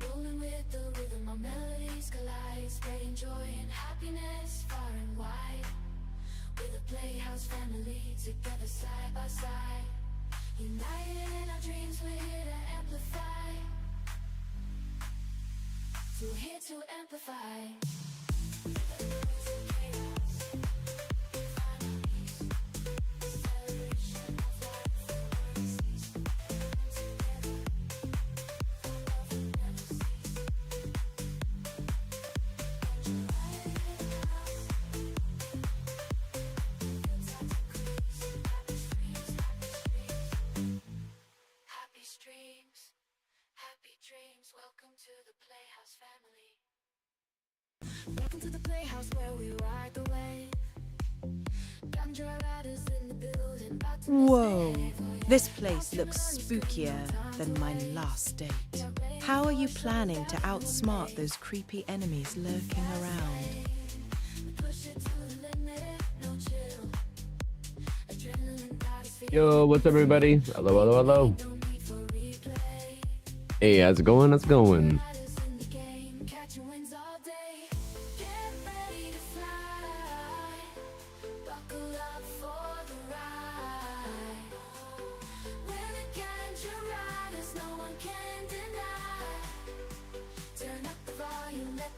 Rolling with the rhythm, our melodies collide, spreading joy and happiness far and wide. We're the Playhouse family, together side by side. United in our dreams, we're here to amplify. So here to amplify. Welcome to the Playhouse family. Welcome to the Playhouse where we ride the wave. Ganja riders in the building. Whoa, this place looks spookier than my last date. How are you planning to outsmart those creepy enemies lurking around? Yo, what's up, everybody? Hello, hello, hello. Hey, how's it going? How's it going?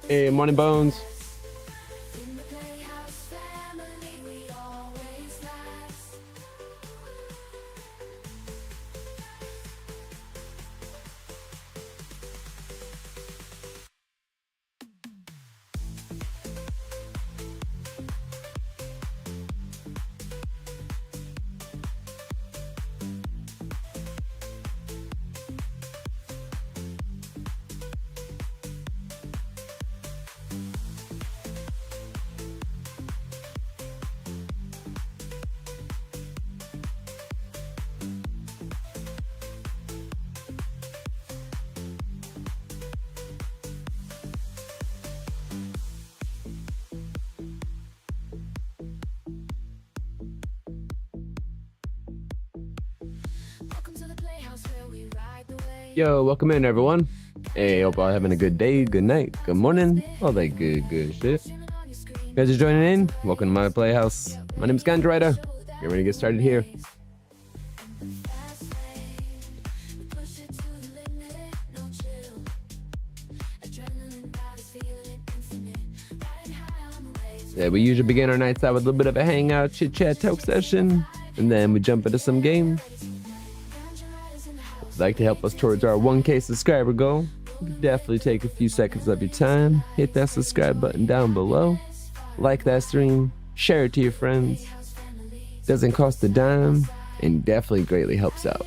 Hey, morning, Bones. Yo, welcome in, everyone. Hey, hope y'all having a good day, good night, good morning, all that good shit. You guys are joining in? Welcome to my Playhouse. My name is Gandrida. Get ready to get started here. Yeah, we usually begin our nights out with a little bit of a hangout, chit-chat, talk session, and then we jump into some games. If you'd like to help us towards our 1K subscriber goal, definitely take a few seconds of your time, hit that subscribe button down below, like that stream, share it to your friends. Doesn't cost a dime, and definitely greatly helps out.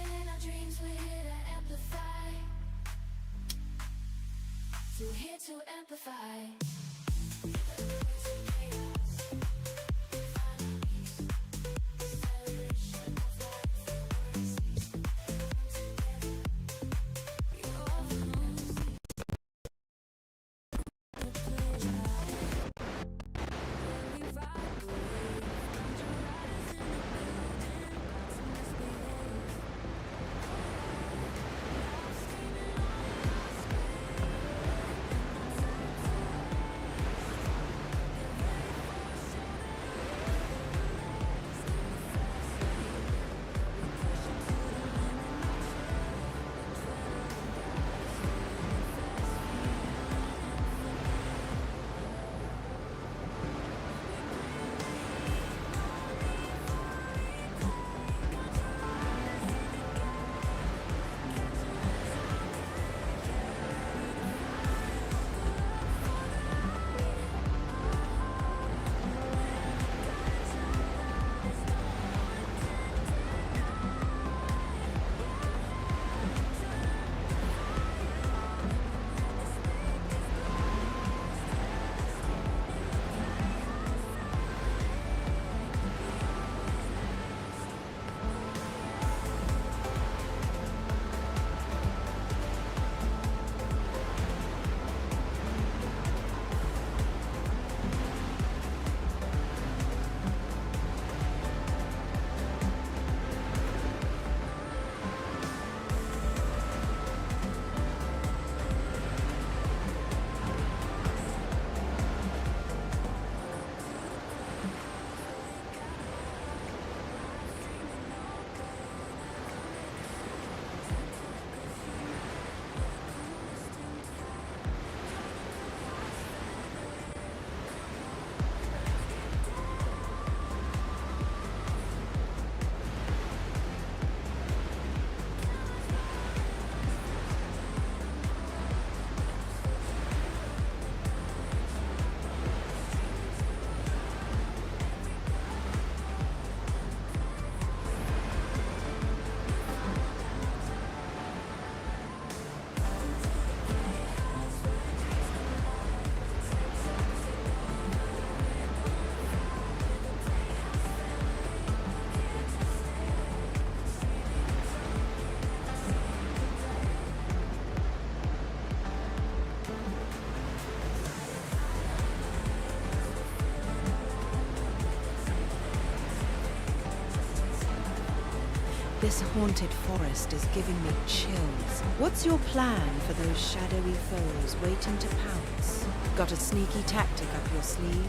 This haunted forest is giving me chills. What's your plan for those shadowy foes waiting to pounce? Got a sneaky tactic up your sleeve?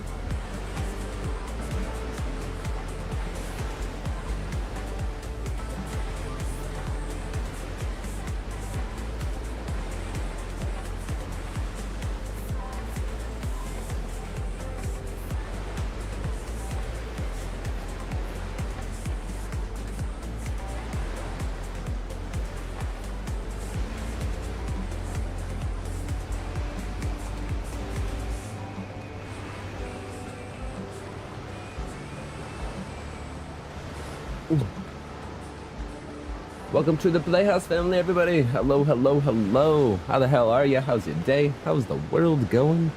Welcome to the Playhouse family, everybody. Hello, hello, hello. How the hell are you? How's your day? How's the world going?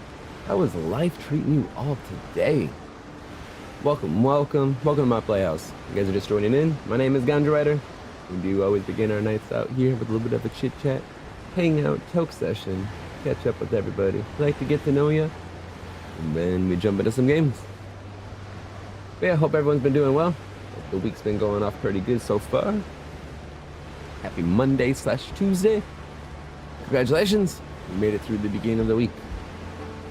How is life treating you all today? Welcome, welcome, welcome to my Playhouse. You guys are just joining in. My name is Ganja Rider. We do always begin our nights out here with a little bit of a chit chat, hang out, talk session, catch up with everybody. Like to get to know you, and then we jump into some games. But yeah, hope everyone's been doing well. Hope the week's been going off pretty good so far. Happy Monday/Tuesday. Congratulations. We made it through the beginning of the week.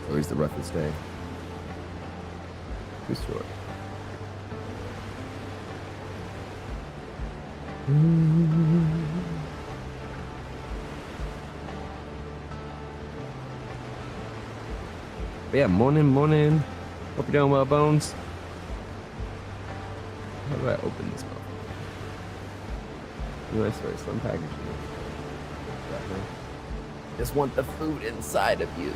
Always the roughest day. Too short. But yeah, morning. Hope you're doing well, Bones. How do I open this one? Nice way, some packaging. Just want the food inside of you.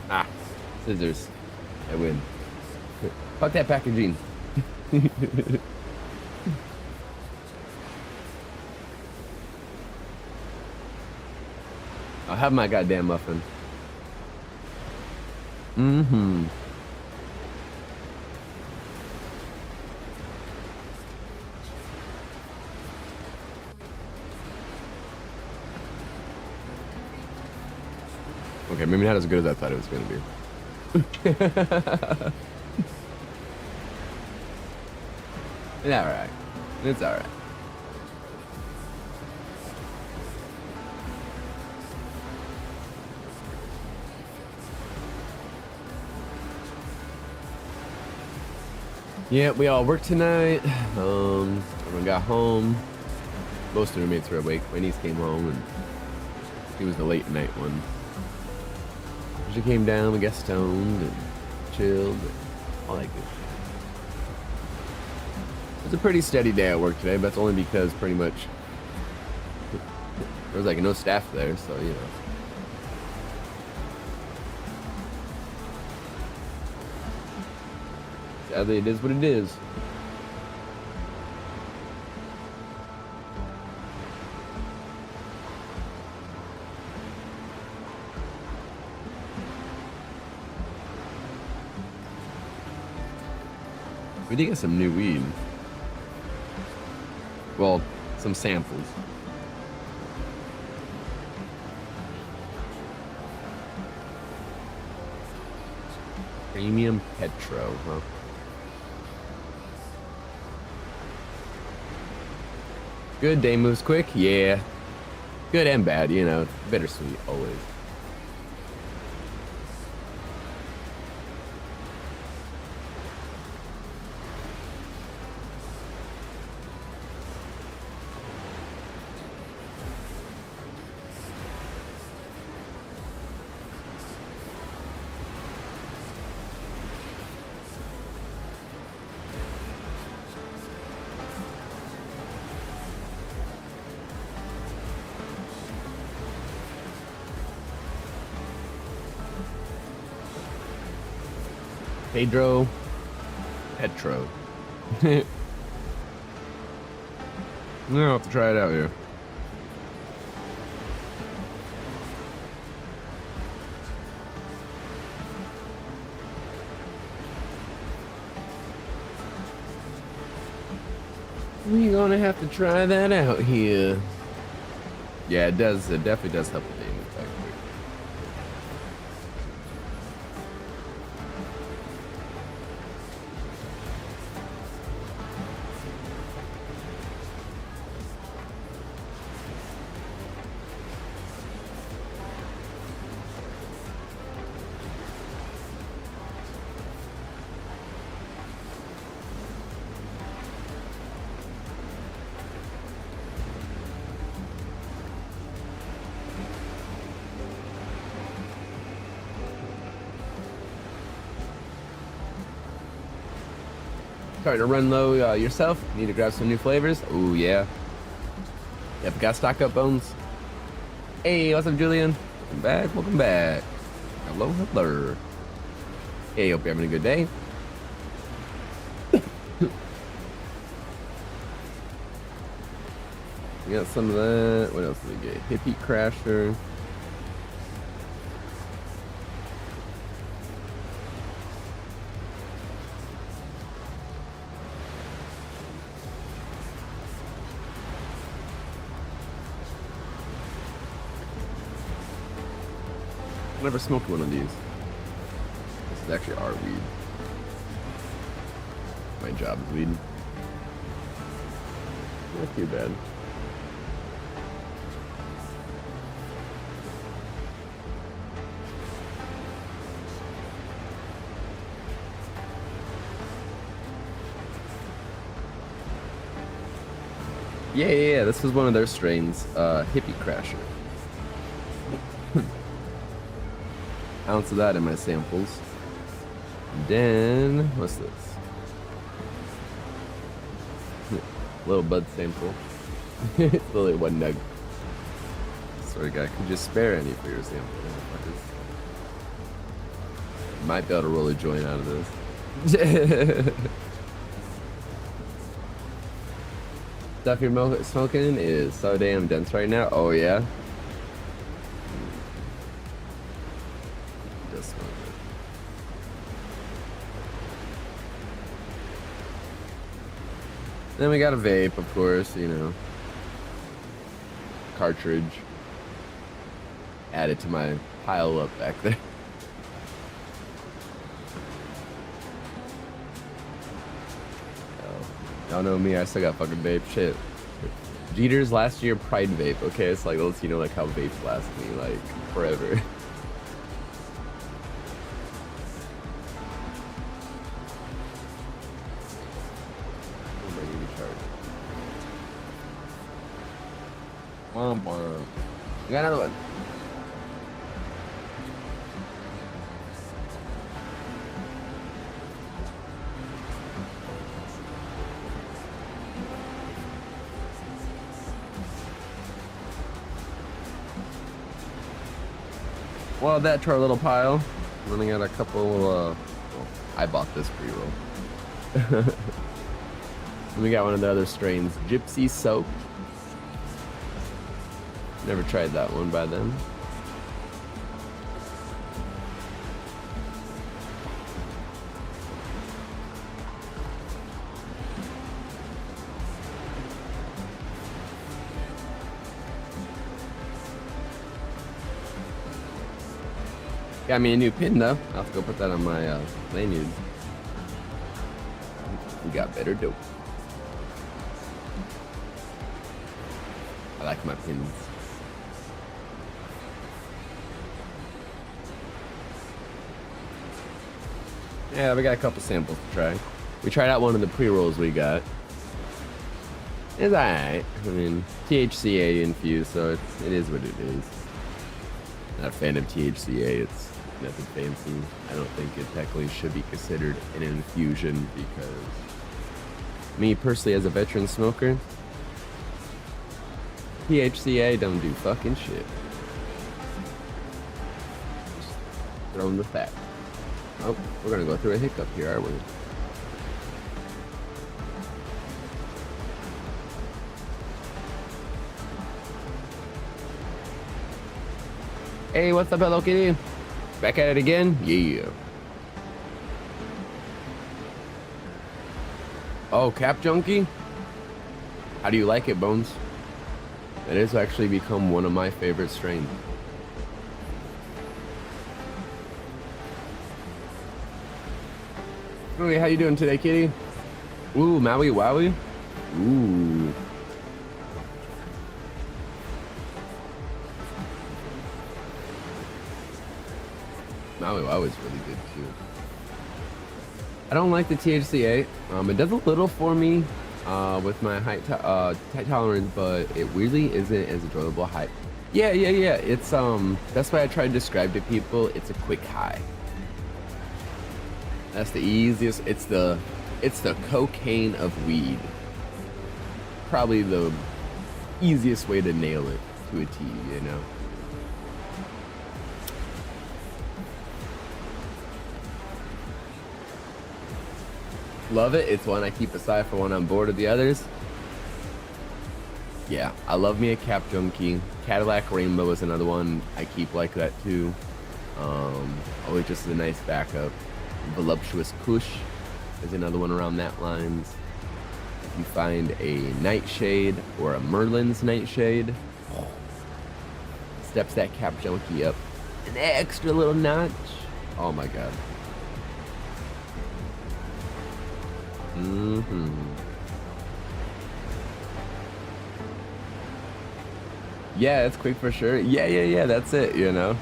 Ah. Scissors. I win. Fuck that packaging. I'll have my goddamn muffin. Mm-hmm. Okay, maybe not as good as I thought it was going to be. It's alright. It's alright. Yeah, we all worked tonight. Everyone got home. Most of the roommates were awake. My niece came home and he was the late night one. She came down, we got stoned and chilled, and all that good shit. It was a pretty steady day at work today, but that's only because pretty much there was like no staff there, so you know. Sadly, it is what it is. We did get some new weed. Well, some samples. Premium Petro, huh? Good, day moves quick, yeah. Good and bad, you know, bittersweet always. Pedro Petro. I'll have to try it out here. We gonna have to try that out here. Yeah, it does. It definitely does help with the aim effect. Starting to run low yourself? Need to grab some new flavors? Oh yeah. Yep, got stock up bones. Hey, what's up, Julian? Welcome back. Welcome back. Hello, hello. Hey, hope you're having a good day. We got some of that. What else did we get? Hippie Crasher. I've never smoked one of these. This is actually our weed. My job is weed. Not too bad. Yeah, this was one of their strains, Hippie Crasher. Ounce of that in my samples. Then, what's this? Little bud sample. It's only one nug. Sorry, guy, could you spare any for your sample? Might be able to roll a joint out of this. Stuff you're smoking is so damn dense right now. Oh yeah. Just smoke it. Then we got a vape, of course. You know, cartridge. Added to my pile up back there. Y'all know me, I still got fucking vape shit. Jeter's last year Pride vape, okay? It's like, let's, you know, like how vapes last me, like, forever. We got another one. Well, that to our little pile. Running out a couple, well, I bought this pre-roll. We got one of the other strains, Gypsy Soap. Never tried that one by them. Got me a new pin though. I'll have to go put that on my lanyard. We got better dope. I like my pins. Yeah, we got a couple samples to try. We tried out one of the pre-rolls we got. It's alright. I mean, THCA infused, so it is what it is. Not a fan of THCA. It's nothing fancy. I don't think it technically should be considered an infusion because me personally as a veteran smoker, THCA don't do fucking shit. Just throwing the fact. Oh, we're gonna go through a hiccup here, aren't we? Hey, what's up, Hello Kitty? Back at it again? Yeah. Oh, Cap Junkie? How do you like it, Bones? It has actually become one of my favorite strains. Hey, how you doing today, kitty? Ooh, Maui Wowie? Ooh. Maui Wowie is really good too. I don't like the THCA. It does a little for me with my height tolerance, but it really isn't as enjoyable high. Yeah. It's that's why I try to describe to people. It's a quick high. That's the easiest. It's the cocaine of weed. Probably the easiest way to nail it to a T, you know. Love it. It's one I keep aside for when I'm bored of the others. Yeah, I love me a Cap Junkie. Cadillac Rainbow is another one I keep like that too. Always just a nice backup. Voluptuous Kush is another one around that lines. If you find a Nightshade or a Merlin's Nightshade, steps that Cap Junkie up an extra little notch. Oh my god. Yeah, it's quick for sure. Yeah, that's it, you know.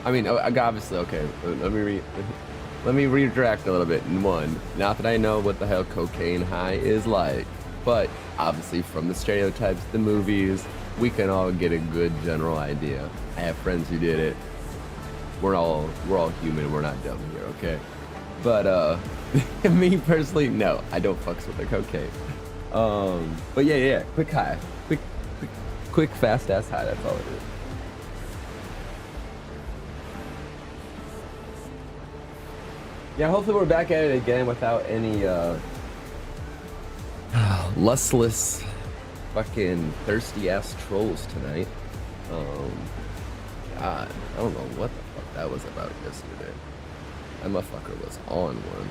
I mean, obviously, okay, let me redirect a little bit. One, not that I know what the hell cocaine high is like, but obviously from the stereotypes, the movies, we can all get a good general idea. I have friends who did it. We're all human, we're not dumb here, okay? But me personally, no, I don't fucks with the cocaine. But yeah, quick high. Quick fast ass high, that's all it is. Yeah, hopefully we're back at it again without any lustless fucking thirsty ass trolls tonight. God, I don't know what the fuck that was about yesterday. That motherfucker was on one.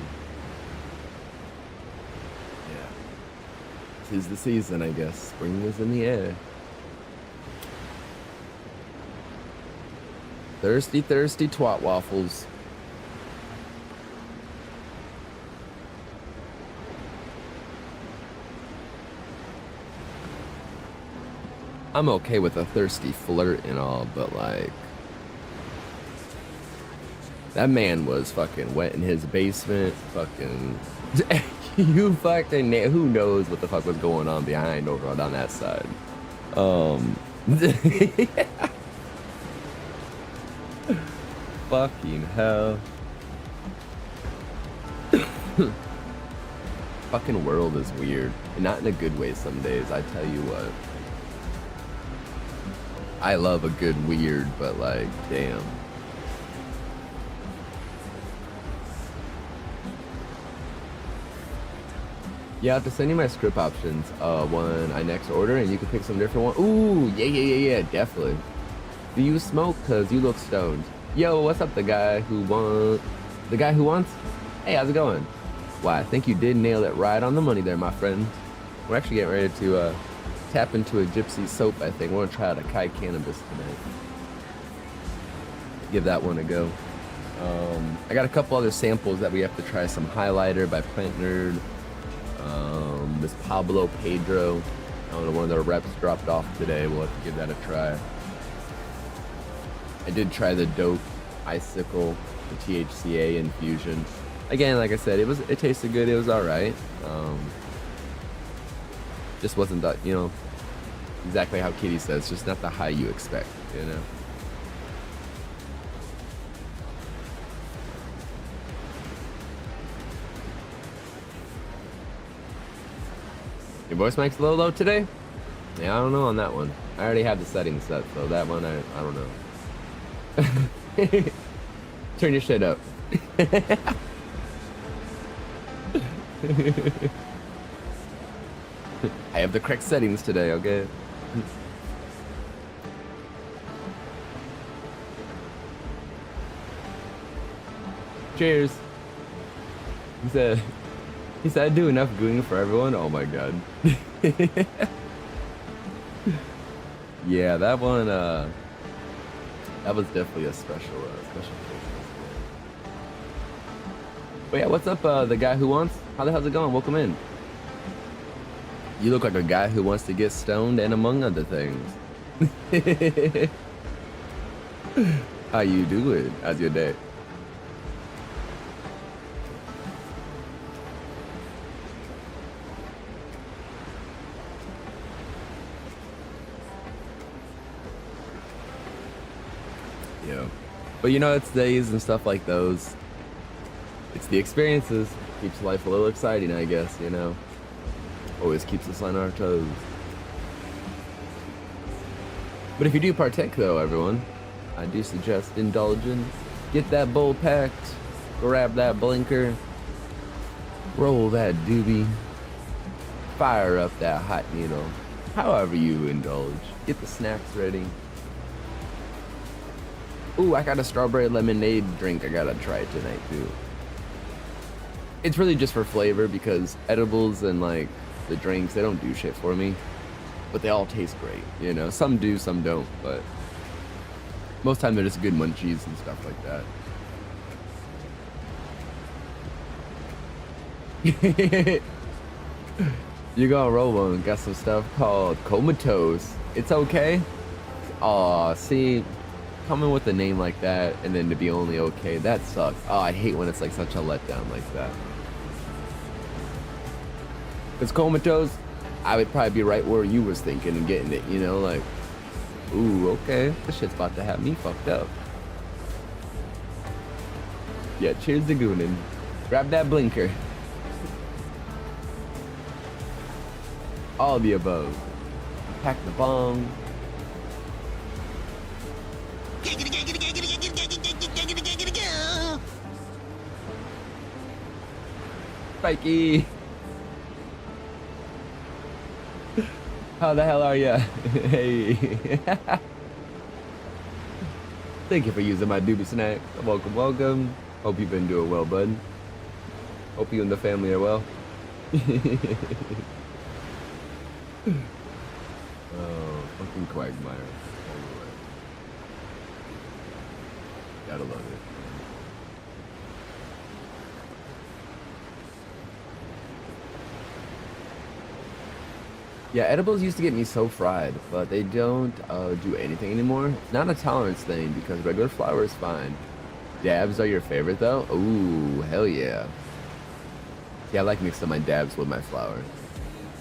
Yeah. 'Tis the season, I guess. Spring is in the air. Thirsty twat waffles. I'm okay with a thirsty flirt and all, but like, that man was fucking wet in his basement, fucking, you fucking, who knows what the fuck was going on behind over on that side. Fucking hell. Fucking world is weird, and not in a good way some days, I tell you what. I love a good weird, but like, damn. Yeah, I have to send you my script options when I next order, and you can pick some different one. Ooh, yeah, definitely. Do you smoke? Cause you look stoned. Yo, what's up, the guy who wants? Hey, how's it going? Wow, I think you did nail it right on the money there, my friend. We're actually getting ready to tap into a gypsy soap, I think. We're gonna try out a Kai cannabis tonight. Give that one a go. I got a couple other samples that we have to try. Some highlighter by Plant Nerd. This Pablo Pedro. I don't know, one of their reps dropped off today. We'll have to give that a try. I did try the dope icicle, the THCA infusion. Again, like I said, it tasted good. It was all right. Just wasn't that, you know, exactly how Kitty says, just not the high you expect, you know. Your voice mic's a little low today? Yeah, I don't know on that one. I already have the settings set, so that one I don't know. Turn your shit up. I have the correct settings today, okay? Cheers. He said I do enough gooing for everyone. Oh my god. Yeah, that one, that was definitely a special case. But yeah, what's up, the guy who wants? How the hell's it going? Welcome in. You look like a guy who wants to get stoned and among other things. How you doing? How's your day? Yeah. But you know, it's days and stuff like those. It's the experiences. Keeps life a little exciting, I guess, you know. Always keeps us on our toes. But if you do partake, though, everyone, I do suggest indulgence. Get that bowl packed, grab that blinker, roll that doobie, fire up that hot needle. However you indulge, get the snacks ready. Ooh, I got a strawberry lemonade drink I gotta try tonight, too. It's really just for flavor because edibles and, like, the drinks, they don't do shit for me. But they all taste great, you know? Some do, some don't, but most time they're just good munchies and stuff like that. You gonna roll one, got some stuff called Comatose. It's okay. Aw, see, coming with a name like that and then to be only okay, that sucks. Oh, I hate when it's like such a letdown like that. Because Comatose, I would probably be right where you was thinking and getting it, you know, like, ooh, okay, this shit's about to have me fucked up. Yeah, cheers to Goonin. Grab that blinker. All of the above. Pack the bong. Spikey. How the hell are ya? Hey. Thank you for using my doobie snack. Welcome, welcome. Hope you've been doing well, bud. Hope you and the family are well. Oh, fucking Quagmire. Gotta love it. Yeah, edibles used to get me so fried, but they don't do anything anymore. It's not a tolerance thing because regular flour is fine. Dabs are your favorite though? Ooh, hell yeah. Yeah, I like mixing my dabs with my flour.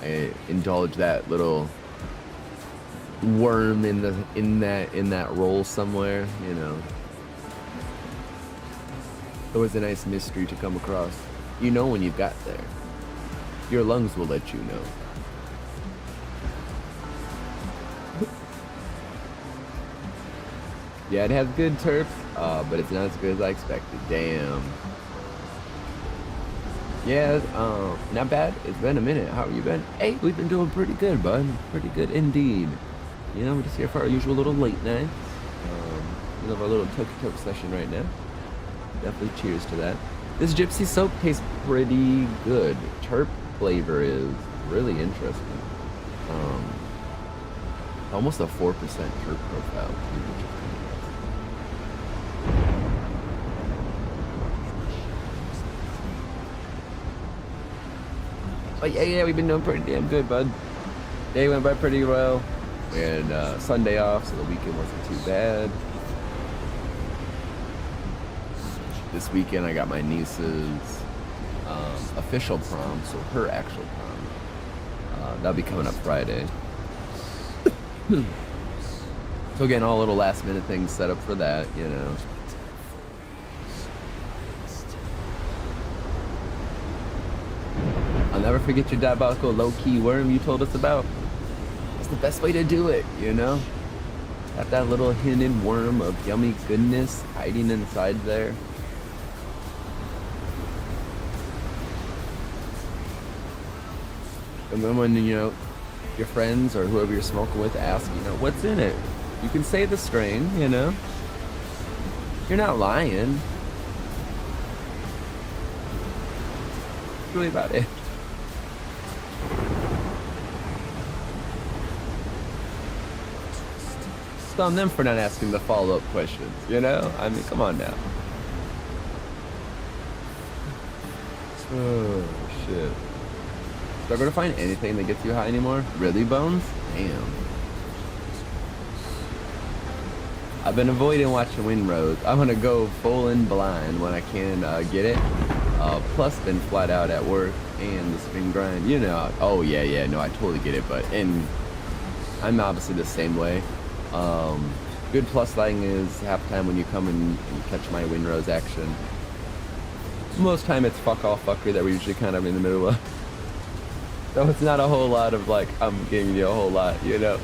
I indulge that little worm in that roll somewhere, you know. Always a nice mystery to come across. You know when you've got there. Your lungs will let you know. Yeah, it has good terps, but it's not as good as I expected. Damn. Yeah, not bad. It's been a minute. How have you been? Hey, we've been doing pretty good, bud. Pretty good indeed. You know, we're just here for our usual little late night. We have our little toke session right now. Definitely cheers to that. This gypsy soap tastes pretty good. Terp flavor is really interesting. Almost a 4% terp profile. But yeah, we've been doing pretty damn good, bud. Day went by pretty well. We had Sunday off, so the weekend wasn't too bad. This weekend I got my niece's official prom, so her actual prom. That'll be coming up Friday. So getting all little last minute things set up for that, you know. I'll never forget your diabolical low-key worm you told us about. It's the best way to do it, you know? Got that little hidden worm of yummy goodness hiding inside there. And then when, you know, your friends or whoever you're smoking with ask, you know, what's in it? You can say the strain, you know? You're not lying. That's really about it. It's on them for not asking the follow-up questions, you know? I mean, come on now. Oh, shit. So I'm gonna find anything that gets you high anymore? Really, Bones? Damn. I've been avoiding watching Windrose. I'm gonna go full in blind when I can get it. Plus been flat out at work and the spring grind, you know. Oh yeah, no, I totally get it, and I'm obviously the same way. Good plus thing is half the time when you come and you catch my Windrose action, most time it's fuck off fuckery that we're usually kind of in the middle of. So it's not a whole lot of like, I'm giving you a whole lot, you know.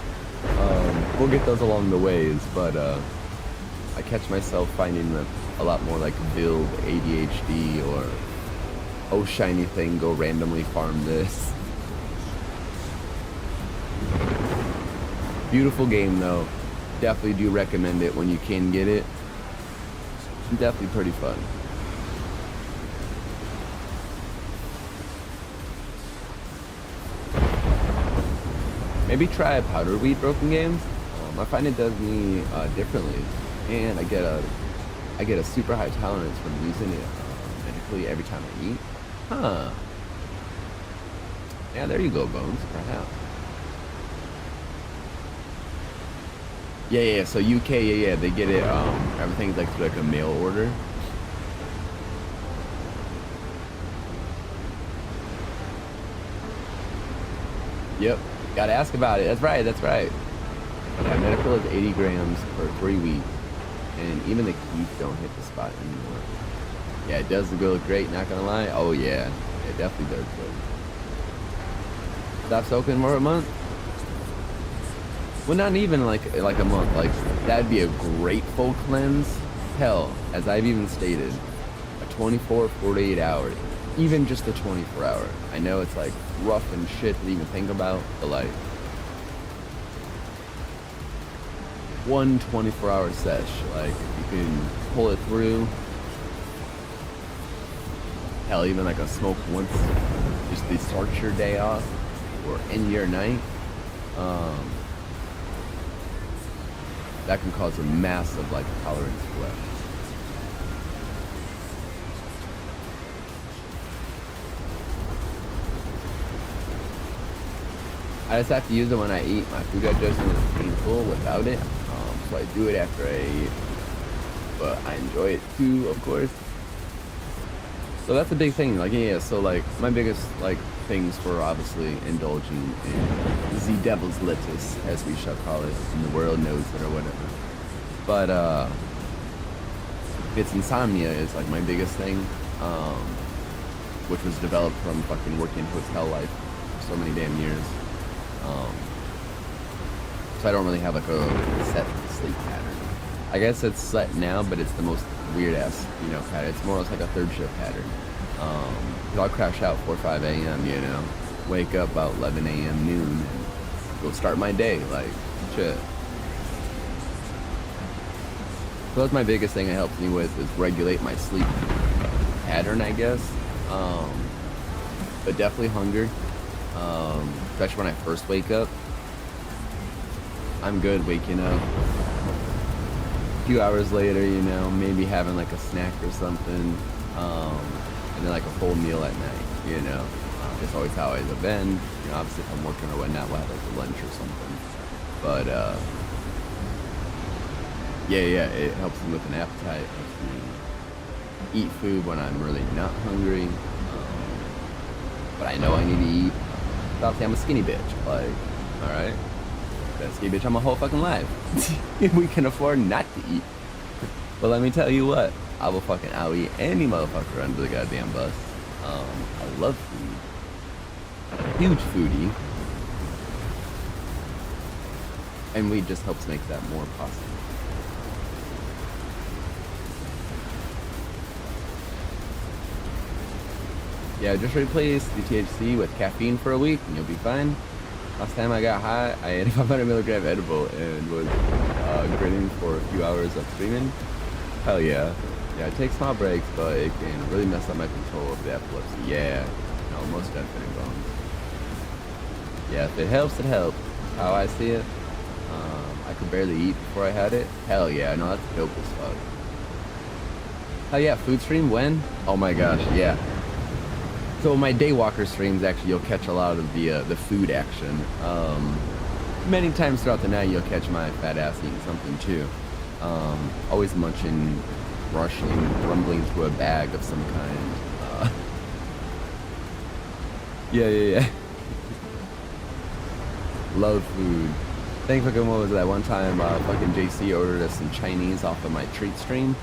We'll get those along the ways, but I catch myself finding them a lot more like build ADHD or oh shiny thing, go randomly farm this. Beautiful game though. Definitely do recommend it when you can get it. Definitely pretty fun. Maybe try powder wheat broken games. I find it does me differently, and I get a super high tolerance from using it medically every time I eat. Huh. Yeah, there you go, Bones. Perhaps. Yeah. So UK, yeah, they get it. Everything's like through like a mail order. Yep. Gotta ask about it. That's right. Yeah, medical is 80 grams for 3 weeks, and even the keys don't hit the spot anymore. Yeah, it does go great, not gonna lie. Oh yeah, it definitely does good. Stop soaking for a month? Well, not even like a month. Like, that'd be a grateful cleanse. Hell, as I've even stated, a 24, 48 hours. Even just a 24 hour. I know it's like rough and shit to even think about, but like one 24-hour sesh, like you can pull it through. Hell, even like a smoke once, just to start your day off or end your night. That can cause a massive like tolerance flare. I just have to use it when I eat. My food digestion is painful without it, so I do it after I eat. But I enjoy it too, of course. So that's a big thing. Like, yeah. So like, my biggest like things for obviously indulging in the devil's lettuce, as we shall call it, and the world knows it or whatever. But it's insomnia is like my biggest thing, which was developed from fucking working hotel life for so many damn years. So I don't really have like a set sleep pattern. I guess it's set now, but it's the most weird ass, you know, pattern. It's more or less like a third shift pattern. I'll crash out 4 or 5 a.m., you know, wake up about 11 a.m. noon, and go start my day, like, shit. So that's my biggest thing it helps me with, is regulate my sleep pattern, I guess. But definitely hunger. Especially when I first wake up. I'm good waking up. A few hours later, you know, maybe having like a snack or something. And then like a full meal at night, you know. It's always how I've been. You know, obviously if I'm working or whatnot, we'll have like a lunch or something. But yeah, it helps me with an appetite. It helps me eat food when I'm really not hungry. But I know I need to eat. Obviously, I'm a skinny bitch. Like, alright. That skinny bitch, I'm a whole fucking life. We can afford not to eat. But let me tell you what. I'll eat any motherfucker under the goddamn bus. I love food. I'm a huge foodie. And weed just helps make that more possible. Yeah, just replace the THC with caffeine for a week and you'll be fine. Last time I got high, I ate a 500 milligram edible and was grinning for a few hours of screaming. Hell yeah. Yeah, it takes small breaks, but it can really mess up my control of the epilepsy. Yeah, no, most definitely Bones. Yeah, if it helps, it helps. How I see it. I could barely eat before I had it. Hell yeah, no, that's dope as fuck. Hell yeah, food stream, when? Oh my gosh, yeah. So my Daywalker streams, actually, you'll catch a lot of the food action. Many times throughout the night, you'll catch my fat ass eating something too. Always munching, rushing, rumbling through a bag of some kind. Yeah. Love food. Think fucking what was that one time? Fucking JC ordered us some Chinese off of my treat stream.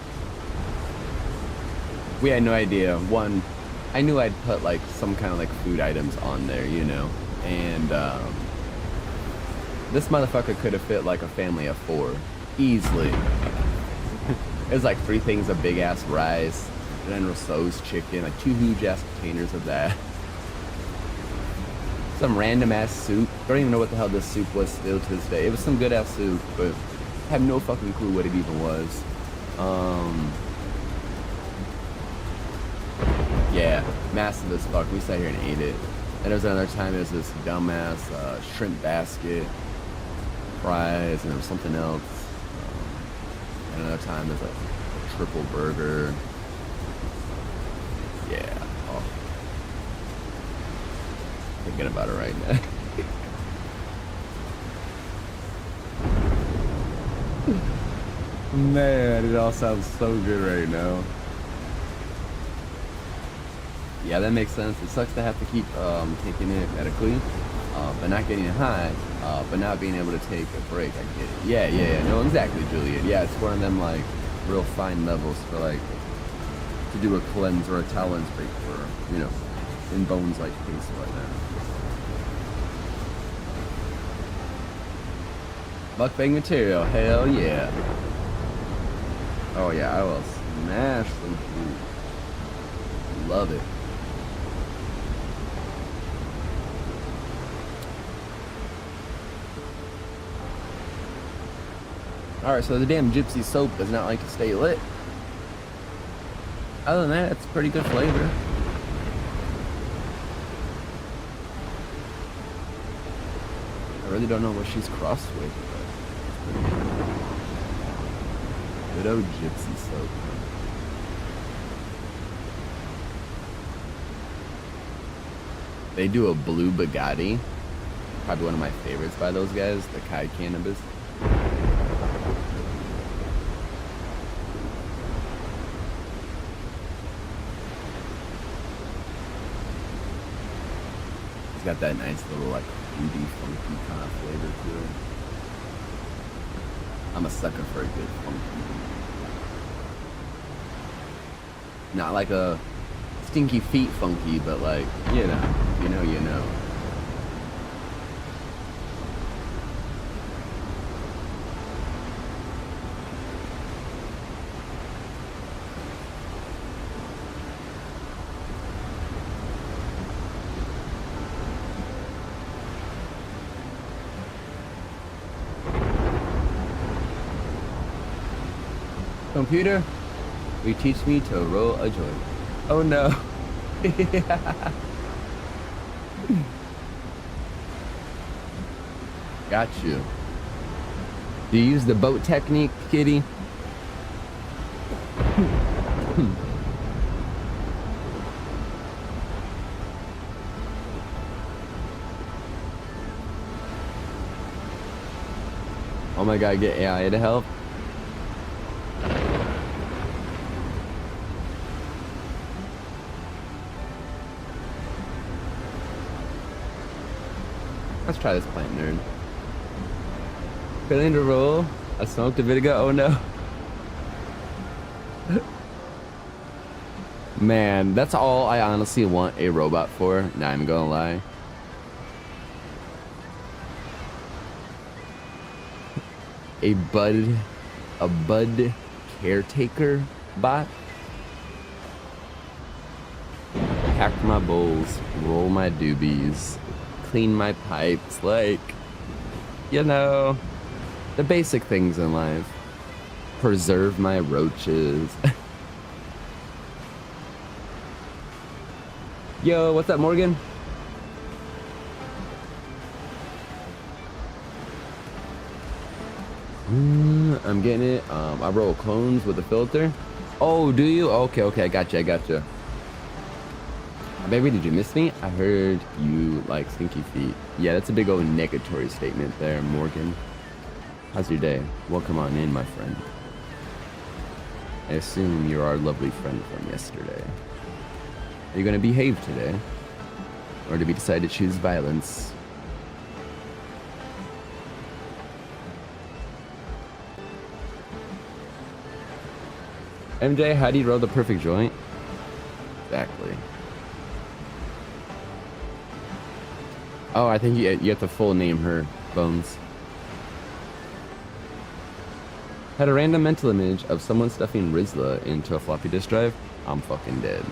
We had no idea. One, I knew I'd put like some kind of like food items on there, you know, and this motherfucker could have fit like a family of 4 easily. It was like 3 things of big ass rice, General Tso's chicken, like 2 huge ass containers of that. Some random ass soup. Don't even know what the hell this soup was still to this day. It was some good ass soup, but I have no fucking clue what it even was. Yeah, massive as fuck. We sat here and ate it. And there was another time, there was this dumbass shrimp basket, fries, and there was something else. And another time, there's a triple burger. Yeah. Oh. Thinking about it right now. Man, it all sounds so good right now. Yeah, that makes sense. It sucks to have to keep taking it medically, but not getting high, but not being able to take a break. I get it. Yeah. No, exactly, Juliet. Yeah, it's one of them like real fine levels for like to do a cleanse or a tolerance break for, you know, in bones like case or whatnot. Mukbang material, hell yeah. Oh yeah, I will smash some food. Love it. Alright, so the damn gypsy soap does not like to stay lit. Other than that, it's pretty good flavor. I really don't know what she's crossed with, but good old gypsy soap. They do a blue Bugatti. Probably one of my favorites by those guys, the Kai Cannabis. It's got that nice little like fruity, funky kind of flavor to it. I'm a sucker for a good funky. Not like a stinky feet funky, but like, you know. Computer, will you teach me to roll a joint? Oh no. Got you. Do you use the boat technique, kitty? Oh my god, get AI to help. Let's try this plant nerd. Failing to roll. I smoked a bit ago. Oh no. Man, that's all I honestly want a robot for. Nah, I'm gonna lie. A bud caretaker bot. Pack my bowls, roll my doobies, clean my pipes, like, you know, the basic things in life. Preserve my roaches. Yo, what's up, Morgan? I'm getting it. I roll clones with a filter. Oh, do you? Okay, okay, I gotcha. Baby, did you miss me? I heard you like stinky feet. Yeah, that's a big old negatory statement there, Morgan. How's your day? Welcome on in, my friend. I assume you're our lovely friend from yesterday. Are you gonna behave today? Or did we decide to choose violence? MJ, how do you roll the perfect joint? Exactly. Oh, I think you have to full name her, Bones. Had a random mental image of someone stuffing Rizla into a floppy disk drive. I'm fucking dead.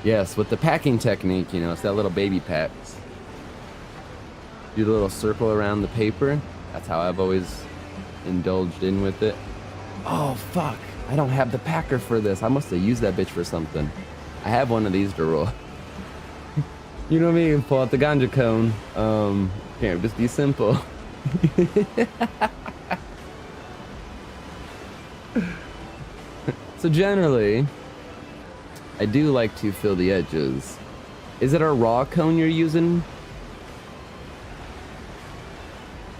Yes, with the packing technique, you know, it's that little baby packs. Do the little circle around the paper. That's how I've always indulged in with it. Oh, fuck. I don't have the packer for this. I must have used that bitch for something. I have one of these to roll. You know me, pull out the ganja cone. Can't just be simple. So generally, I do like to fill the edges. Is it a raw cone you're using?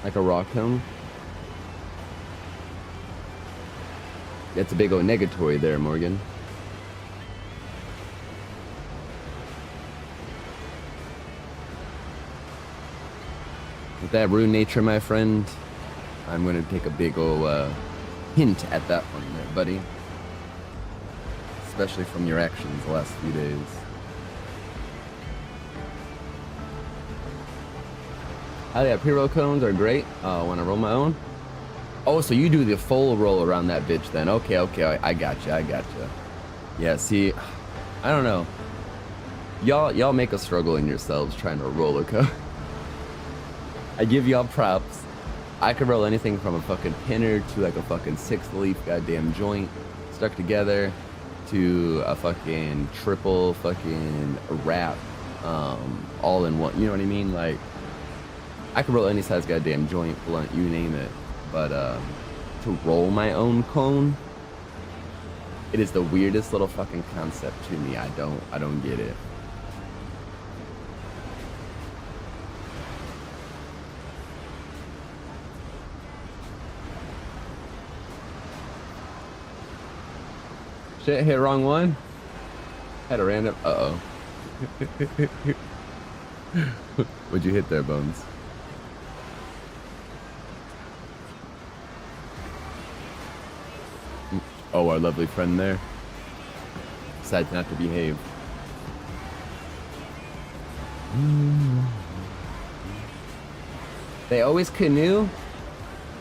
Like a raw cone? That's a big old negatory there, Morgan. With that rude nature, my friend, I'm gonna take a big old hint at that one there, buddy. Especially from your actions the last few days. Oh yeah, pre-roll cones are great when I roll my own. Oh, so you do the full roll around that bitch then. Okay, I gotcha. Yeah, see, I don't know. Y'all make a struggle in yourselves trying to roll a cone. I give y'all props. I could roll anything from a fucking pinner to like a fucking 6-leaf goddamn joint stuck together to a fucking triple fucking wrap all in one. You know what I mean? Like, I could roll any size goddamn joint, blunt, you name it. But to roll my own cone, it is the weirdest little fucking concept to me. I don't get it. Shit, hit wrong one. Had a random. Uh-oh. What'd you hit there, Bones? Oh, our lovely friend there decided not to behave. They always canoe.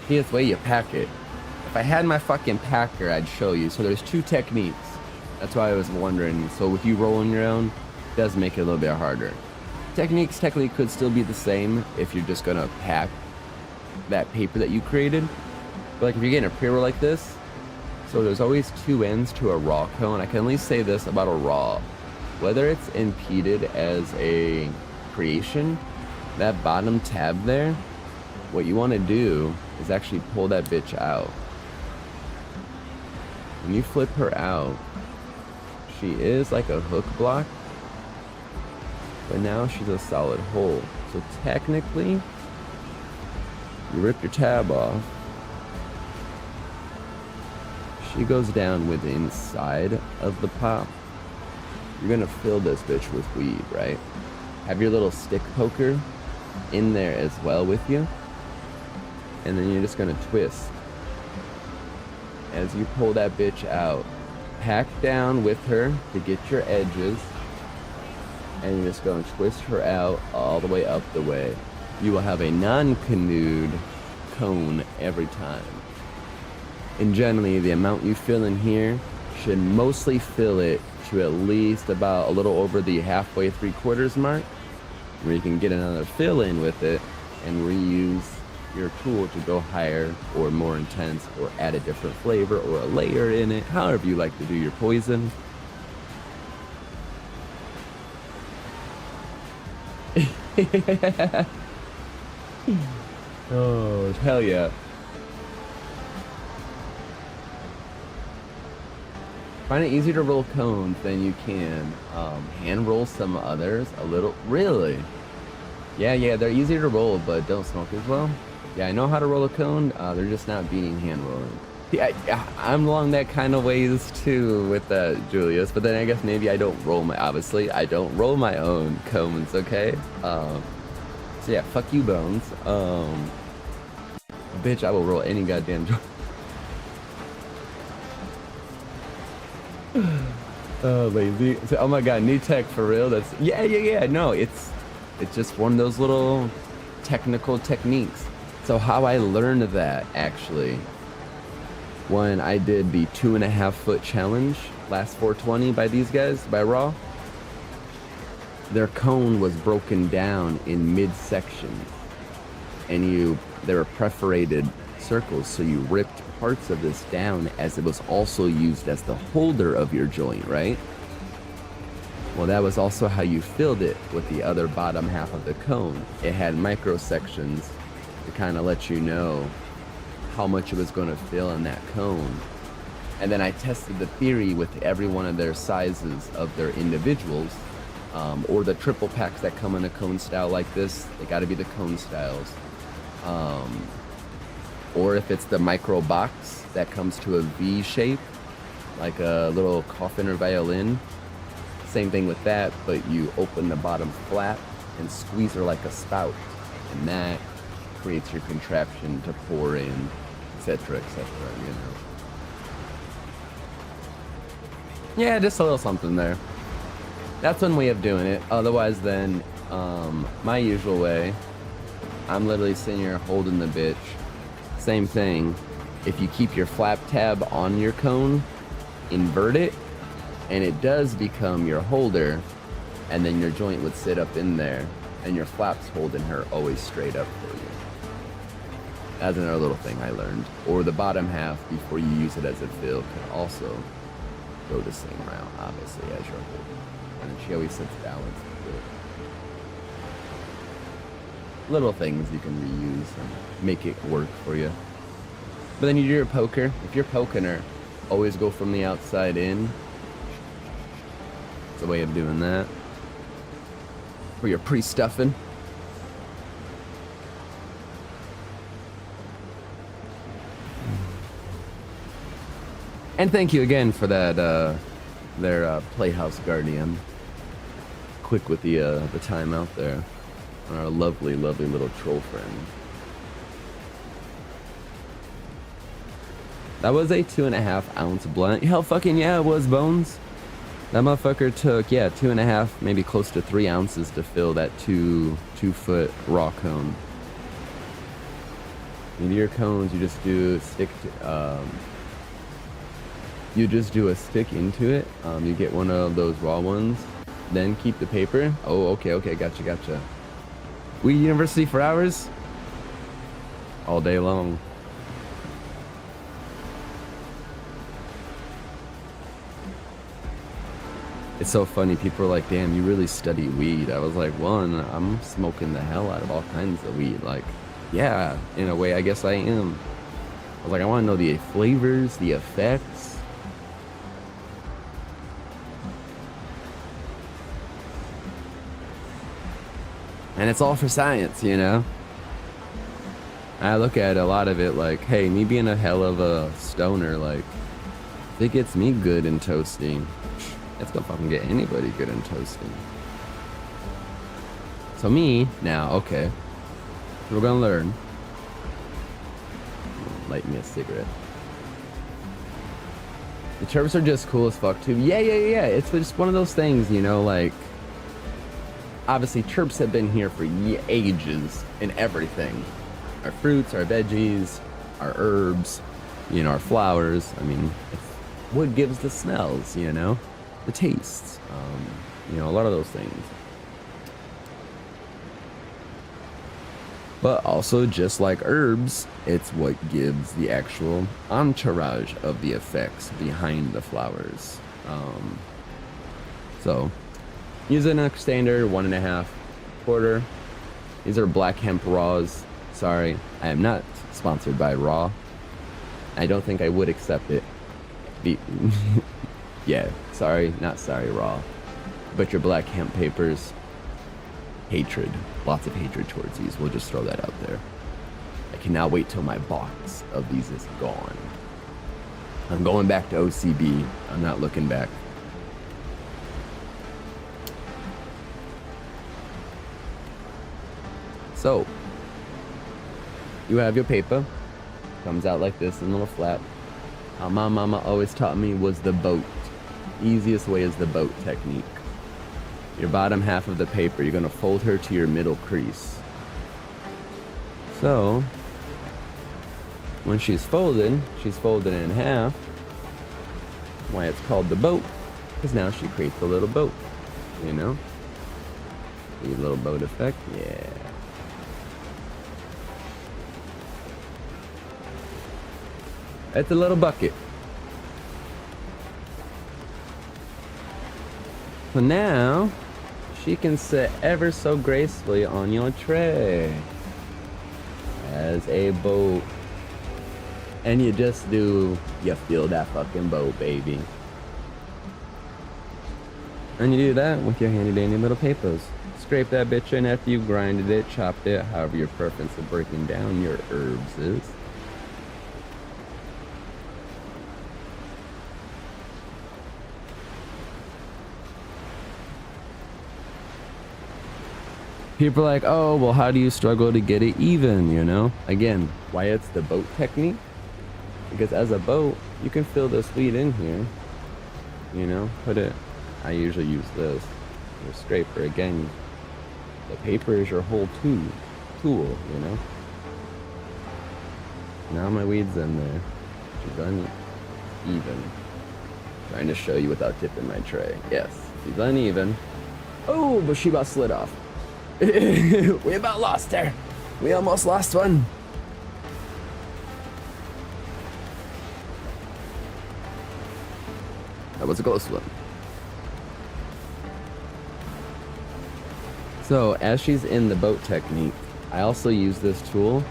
Here's the way you pack it. If I had my fucking packer, I'd show you. So there's two techniques. That's why I was wondering. So with you rolling your own, it does make it a little bit harder. Techniques technically could still be the same if you're just gonna pack that paper that you created. But like if you're getting a pre-roll like this, so there's always two ends to a raw cone. I can at least say this about a raw. Whether it's impeded as a creation, that bottom tab there, what you want to do is actually pull that bitch out. When you flip her out, she is like a hook block, but now she's a solid hole. So technically, you rip your tab off, she goes down with the inside of the pop. You're gonna fill this bitch with weed, right? Have your little stick poker in there as well with you. And then you're just gonna twist. As you pull that bitch out, pack down with her to get your edges. And you're just gonna twist her out all the way up the way. You will have a non-canoed cone every time. And generally, the amount you fill in here should mostly fill it to at least about a little over the halfway 3/4 mark, where you can get another fill in with it and reuse your tool to go higher or more intense or add a different flavor or a layer in it, however you like to do your poison. Oh, hell yeah. Find it easier to roll cones than you can hand roll some others a little. Really? Yeah, they're easier to roll, but don't smoke as well. Yeah, I know how to roll a cone. They're just not beating hand rolling. Yeah, I'm along that kind of ways too with that, Julius. But then I guess maybe I don't roll obviously, I don't roll my own cones, okay? So yeah, fuck you, Bones. Bitch, I will roll any goddamn joint. Oh, lazy. Oh my god, new tech for real? That's, yeah. No, it's just one of those little technical techniques. So how I learned that, actually, when I did the 2.5 foot challenge last 420 by these guys, by Raw, their cone was broken down in midsection, and they were perforated circles, so you ripped parts of this down as it was also used as the holder of your joint, right? Well, that was also how you filled it with the other bottom half of the cone. It had micro sections to kind of let you know how much it was going to fill in that cone. And then I tested the theory with every one of their sizes of their individuals, or the triple packs that come in a cone style like this. They got to be the cone styles. Or if it's the micro box that comes to a V shape, like a little coffin or violin, same thing with that, but you open the bottom flap and squeeze her like a spout, and that creates your contraption to pour in, etc., you know. Yeah, just a little something there. That's one way of doing it. Otherwise, then, my usual way, I'm literally sitting here holding the bitch. Same thing. If you keep your flap tab on your cone, invert it, and it does become your holder, and then your joint would sit up in there, and your flaps holding her always straight up for you. That's another little thing I learned. Or the bottom half, before you use it as a fill, can also go the same route, obviously, as your holder. And she always sits balanced with it. Little things you can reuse and make it work for you. But then you do your poker. If you're poking her, always go from the outside in. It's a way of doing that. Or you're pre-stuffing. And thank you again for that, their Playhouse Guardian. Quick with the timeout there. Our lovely little troll friend. That was a 2.5 ounce blunt. Hell fucking yeah, it was, Bones. That motherfucker took, 2.5, maybe close to 3 ounces to fill that 2 foot raw cone. Into your cones, you just do a stick into it. You get one of those raw ones, then keep the paper. Oh, okay, gotcha. We university for hours? All day long. It's so funny, people are like, damn, you really study weed. I was like, one, I'm smoking the hell out of all kinds of weed. Like, yeah, in a way, I guess I am. I was like, I want to know the flavors, the effects. And it's all for science, you know? I look at a lot of it like, hey, me being a hell of a stoner, like, if it gets me good in toasting, it's gonna fucking get anybody good in toasting. So me, now, okay, we're gonna learn. Light me a cigarette. The chirps are just cool as fuck too. Yeah. It's just one of those things, you know, like, obviously chirps have been here for ages in everything. Our fruits, our veggies, our herbs, you know, our flowers. I mean, it's what gives the smells, you know? The tastes, you know, a lot of those things. But also, just like herbs, it's what gives the actual entourage of the effects behind the flowers. So, using a standard 1.5 quarter. These are black hemp raws. Sorry, I am not sponsored by Raw. I don't think I would accept it. Yeah, sorry, not sorry, Raw. But your black hemp papers, hatred. Lots of hatred towards these. We'll just throw that out there. I cannot wait till my box of these is gone. I'm going back to OCB. I'm not looking back. So, you have your paper. Comes out like this in a little flap. How my mama always taught me was the boat. Easiest way is the boat technique. Your bottom half of the paper, you're gonna fold her to your middle crease. So, when she's folded in half. Why it's called the boat, because now she creates a little boat, you know? The little boat effect, yeah. It's a little bucket. So now, she can sit ever so gracefully on your tray. As a boat. And you just do, you fill that fucking boat, baby. And you do that with your handy dandy little papers. Scrape that bitch in after you grinded it, chopped it, however your preference of breaking down your herbs is. People are like, oh, well, how do you struggle to get it even, you know? Again, why it's the boat technique? Because as a boat, you can fill this weed in here, you know, put it, I usually use this, your scraper. Again, the paper is your whole tool, you know. Now my weed's in there. She's uneven. Trying to show you without tipping my tray. Yes, she's uneven. Oh, but she about slid off. We about lost her. We almost lost one. That was a close one. So, as she's in the boat technique, I also use this tool.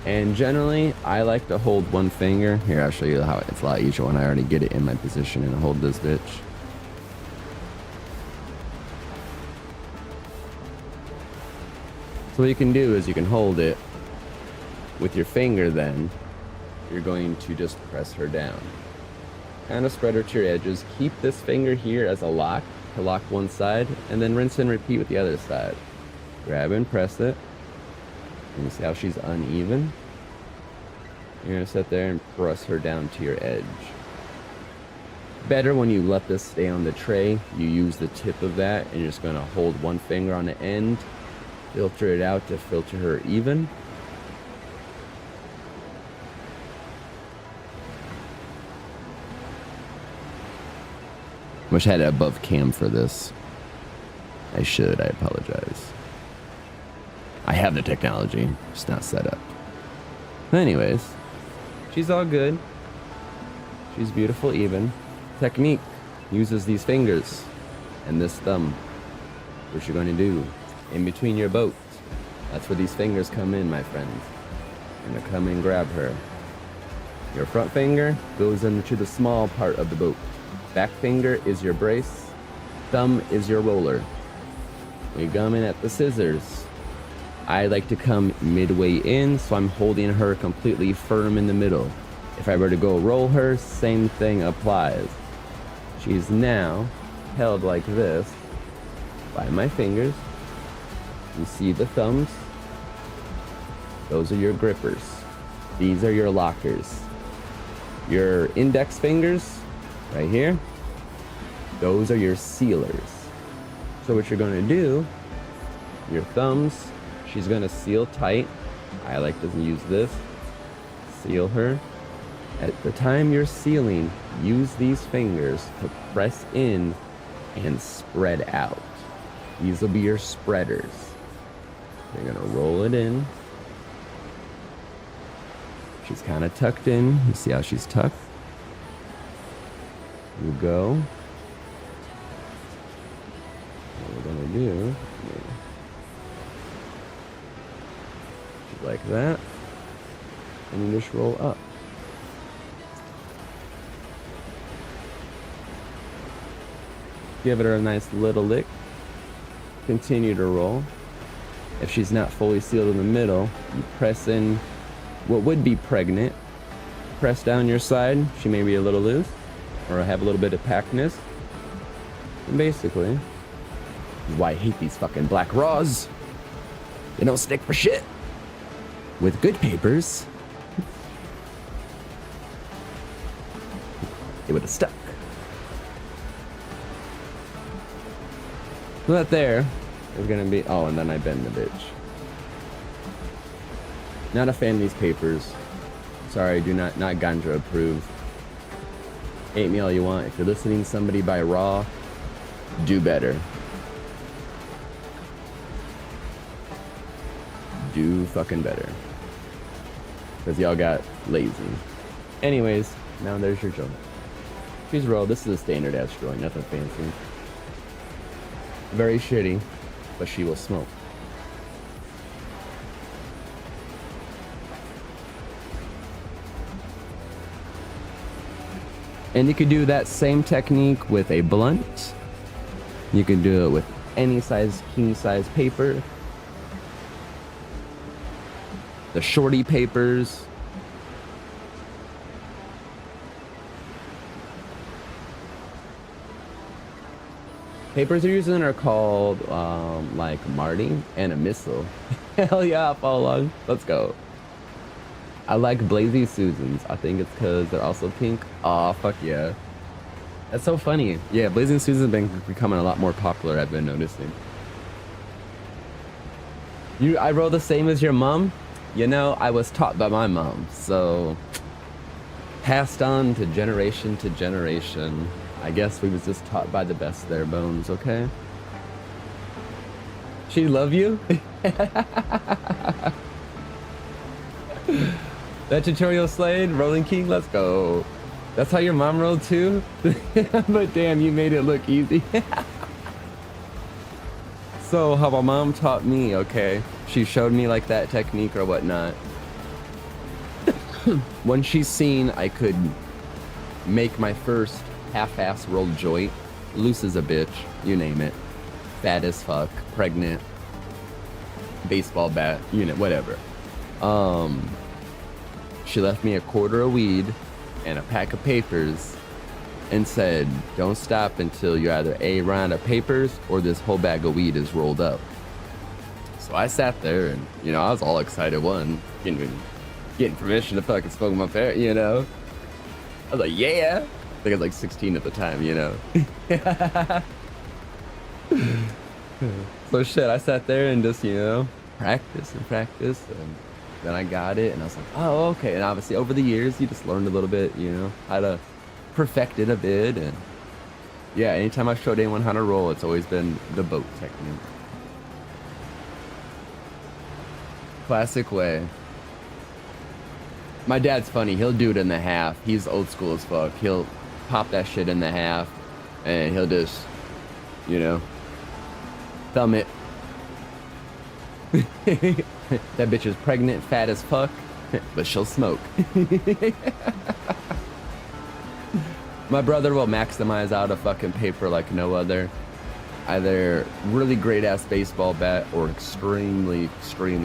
And generally, I like to hold one finger. Here, I'll show you how it's a lot easier when I already get it in my position and hold this bitch. So what you can do is you can hold it with your finger, then you're going to just press her down. Kind of spread her to your edges. Keep this finger here as a lock to lock one side, and then rinse and repeat with the other side. Grab and press it. And you see how she's uneven? You're gonna sit there and press her down to your edge. Better when you let this stay on the tray, you use the tip of that and you're just gonna hold one finger on the end, filter it out to filter her even. Wish I had it above cam for this. I should, I apologize. I have the technology, just not set up. Anyways, she's all good. She's beautiful even. Technique uses these fingers and this thumb. What you're going to do in between your boats. That's where these fingers come in, my friends. You're gonna come and grab her. Your front finger goes into the small part of the boat. Back finger is your brace. Thumb is your roller. We come in at the scissors. I like to come midway in, so I'm holding her completely firm in the middle. If I were to go roll her, same thing applies. She's now held like this by my fingers. You see the thumbs? Those are your grippers. These are your lockers. Your index fingers, right here, those are your sealers. So what you're gonna do, your thumbs, she's gonna seal tight. I like to use this. Seal her. At the time you're sealing, use these fingers to press in and spread out. These will be your spreaders. You're gonna roll it in. She's kind of tucked in. You see how she's tucked? You go. What we're gonna do, like that, and you just roll up. Give it her a nice little lick. Continue to roll. If she's not fully sealed in the middle, you press in what would be pregnant. Press down your side. She may be a little loose or have a little bit of packedness. And basically, this is why I hate these fucking black raws. They don't stick for shit. With good papers, it would have stuck. So that there is gonna be, oh, and then I bend the bitch. Not a fan of these papers. Sorry, not ganja approved. Hate me all you want. If you're listening to somebody by raw, do better. Do fucking better. Because y'all got lazy. Anyways, now there's your joint. She's rolled. This is a standard ass joint, nothing fancy. Very shitty, but she will smoke. And you could do that same technique with a blunt. You can do it with any size, king size paper. The shorty papers. Papers they're using are called like Marty and a missile. Hell yeah, follow along. Let's go. I like Blazy Susans. I think it's because they're also pink. Aw, fuck yeah. That's so funny. Yeah, Blazing Susans have been becoming a lot more popular, I've been noticing. I roll the same as your mom? You know, I was taught by my mom, so passed on to generation to generation. I guess we was just taught by the best there, Bones, okay? She love you? That tutorial slayed, Rolling King, let's go. That's how your mom rolled too? But damn, you made it look easy. So how my mom taught me, okay? She showed me like that technique or whatnot. When she's seen I could make my first half-ass rolled joint, loose as a bitch, you name it, fat as fuck, pregnant, baseball bat, you know, whatever. She left me a quarter of weed and a pack of papers and said, don't stop until you either A, run out of papers or this whole bag of weed is rolled up. So I sat there and, you know, I was all excited, getting permission to fucking smoke my parrot, you know. I was like, yeah. I think I was like 16 at the time, you know. So shit, I sat there and just, you know, practice. And then I got it and I was like, oh, okay. And obviously over the years, you just learned a little bit, you know, how to perfect it a bit. And yeah, anytime I've showed anyone how to roll, it's always been the boat technique. Classic way. My dad's funny. He'll do it in the half. He's old school as fuck. He'll pop that shit in the half and he'll just, you know, thumb it. That bitch is pregnant, fat as fuck, but she'll smoke. My brother will maximize out a fucking paper like no other. Either really great ass baseball bat or extremely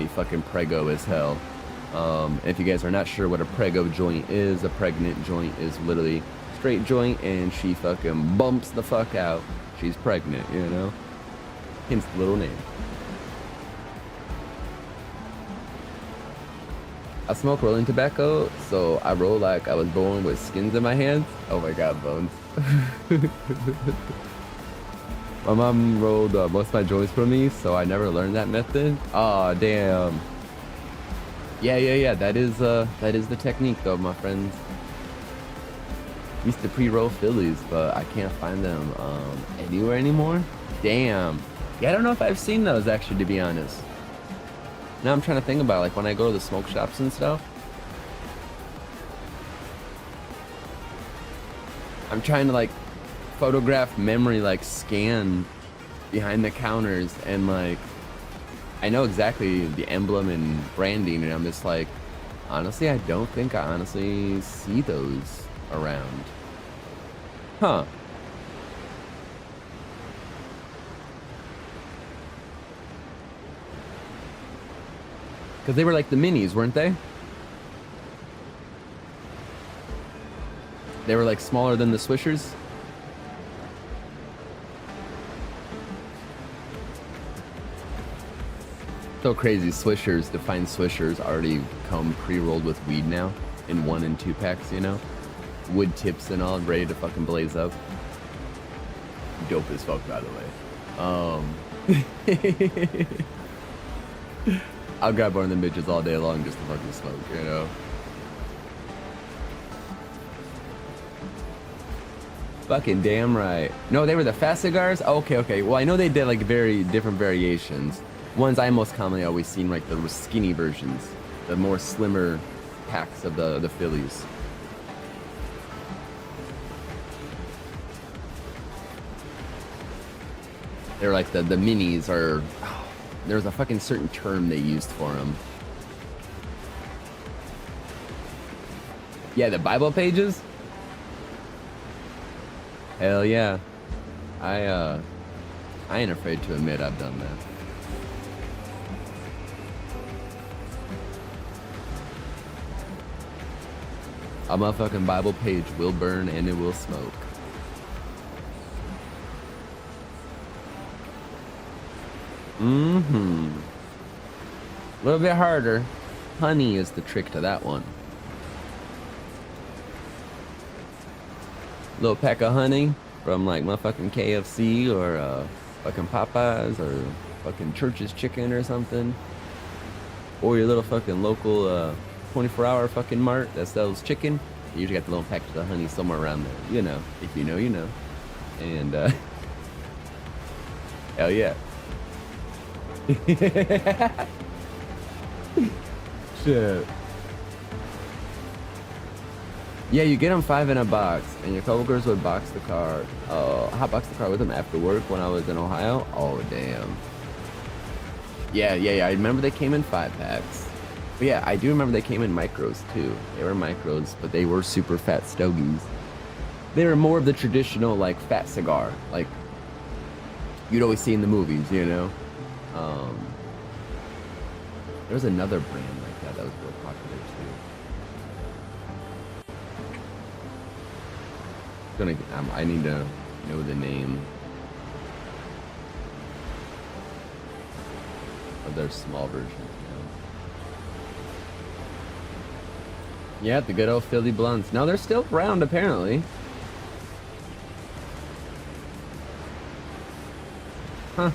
fucking prego as hell. If you guys are not sure what a prego joint is, a pregnant joint is literally straight joint and she fucking bumps the fuck out. She's pregnant, you know? Hence the little name. I smoke rolling tobacco, so I roll like I was born with skins in my hands. Oh my god, Bones. My mom rolled most of my joints for me, so I never learned that method. Aw, damn. Yeah, that is the technique though, my friends. Used to pre-roll Phillies, but I can't find them anywhere anymore. Damn. Yeah, I don't know if I've seen those actually, to be honest. Now I'm trying to think about it, like when I go to the smoke shops and stuff. I'm trying to like photograph memory, like scan behind the counters and like I know exactly the emblem and branding and I'm just like, honestly, I don't think I honestly see those around. Huh. Because they were like the minis, weren't they? They were like smaller than the Swishers. So crazy. Swishers, defined Swishers already come pre-rolled with weed now in 1 and 2 packs, you know? Wood tips and all, ready to fucking blaze up. Dope as fuck, by the way. I'll grab one of the midgets all day long just to fucking smoke, you know? Fucking damn right. No, they were the fast cigars? Okay, okay. Well, I know they did like very different variations. Ones I most commonly always seen like the skinny versions, the more slimmer packs of the Phillies. They're like the minis, or there's a fucking certain term they used for them. Yeah, the Bible pages. Hell yeah. I ain't afraid to admit I've done that. A motherfucking Bible page will burn and it will smoke. Mm-hmm. A little bit harder. Honey is the trick to that one. Little pack of honey from like motherfucking KFC or fucking Popeyes or fucking Church's Chicken or something. Or your little fucking local 24-hour fucking mart that sells chicken. You usually got the little package of honey somewhere around there. You know. If you know, you know. And hell yeah. Shit. Yeah, you get them 5 in a box, and your coworkers would box the car. Hot box the car with them after work when I was in Ohio. Oh damn. Yeah. I remember they came in 5 packs. But yeah, I do remember they came in micros too. They were micros, but they were super fat stogies. They were more of the traditional like fat cigar, like you'd always see in the movies, you know. There was another brand like that was real popular too. I need to know the name of their small version. Yeah, the good old Philly blunts. No, they're still around apparently. Huh.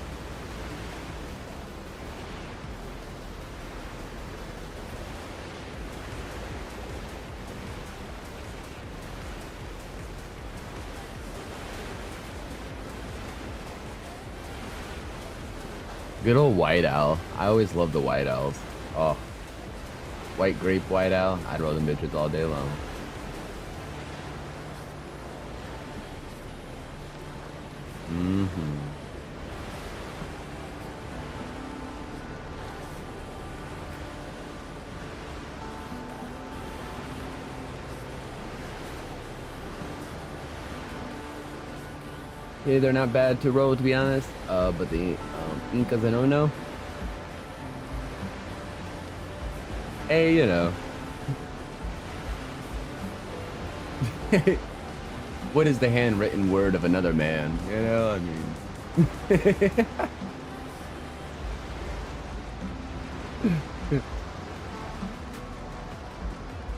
Good old White Owl. I always love the White Owls. Oh. White grape, White Owl. I'd roll them bitches all day long. Mm-hmm. Yeah, they're not bad to roll, to be honest. But the Incas, I don't know. Hey, you know. What is the handwritten word of another man? You know, I mean.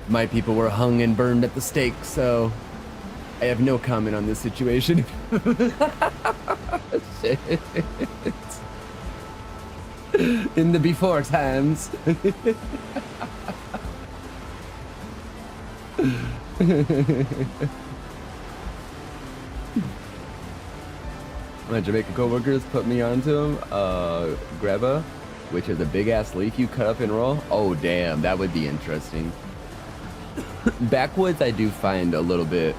My people were hung and burned at the stake, so I have no comment on this situation. Shit. In the before times. My Jamaican coworkers put me onto him. Greba, which is a big ass leaf you cut up and roll. Oh damn, that would be interesting. Backwoods I do find a little bit.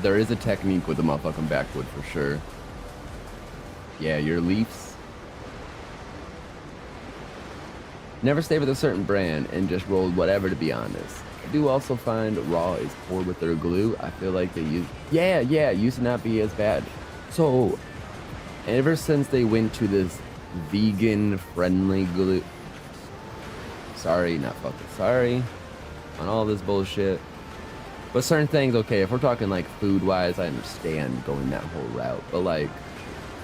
There is a technique with the motherfucking backwood for sure. Yeah, your leaves. Never stay with a certain brand and just rolled whatever, to be honest. I do also find raw is poured with their glue. I feel like they use, yeah, used to not be as bad. So, ever since they went to this vegan friendly glue, sorry, not fucking sorry on all this bullshit. But certain things, okay, if we're talking like food-wise, I understand going that whole route. But like,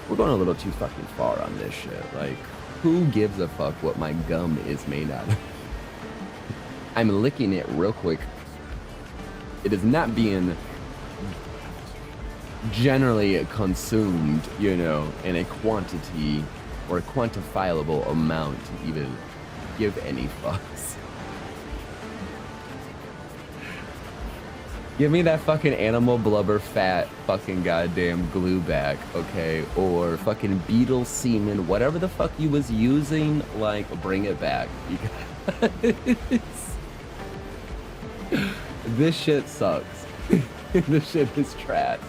we're going a little too fucking far on this shit. Like, who gives a fuck what my gum is made out of? I'm licking it real quick. It is not being generally consumed, you know, in a quantity or a quantifiable amount to even give any fucks. Give me that fucking animal blubber fat fucking goddamn glue back, okay? Or fucking beetle semen, whatever the fuck you was using, like, bring it back. Because this shit sucks. This shit is trash.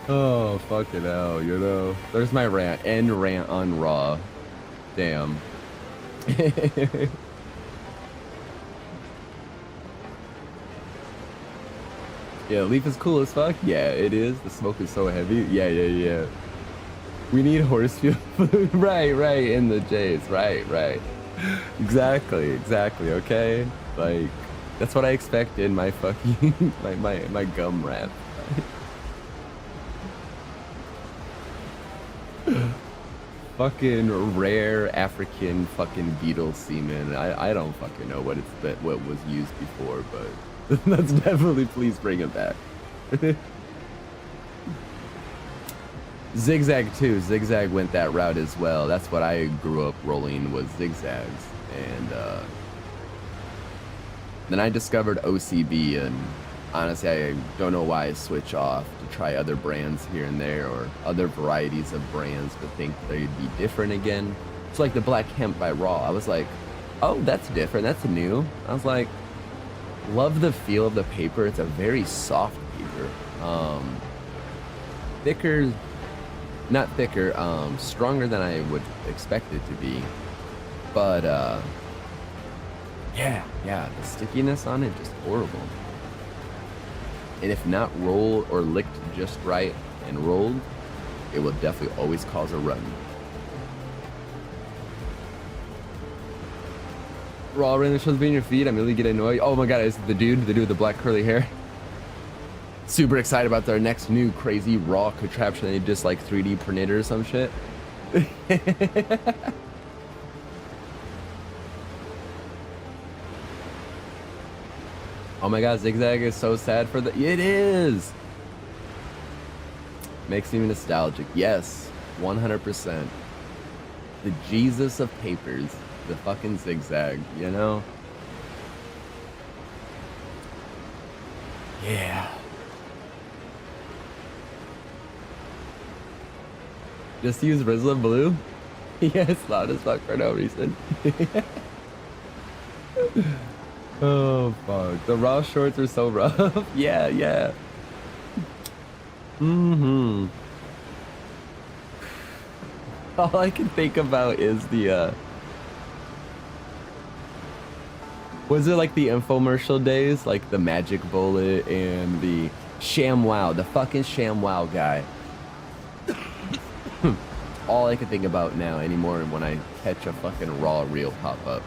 Oh, fucking hell, you know? There's my rant. End rant on Raw. Damn. Yeah, leaf is cool as fuck. Yeah, it is. The smoke is so heavy. Yeah. We need horse fuel. right, in the J's. Right. Exactly, okay? Like, that's what I expect in my fucking, my gum rap. Fucking rare African fucking beetle semen. I don't fucking know what was used before, but that's definitely, please bring it back. Zigzag too. Zigzag went that route as well. That's what I grew up rolling, was zigzags. And then I discovered OCB, and honestly, I don't know why I switch off to try other brands here and there, or other varieties of brands, but think they'd be different again. It's like the Black Hemp by Raw. I was like, oh, that's different. That's new. I was like, love the feel of the paper. It's a very soft paper. Thicker, not thicker, stronger than I would expect it to be. But, yeah, the stickiness on it, just horrible. And if not rolled or licked just right and rolled, it will definitely always cause a run. Raw random shows be in your feed, I immediately get annoyed. Oh my god, is the dude with the black curly hair? Super excited about their next new crazy raw contraption. They just like 3D printed or some shit. Oh my god, Zigzag is so sad for the... It is! Makes me nostalgic. Yes, 100%. The Jesus of papers. The fucking Zigzag, you know? Yeah. Just use Rizla Blue? Yes, loud as fuck for no reason. Oh fuck, the raw shorts are so rough. yeah. All I can think about is the was it like the infomercial days, like the Magic Bullet and the ShamWow, the fucking ShamWow guy. All I can think about now anymore when I catch a fucking raw reel pop up.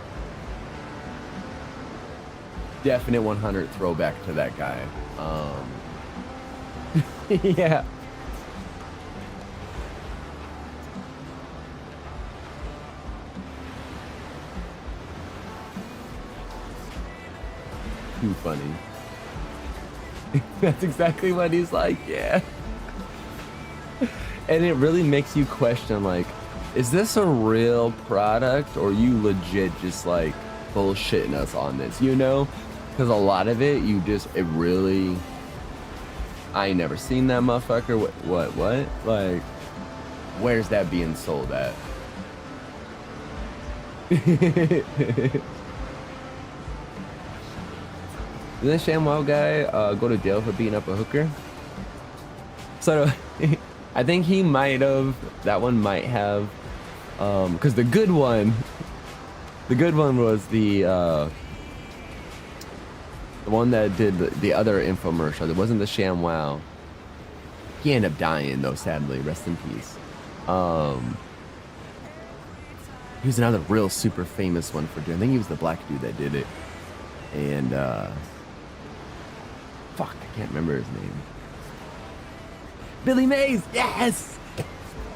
Definite 100 throwback to that guy. Yeah. Too funny. That's exactly what he's like, yeah. And it really makes you question, like, is this a real product, or you legit just like bullshitting us on this, you know? Because a lot of it, it really, I ain't never seen that motherfucker. What? Like, where's that being sold at? Didn't this ShamWow guy go to jail for beating up a hooker? So, I think he might have, that one might have, because the good one was the one that did the other infomercial. It wasn't the ShamWow. He ended up dying though, sadly. Rest in peace. He was another real super famous one for doing. I think he was the black dude that did it. And fuck, I can't remember his name. Billy Mays. Yes.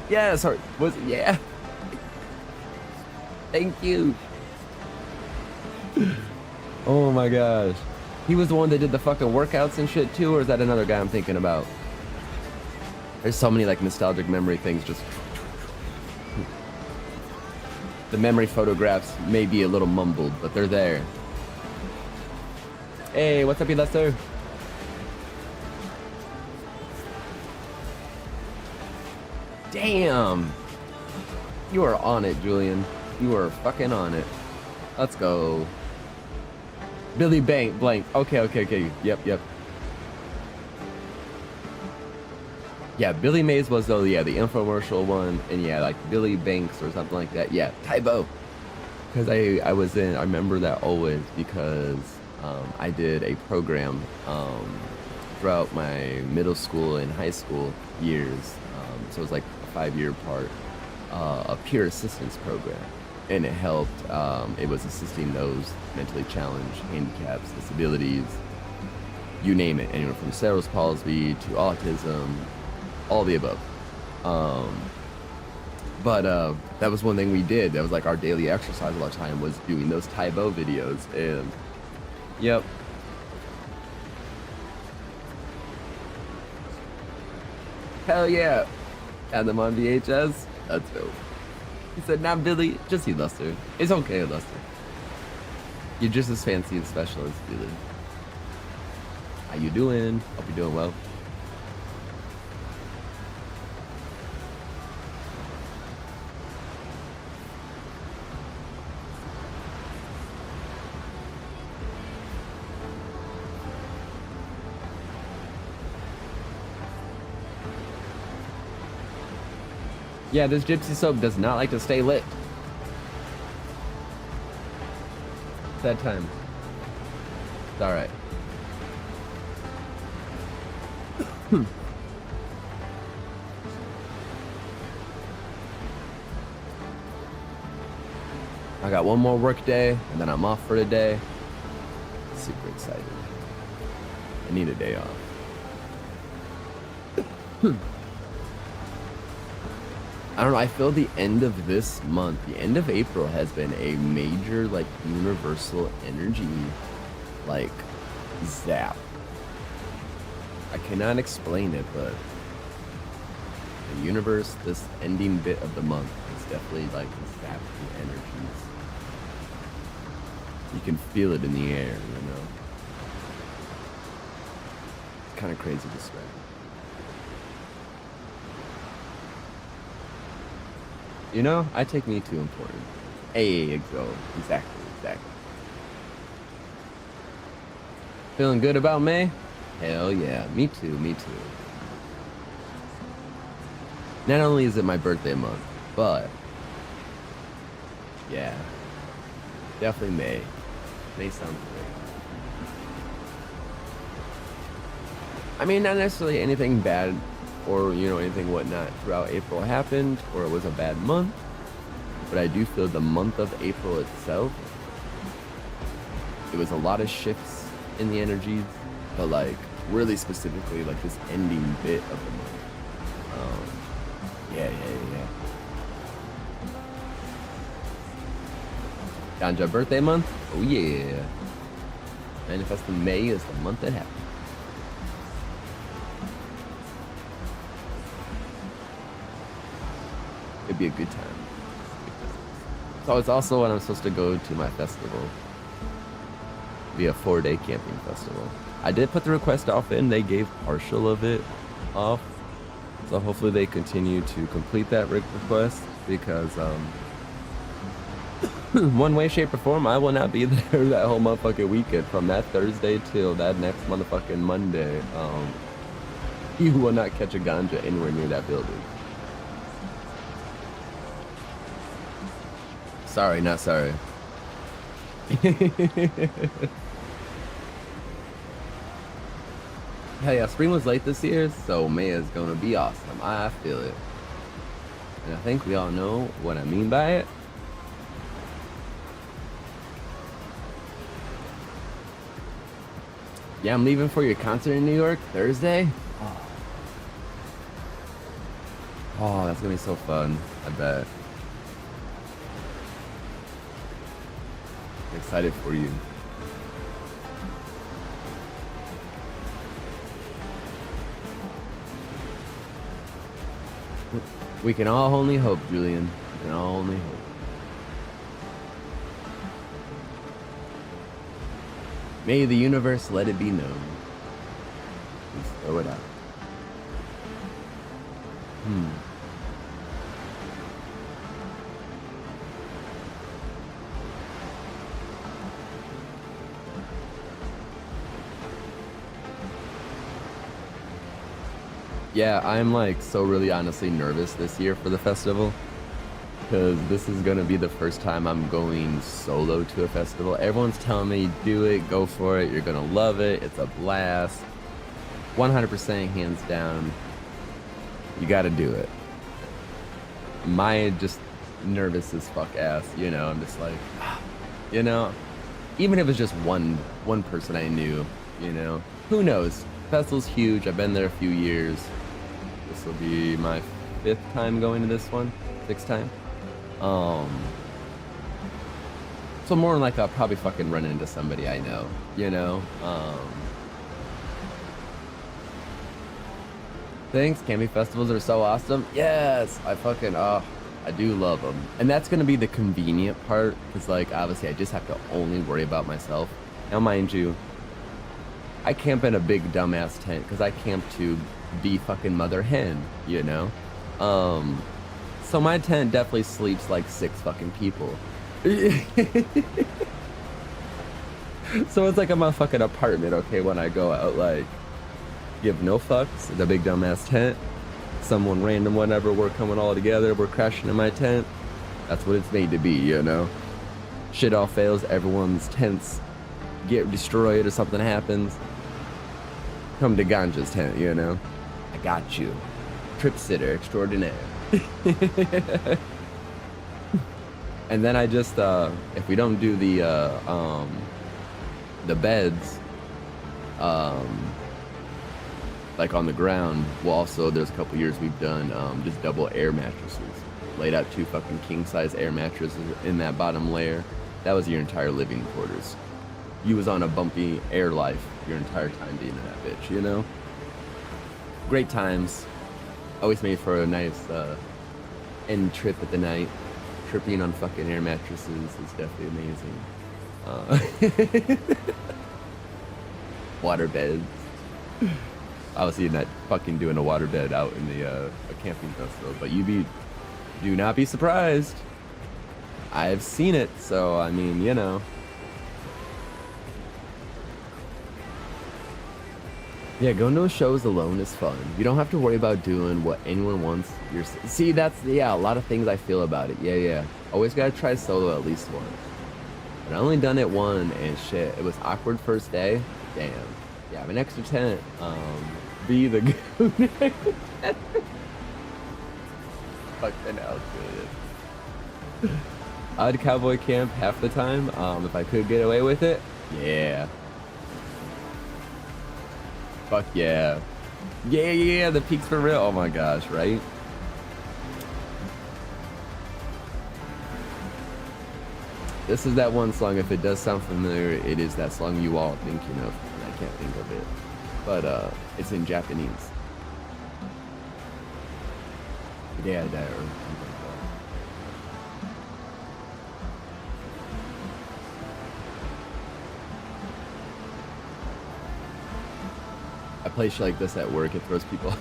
Yeah, sorry. Was it? Yeah. Thank you. Oh my gosh. He was the one that did the fucking workouts and shit too, or is that another guy I'm thinking about? There's so many like nostalgic memory things just... The memory photographs may be a little mumbled, but they're there. Hey, what's up, you Lester? Damn. You are on it, Julian. You are fucking on it. Let's go. Billy Blank. Okay. Yep. Yeah, Billy Mays was though, yeah, the infomercial one, and yeah, like Billy Banks or something like that. Yeah, Tybo. Because I remember that always because I did a program throughout my middle school and high school years. So it was like a 5-year part, a peer assistance program. And it helped, it was assisting those mentally challenged, handicaps, disabilities, you name it, anywhere from cerebral palsy to autism, all the above. But that was one thing we did. That was like our daily exercise all the time, was doing those Tybo videos. And yep. Hell yeah. Had them on VHS. That's dope. He said, "Nah, Billy, just you, Lester. It's okay, Lester. You're just as fancy and special as Billy. How you doing? Hope you're doing well." Yeah, this gypsy soap does not like to stay lit. That time. It's alright. I got one more work day, and then I'm off for the day. Super excited. I need a day off. I don't know, I feel the end of this month, the end of April has been a major, like, universal energy, like, zap. I cannot explain it, but the universe, this ending bit of the month, is definitely, like, zapping energies. You can feel it in the air, you know? It's kind of crazy to describe. You know, I take me too important. Hey, go. Exactly. Feeling good about May? Hell yeah. Me too. Not only is it my birthday month, but yeah, definitely May. May sounds great. I mean, not necessarily anything bad or, you know, anything whatnot throughout April happened, or it was a bad month, but I do feel the month of April itself, it was a lot of shifts in the energies, but like really specifically like this ending bit of the month. Yeah. Ganja birthday month? Oh yeah. Manifesting May is the month that happened. It'd be a good time. So it's also when I'm supposed to go to my festival. It'd be a 4-day camping festival. I did put the request off in. They gave partial of it off. So hopefully they continue to complete that request, because one way, shape, or form, I will not be there that whole motherfucking weekend, from that Thursday till that next motherfucking Monday. You will not catch a ganja anywhere near that building. Sorry, not sorry. Hell yeah, spring was late this year, so May is gonna be awesome. I feel it. And I think we all know what I mean by it. Yeah, I'm leaving for your concert in New York Thursday. Oh, that's gonna be so fun, I bet. I'm excited for you. We can all only hope, Julian. We can all only hope. May the universe let it be known. Just throw it out. Yeah, I'm like so really honestly nervous this year for the festival, because this is gonna be the first time I'm going solo to a festival. Everyone's telling me, do it, go for it, you're gonna love it, it's a blast. 100% hands down, you gotta do it. My just nervous as fuck ass, you know, I'm just like, you know, even if it's just one person I knew, you know, who knows? Festival's huge, I've been there a few years. This will be my 5th time going to this one, 6th time. So more than like I'll probably fucking run into somebody I know, you know? Thanks, camping festivals are so awesome. Yes, I fucking, I do love them. And that's gonna be the convenient part, because like, obviously I just have to only worry about myself. Now mind you, I camp in a big dumbass tent, because I camp to be fucking mother hen, you know? So my tent definitely sleeps like 6 fucking people. So it's like I'm a fucking apartment, okay, when I go out, like, give no fucks, the big dumbass tent. Someone random, whatever, we're coming all together, we're crashing in my tent. That's what it's made to be, you know? Shit all fails, everyone's tents get destroyed or something happens. Come to Ganja's tent, you know? I got you. Trip sitter extraordinaire. And then I just, if we don't do the beds, like on the ground, well also there's a couple years we've done just double air mattresses. Laid out 2 fucking king size air mattresses in that bottom layer. That was your entire living quarters. You was on a bumpy air life your entire time being in that bitch, you know? Great times. Always made for a nice end trip at the night. Tripping on fucking air mattresses is definitely amazing. Water beds. Obviously not fucking doing a water bed out in the a camping festival, but do not be surprised. I've seen it, so I mean, you know. Yeah, going to shows alone is fun. You don't have to worry about doing what anyone wants. See, that's, yeah, a lot of things I feel about it. Yeah. Always gotta try solo at least once. But I only done it one, and shit, it was awkward first day. Damn. Yeah, I have an extra tent. Be the goon. Fucking hell, dude. I'd cowboy camp half the time, if I could get away with it. Yeah. Fuck yeah. Yeah, the peaks for real. Oh my gosh, right? This is that one song. If it does sound familiar, it is that song you all thinking of. I can't think of it. But it's in Japanese. Yeah, that or something like that. I play shit like this at work, it throws people off.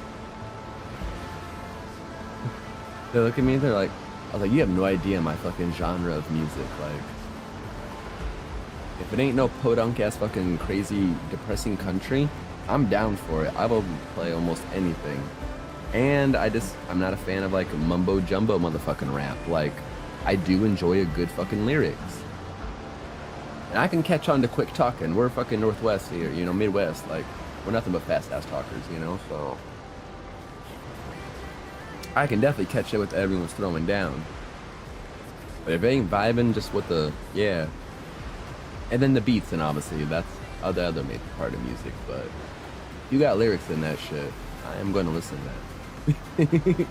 They look at me, they're like, I was like, you have no idea my fucking genre of music, like, if it ain't no podunk ass fucking crazy depressing country, I'm down for it. I will play almost anything. And I'm not a fan of like mumbo jumbo motherfucking rap. Like, I do enjoy a good fucking lyrics. And I can catch on to quick talking. We're fucking Northwest here, you know, Midwest, like, we're nothing but fast ass talkers, you know. So I can definitely catch it with everyone's throwing down. But if they ain't vibing just with the, yeah. And then the beats, and obviously that's the other major part of music. But if you got lyrics in that shit, I am going to listen to that.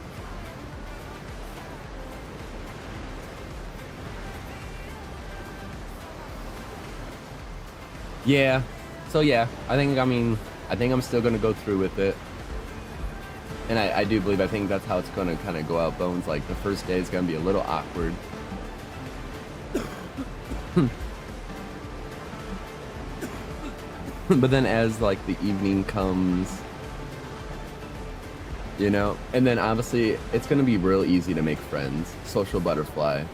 Yeah. So yeah, I think I'm still going to go through with it. And I do believe, I think that's how it's going to kind of go out, Bones. Like, the first day is going to be a little awkward. But then as, like, the evening comes, you know, and then obviously it's going to be real easy to make friends. Social butterfly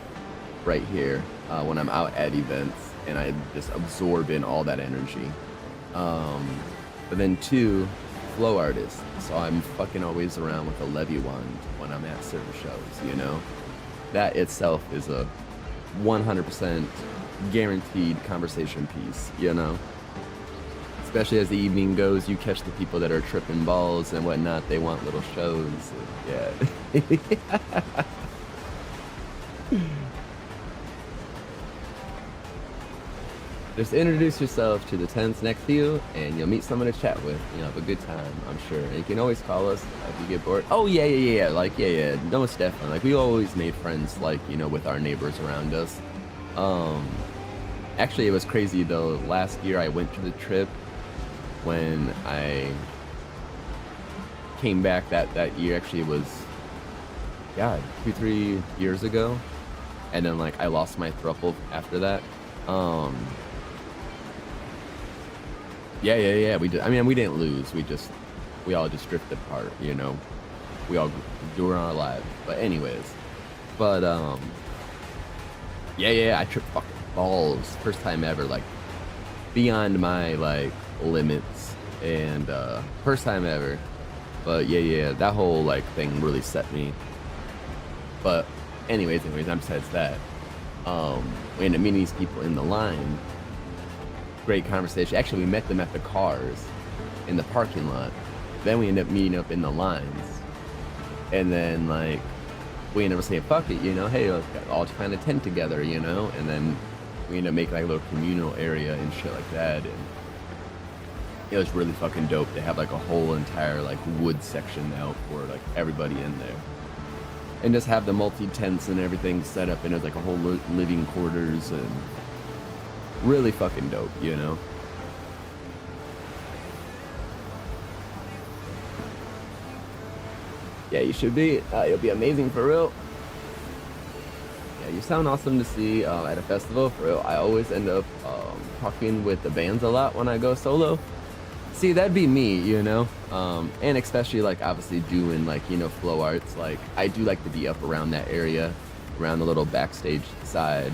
right here when I'm out at events, and I just absorb in all that energy. But then 2, flow artists. So I'm fucking always around with a levy wand when I'm at certain shows, you know? That itself is a 100% guaranteed conversation piece, you know? Especially as the evening goes, you catch the people that are tripping balls and whatnot. They want little shows. Yeah. Just introduce yourself to the tents next to you, and you'll meet someone to chat with. You'll have a good time, I'm sure. And you can always call us if you get bored. Oh, yeah. Like, yeah. No, it's definitely. Like, we always made friends, like, you know, with our neighbors around us. Actually, it was crazy, though. Last year, I went to the trip when I came back that year. Actually, it was, God, 2-3 years ago. And then, like, I lost my throuple after that. Yeah. We did. I mean, we didn't lose. We all just drifted apart, you know. We all grew our lives. But anyways, yeah. I tripped fucking balls, first time ever, like beyond my like limits, and first time ever. But yeah, that whole like thing really set me. But anyways, besides that, we ended up meeting these people in the line. Great conversation. Actually, we met them at the cars in the parking lot. Then we ended up meeting up in the lines, and then like we ended up saying fuck it, you know, hey, let's all find a tent together, you know. And then we ended up making like a little communal area and shit like that, and it was really fucking dope to have like a whole entire like wood section out for like everybody in there, and just have the multi tents and everything set up, and it was like a whole living quarters, and really fucking dope, you know. Yeah, you should be. You'll be amazing for real. Yeah, you sound awesome to see at a festival for real. I always end up talking with the bands a lot when I go solo. See, that'd be me, you know. And especially like obviously doing like, you know, flow arts. Like I do like to be up around that area, around the little backstage side.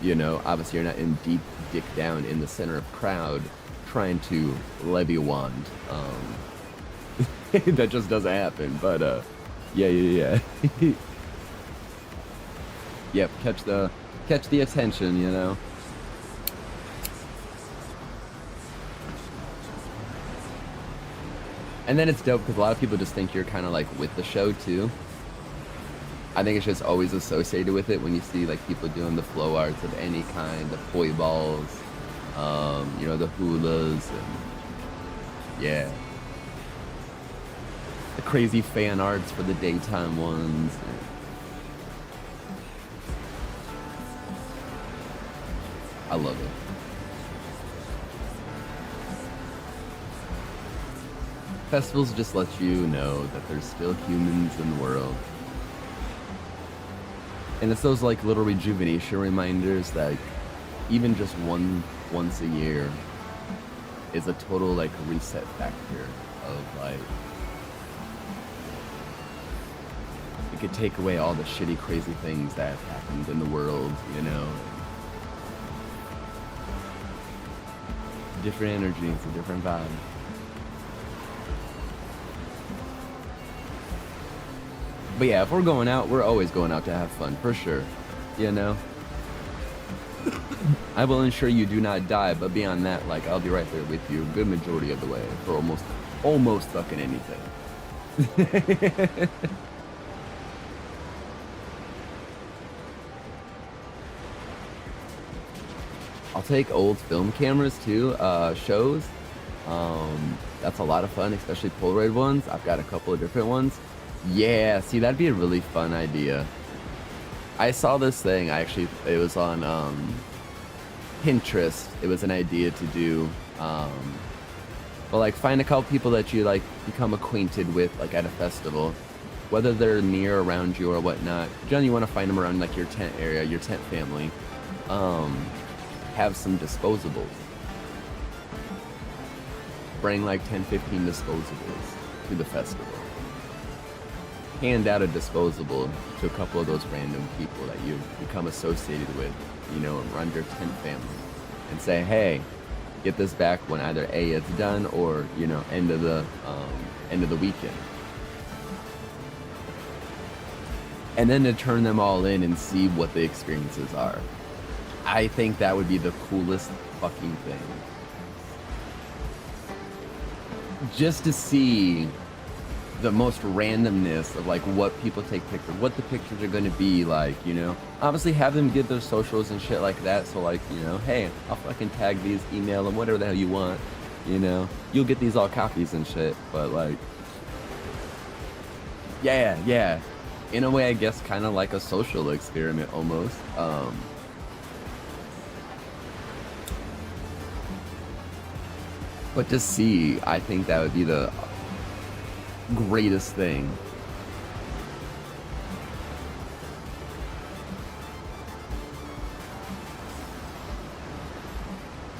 You know, obviously you're not in deep dick down in the center of crowd trying to levy a wand. That just doesn't happen. But yeah. Yep, catch the attention, you know. And then it's dope because a lot of people just think you're kind of like with the show too. I think it's just always associated with it when you see like people doing the flow arts of any kind, the poi balls, you know, the hulas, and yeah, the crazy fan arts for the daytime ones. I love it. Festivals just let you know that there's still humans in the world. And it's those like little rejuvenation reminders that even just once a year is a total like reset factor of like, it could take away all the shitty crazy things that have happened in the world, you know. Different energy, it's a different vibe. But yeah, if we're going out, we're always going out to have fun, for sure. You know? I will ensure you do not die, but beyond that, like, I'll be right there with you a good majority of the way for almost fucking anything. I'll take old film cameras too, shows. That's a lot of fun, especially Polaroid ones. I've got a couple of different ones. Yeah, see, that'd be a really fun idea. I saw this thing, it was on Pinterest. It was an idea to do, well, like, find a couple people that you, like, become acquainted with, like, at a festival. Whether they're near around you or whatnot. Generally, you want to find them around, like, your tent area, your tent family. Have some disposables. Bring like 10, 15 disposables to the festival. Hand out a disposable to a couple of those random people that you become associated with, you know, around your tent family. And say, hey, get this back when either A, it's done, or, you know, end of the weekend. And then to turn them all in and see what the experiences are. I think that would be the coolest fucking thing. Just to see the most randomness of, like, what people take pictures, what the pictures are going to be like, you know. Obviously have them give their socials and shit like that, so, like, you know, hey, I'll fucking tag these, email them, whatever the hell you want, you know. You'll get these all copies and shit, but, like, yeah. In a way, I guess, kind of like a social experiment almost. But to see, I think that would be the greatest thing.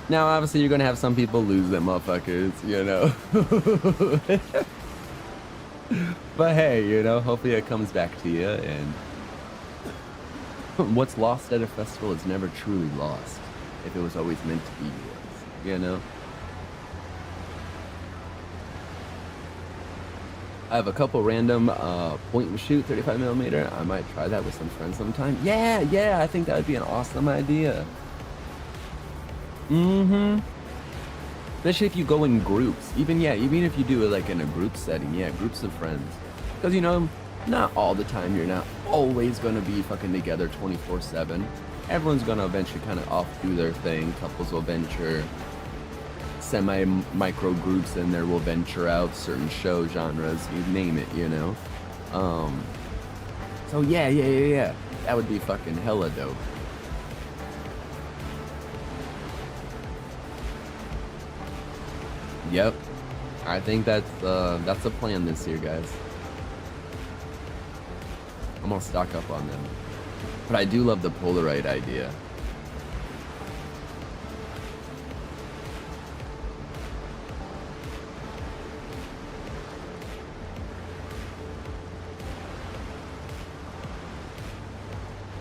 Now, obviously, you're gonna have some people lose them motherfuckers, you know. But hey, you know, hopefully it comes back to you, and what's lost at a festival is never truly lost if it was always meant to be yours, you know. I have a couple random point and shoot 35mm. I might try that with some friends sometime. Yeah, I think that would be an awesome idea. Especially if you go in groups. Even if you do it like in a group setting, groups of friends. Because, you know, not all the time, you're not always going to be fucking together 24/7. Everyone's going to eventually kind of off do their thing. Couples will venture. Semi-micro groups in there will venture out certain show genres, you name it, you know. So yeah. That would be fucking hella dope. Yep. I think that's a plan this year, guys. I'm gonna stock up on them. But I do love the Polaroid idea.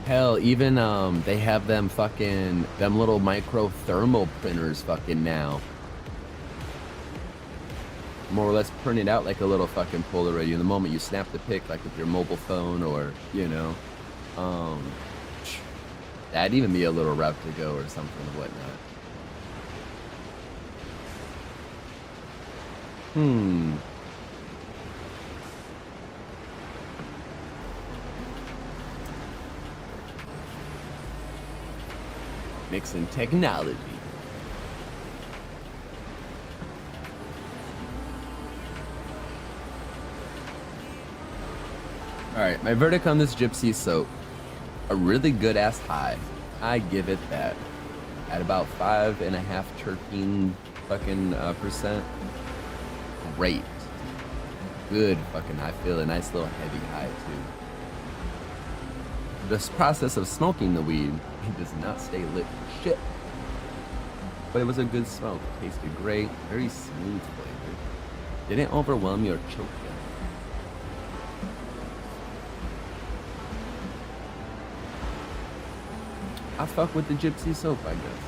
Hell, even they have them little micro thermal printers fucking now. More or less print it out like a little fucking Polaroid. The moment you snap the pic, like with your mobile phone, or, you know, that'd even be a little route to go or something or whatnot. Mixing technology. Alright, my verdict on this Gypsy soap. A really good ass high. I give it that. At about 5.5 terpene fucking percent. Great. Good fucking, I feel a nice little heavy high too. This process of smoking the weed, it does not stay lit for shit. But it was a good smoke. It tasted great. Very smooth flavor. Didn't overwhelm you or choke you. I fuck with the Gypsy soap, I guess.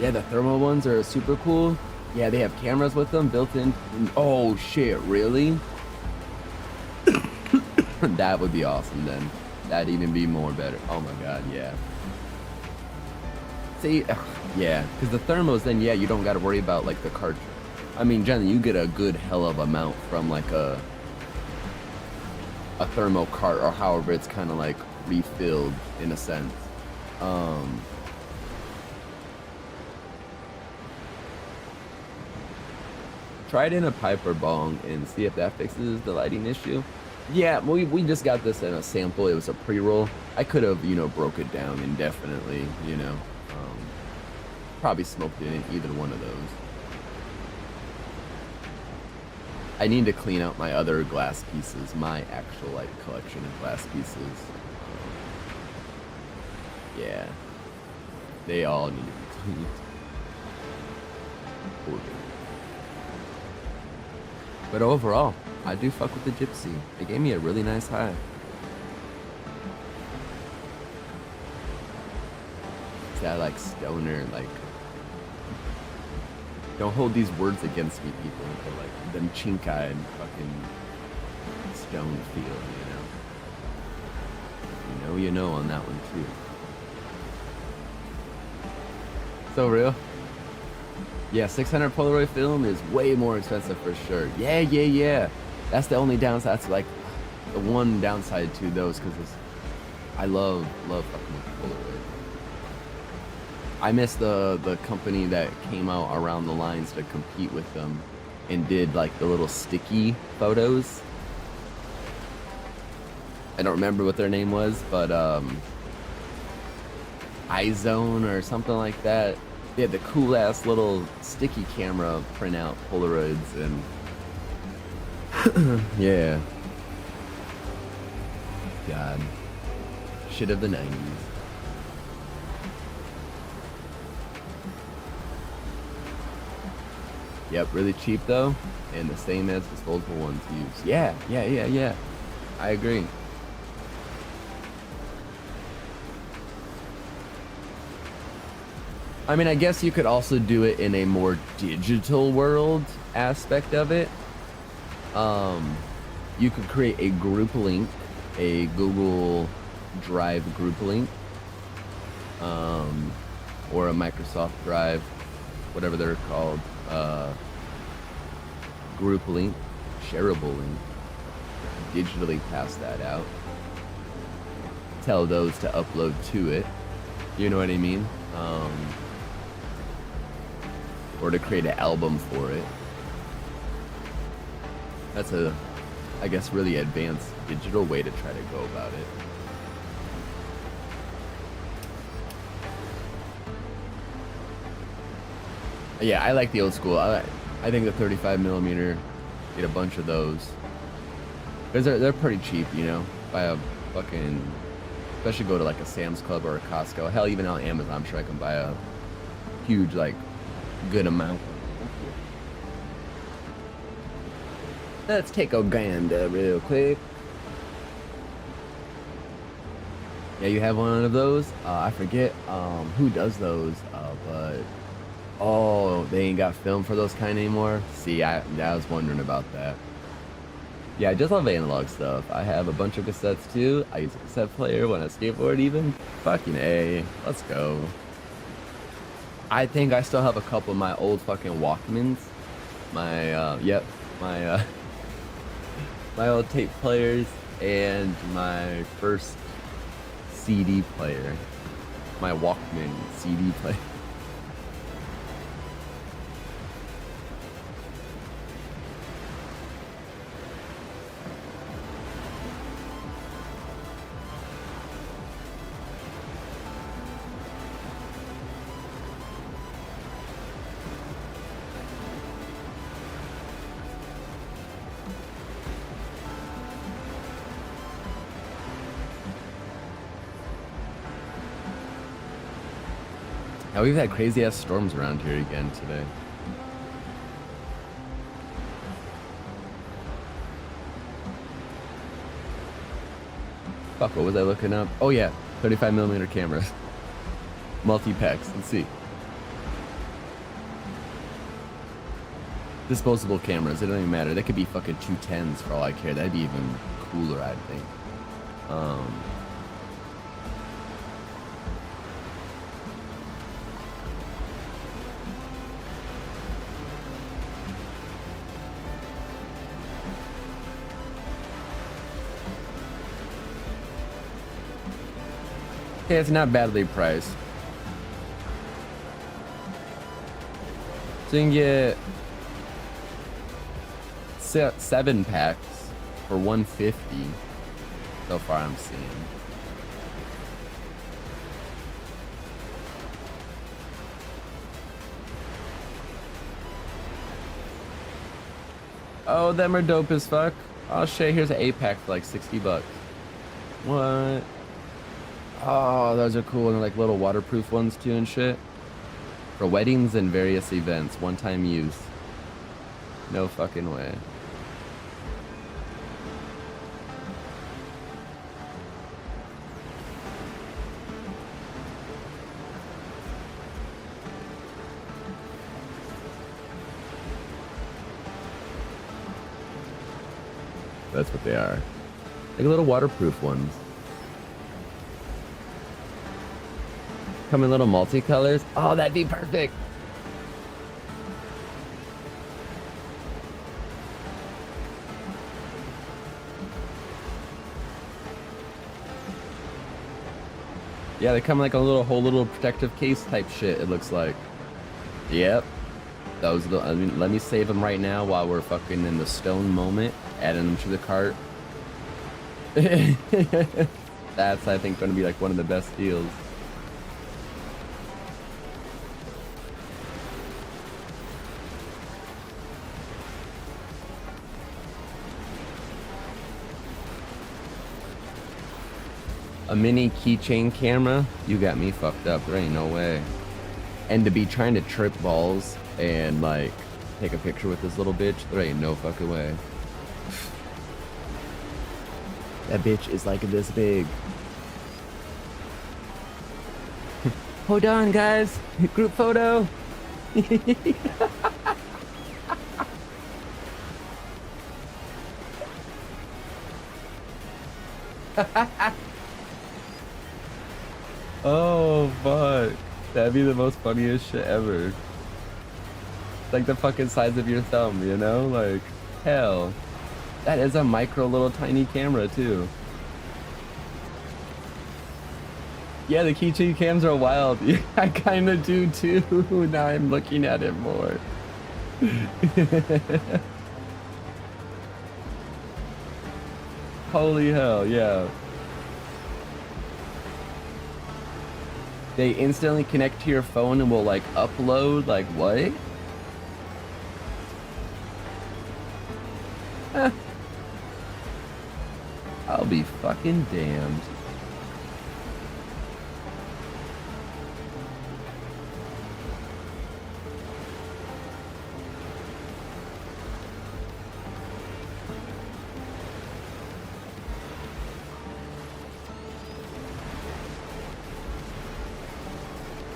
Yeah, the thermal ones are super cool. Yeah, they have cameras with them built in. Oh shit, really? That would be awesome then. That'd even be more better. Oh my god, yeah. See, yeah, because the thermos, then yeah, you don't got to worry about like the cartridge. I mean, generally, you get a good hell of amount from like a thermo cart, or however it's kind of like refilled in a sense. Try it in a pipe or bong and see if that fixes the lighting issue. Yeah, we just got this in a sample. It was a pre-roll. I could have, you know, broke it down indefinitely, you know. Probably smoked it in either one of those. I need to clean out my other glass pieces, my actual like collection of glass pieces. Yeah, they all need to be cleaned. But overall, I do fuck with the Gypsy. It gave me a really nice high. It's that like stoner, like, don't hold these words against me, people. But like them chink-eyed fucking stone feel, you know? You know on that one too. So real? Yeah, 600 Polaroid film is way more expensive for sure. Yeah. That's the only downside. That's like the one downside to those, because I love fucking Polaroid. I miss the company that came out around the lines to compete with them and did like the little sticky photos. I don't remember what their name was, but iZone or something like that. They had the cool ass little sticky camera printout Polaroids, and yeah. God. Shit of the 90s. Yep, really cheap though, and the same as disposable ones use. Yeah. I agree. I mean, I guess you could also do it in a more digital world aspect of it. You could create a group link, a Google Drive group link, or a Microsoft Drive, whatever they're called, group link, shareable link. Digitally pass that out. Tell those to upload to it. You know what I mean? Or to create an album for it. That's a, I guess, really advanced digital way to try to go about it. Yeah, I like the old school. I think the 35mm, get a bunch of those. Because they're pretty cheap, you know? Buy a fucking, especially go to like a Sam's Club or a Costco. Hell, even on Amazon, I'm sure I can buy a huge, like, good amount. Let's take a gander real quick. Yeah, you have one of those? I forget who does those, but oh, they ain't got film for those kind anymore. See, I was wondering about that. Yeah, I just love analog stuff. I have a bunch of cassettes too. I use a cassette player when I skateboard even. Fucking A, let's go. I think I still have a couple of my old fucking Walkmans. My, my old tape players and my first CD player. My Walkman CD player. Now we've had crazy ass storms around here again today. Fuck, what was I looking up? Oh yeah, 35mm cameras. Multi-packs, let's see. Disposable cameras, it don't even matter. They could be fucking 210s for all I care. That'd be even cooler, I think. Yeah, it's not badly priced. So you can get 7 packs for $150 so far I'm seeing. Oh, them are dope as fuck. Oh shit, here's an 8-pack for like $60. What? Oh, those are cool. And they're like little waterproof ones too and shit. For weddings and various events, one-time use. No fucking way. That's what they are. Like little waterproof ones. Come in little multicolors. Oh, that'd be perfect. Yeah, they come in like a whole little protective case type shit, it looks like. Yep. Those, I mean, let me save them right now while we're fucking in the stone moment, adding them to the cart. That's, I think, going to be like one of the best deals. A mini keychain camera? You got me fucked up. There ain't no way. And to be trying to trip balls and like take a picture with this little bitch, there ain't no fucking way. That bitch is like this big. Hold on, guys. Group photo. Oh, fuck. That'd be the most funniest shit ever. Like the fucking size of your thumb, you know? Like, hell. That is a micro little tiny camera, too. Yeah, the keychain cams are wild. Yeah, I kind of do, too. Now I'm looking at it more. Holy hell, yeah. They instantly connect to your phone and will like upload, like what? I'll be fucking damned.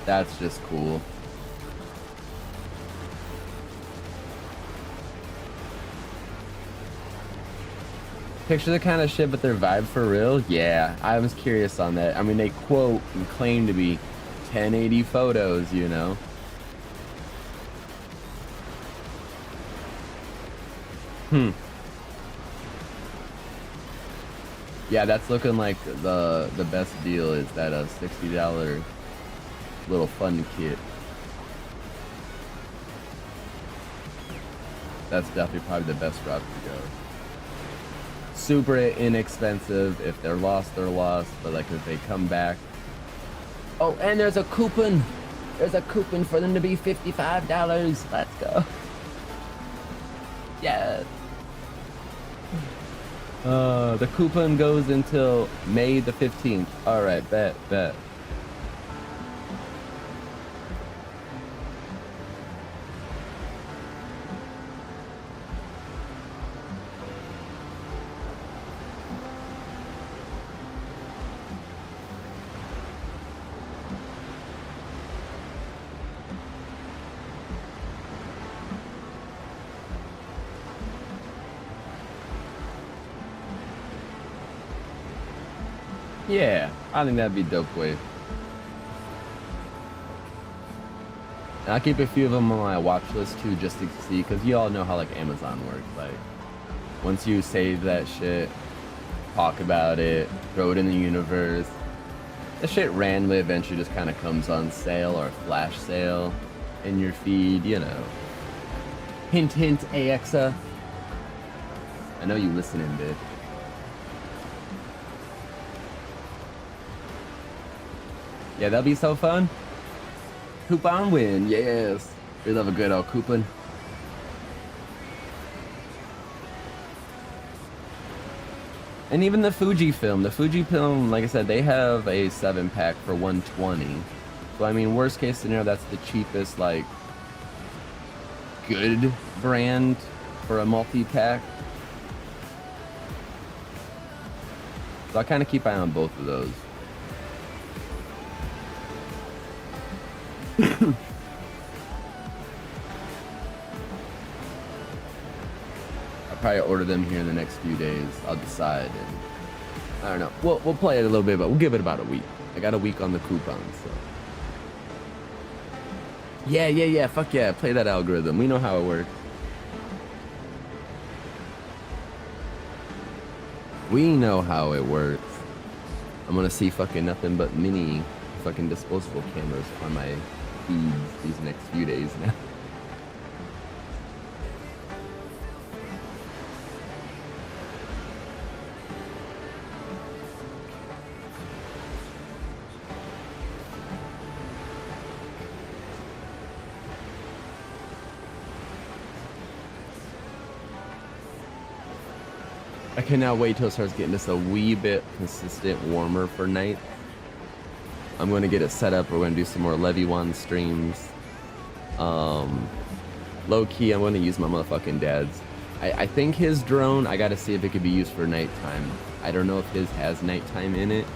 That's just cool. Picture the kind of shit, but their vibe for real? Yeah, I was curious on that. I mean, they quote and claim to be 1080 photos, you know? Yeah, that's looking like the best deal is that a $60 little fun kit. That's definitely probably the best route to go. Super inexpensive. If they're lost, they're lost. But like if they come back. Oh, and there's a coupon. There's a coupon for them to be $55. Let's go. Yeah. The coupon goes until May the 15th. All right, bet. Yeah, I think that'd be dope wave. And I'll keep a few of them on my watch list too, just to see, because you all know how like Amazon works. Like, once you save that shit, talk about it, throw it in the universe, The shit randomly eventually just kind of comes on sale or flash sale in your feed, you know. Hint, hint, AXA. I know you listening, bitch. Yeah, that'll be so fun. Coupon win, yes. We love a good old coupon. And even the Fujifilm, like I said, they have a 7-pack for $120. So I mean, worst case scenario, that's the cheapest, like, good brand for a multi-pack. So I kind of keep an eye on both of those. I'll probably order them here in the next few days. I'll decide, and I don't know. We'll play it a little bit, but we'll give it about a week. I got a week on the coupon, so. Yeah. Fuck yeah. Play that algorithm. We know how it works. We know how it works. I'm gonna see fucking nothing but mini fucking disposable cameras on my feeds these next few days now. I cannot wait till it starts getting just a wee bit consistent warmer for night. I'm going to get it set up. We're going to do some more Levy One streams. Low key, I'm going to use my motherfucking dad's. I think his drone, I got to see if it could be used for nighttime. I don't know if his has nighttime in it.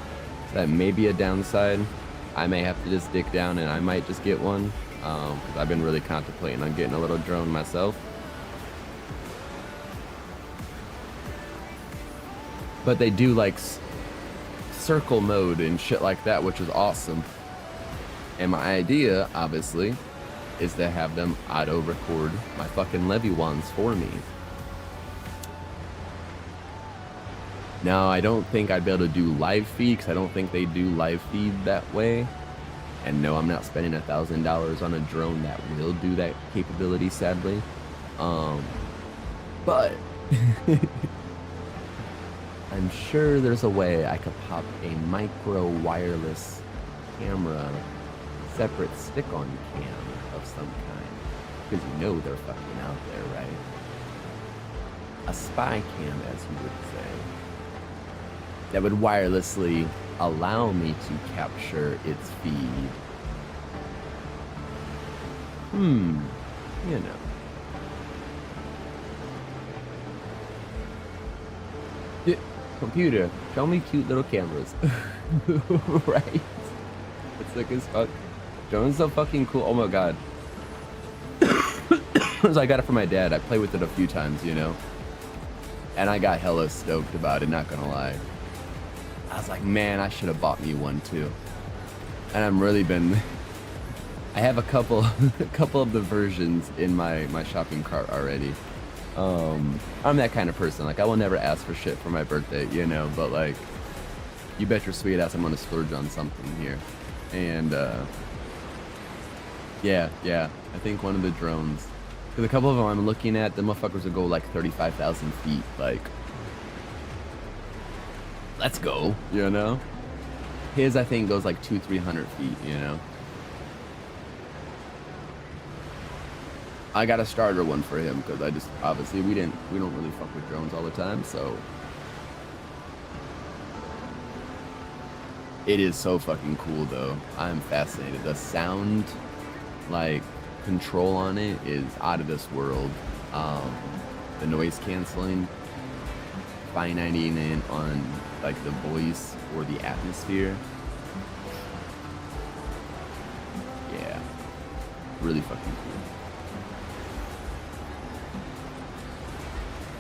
So that may be a downside. I may have to just dig down and I might just get one. Because I've been really contemplating on getting a little drone myself. But they do like circle mode and shit like that, which is awesome. And my idea, obviously, is to have them auto record my fucking Levy ones for me. Now, I don't think I'd be able to do live feed because I don't think they do live feed that way. And no, I'm not spending $1,000 on a drone that will do that capability, sadly. But I'm sure there's a way I could pop a micro wireless camera, separate stick-on cam of some kind. Because you know they're fucking out there, right? A spy cam, as you would say. That would wirelessly allow me to capture its feed. You know. Computer, show me cute little cameras. Right? It's like as fuck. Drone's so fucking cool. Oh my god. So I got it from my dad. I played with it a few times, you know. And I got hella stoked about it, not gonna lie. I was like, man, I should have bought me one too. And I'm really been I have a couple of the versions in my shopping cart already. I'm that kind of person. Like, I will never ask for shit for my birthday, you know, but like, you bet your sweet ass I'm gonna splurge on something here. And yeah, I think one of the drones, because a couple of them I'm looking at, the motherfuckers will go like 35,000 feet. Like, let's go, you know. His, I think, goes like 200-300 feet, you know. I got a starter one for him because I just, obviously we don't really fuck with drones all the time, so it is so fucking cool though. I'm fascinated. The sound, like, control on it is out of this world. The noise canceling, finite-ing in on like the voice or the atmosphere. Yeah, really fucking cool.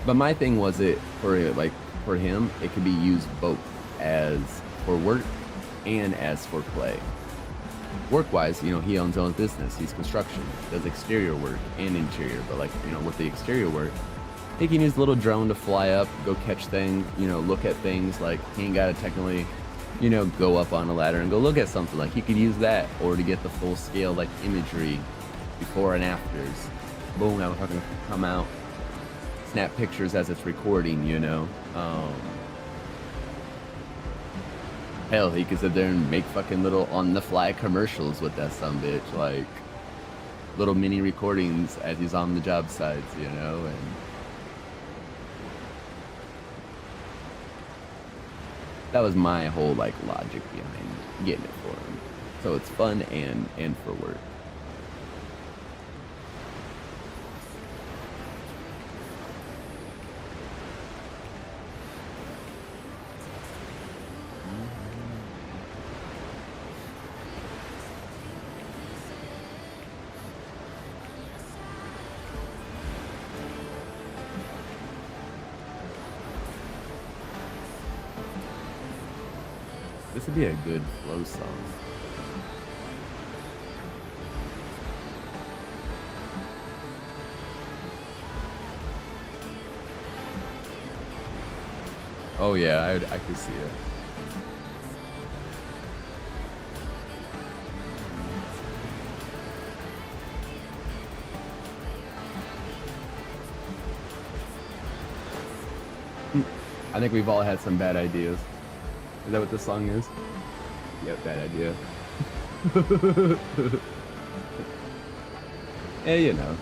But my thing was for him, it could be used both as for work and as for play. Work-wise, you know, he owns his own business. He's construction, does exterior work and interior. But like, you know, with the exterior work, he can use a little drone to fly up, go catch things, you know, look at things. Like, he ain't got to technically you know, go up on a ladder and go look at something. Like you could use that, or to get the full scale like imagery, before and afters. Boom, I'm fucking come out, snap pictures as it's recording, you know. Hell, he could sit there and make fucking little on-the-fly commercials with that sumbitch, like little mini recordings as he's on the job sites, you know, and that was my whole like logic behind getting it for him. So it's fun and for work. This would be a good flow song. Oh yeah, I could see it. I think we've all had some bad ideas. Is that what this song is? Yep, bad idea. Yeah, you know.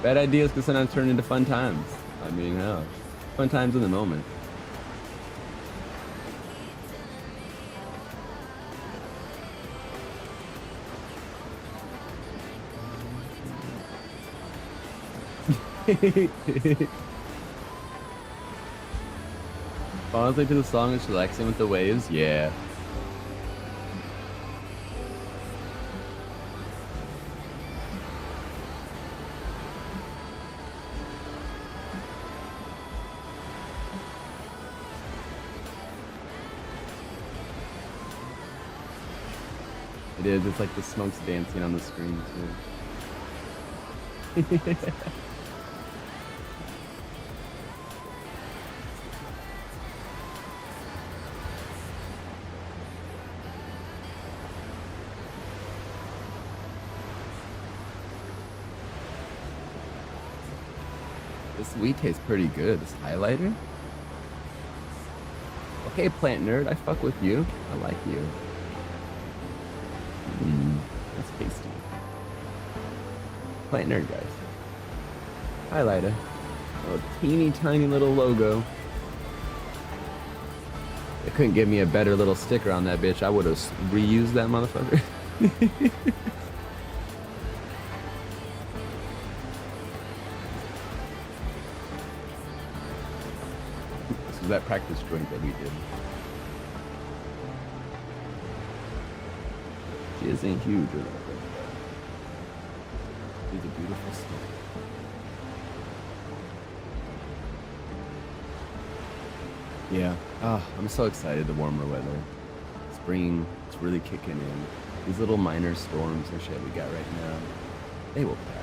Bad ideas can sometimes turn into fun times. I mean, hell. Fun times in the moment. Honestly, to the song is relaxing with the waves. Yeah. It is. It's like the smoke's dancing on the screen too. This weed tastes pretty good. This highlighter. Okay, plant nerd, I fuck with you. I like you. That's tasty. Plant nerd, guys. Highlighter. A teeny tiny little logo. They couldn't give me a better little sticker on that bitch. I would have reused that motherfucker. That practice joint that we did. She isn't huge or nothing. She's a beautiful star. Yeah. I'm so excited. The warmer weather. Spring is really kicking in. These little minor storms and shit we got right now, they will pass.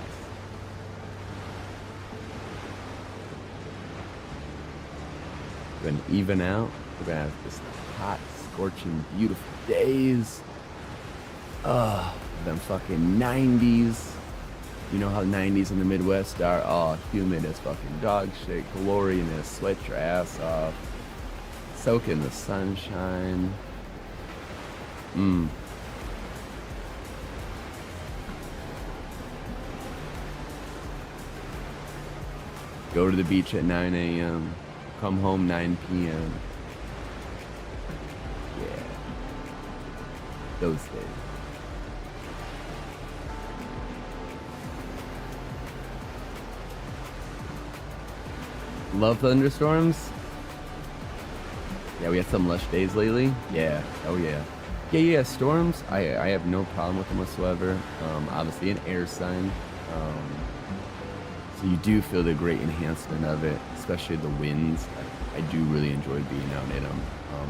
And even out, we're gonna have this hot, scorching, beautiful days. Them fucking 90s. You know how 90s in the Midwest are? Oh, humid as fucking dog shit, glorious, sweat your ass off, soak in the sunshine. Go to the beach at 9 a.m. Come home 9 p.m. Yeah. Those days. Love thunderstorms? Yeah, we had some lush days lately. Yeah. Oh yeah. Yeah, storms. I have no problem with them whatsoever. Obviously an air sign. So you do feel the great enhancement of it, especially the winds. I do really enjoy being out in them.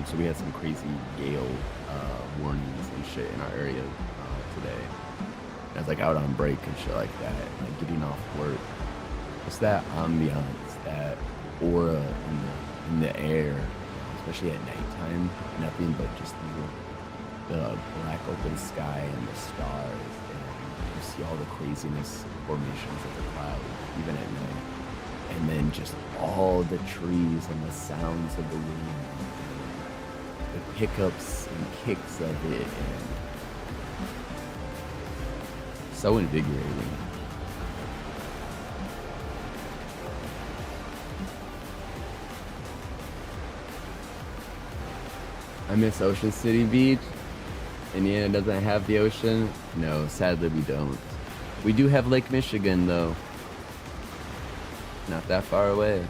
So we had some crazy gale warnings and shit in our area today. I was like out on break and shit like that, like getting off work. Just that ambiance, that aura in the air. It's especially at nighttime. Nothing but just the black open sky and the stars, and you see all the craziness formations of the clouds, even at night. And then just all the trees and the sounds of the wind, the pickups and kicks of it, and so invigorating. I miss Ocean City Beach. Indiana doesn't have the ocean. No, sadly we don't. We do have Lake Michigan though. Not that far away.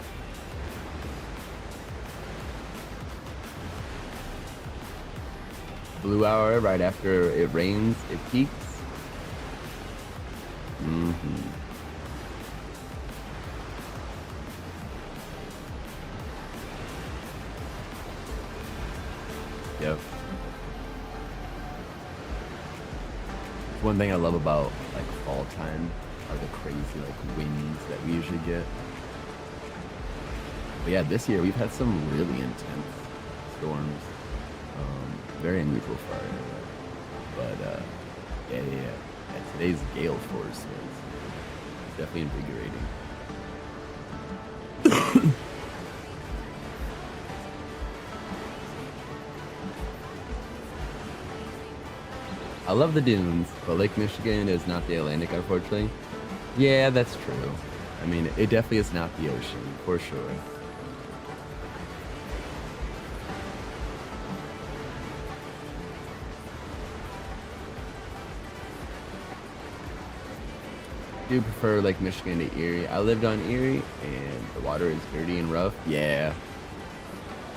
Blue hour right after it rains, it peaks. Yep. One thing I love about like fall time are the crazy like winds that we usually get. But yeah, this year we've had some really intense storms. Very unusual for our area. But yeah. And today's gale force was definitely invigorating. I love the dunes, but Lake Michigan is not the Atlantic, unfortunately. Yeah, that's true. I mean, it definitely is not the ocean, for sure. I do prefer Lake Michigan to Erie. I lived on Erie, and the water is dirty and rough. Yeah.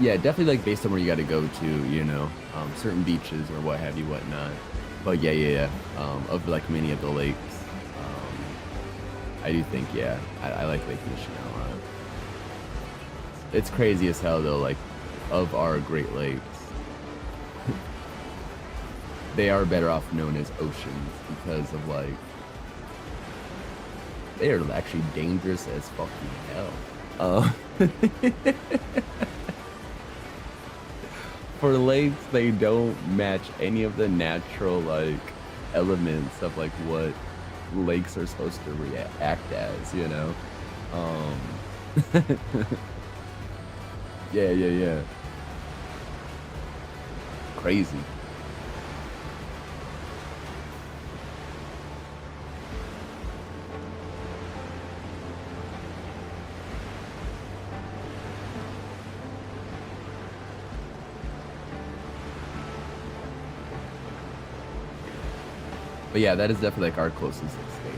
Yeah, definitely like based on where you got to go to, you know, certain beaches or what have you, whatnot. But yeah. Of like many of the lakes, I do think, yeah, I like Lake Michigan a lot. It's crazy as hell though, like, of our Great Lakes, they are better off known as oceans because of like, they are actually dangerous as fucking hell. For lakes, they don't match any of the natural like elements of like what lakes are supposed to react as, you know. Yeah. Crazy. But yeah, that is definitely like our closest state.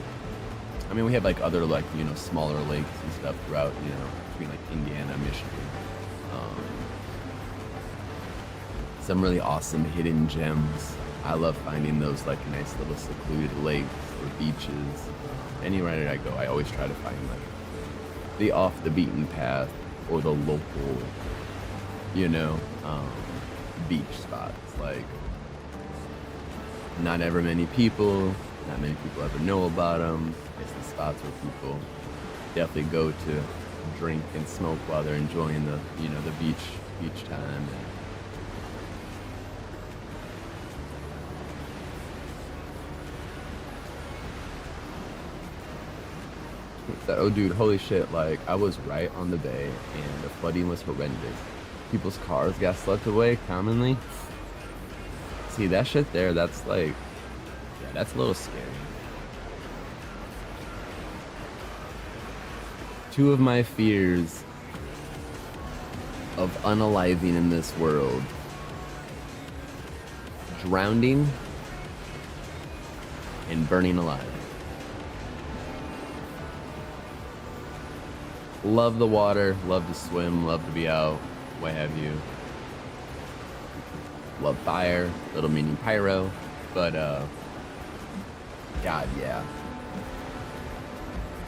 I mean, we have like other like, you know, smaller lakes and stuff throughout, you know, between like Indiana, Michigan. Some really awesome hidden gems. I love finding those like nice little secluded lakes or beaches. Anywhere I go, I always try to find like the off the beaten path or the local, you know, beach spots. Like, not ever many people, not many people ever know about them. It's the spots where people definitely go to drink and smoke while they're enjoying the, you know, the beach time. Oh dude, holy shit, like I was right on the bay and the flooding was horrendous. People's cars got swept away commonly. See, that shit there, that's like, yeah, that's a little scary. Two of my fears of unaliving in this world: drowning and burning alive. Love the water, love to swim, love to be out, what have you. Love fire, little mini pyro, but God, yeah.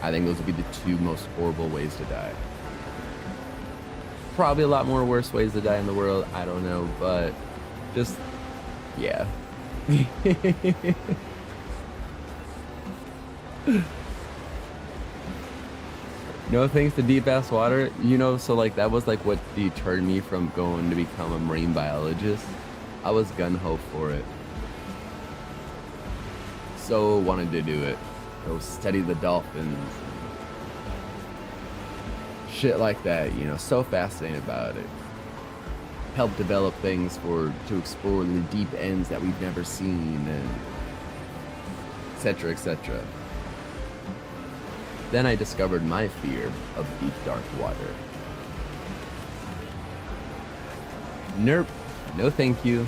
I think those would be the two most horrible ways to die. Probably a lot more worse ways to die in the world, I don't know, but just, yeah. No thanks to deep ass water. You know, so like that was like what deterred me from going to become a marine biologist. I was gung-ho for it. So wanted to do it. Go study the dolphins. Shit like that, you know, so fascinated about it. Help develop things to explore the deep ends that we've never seen, and etc., etc. Then I discovered my fear of deep, dark water. Nerp, no thank you.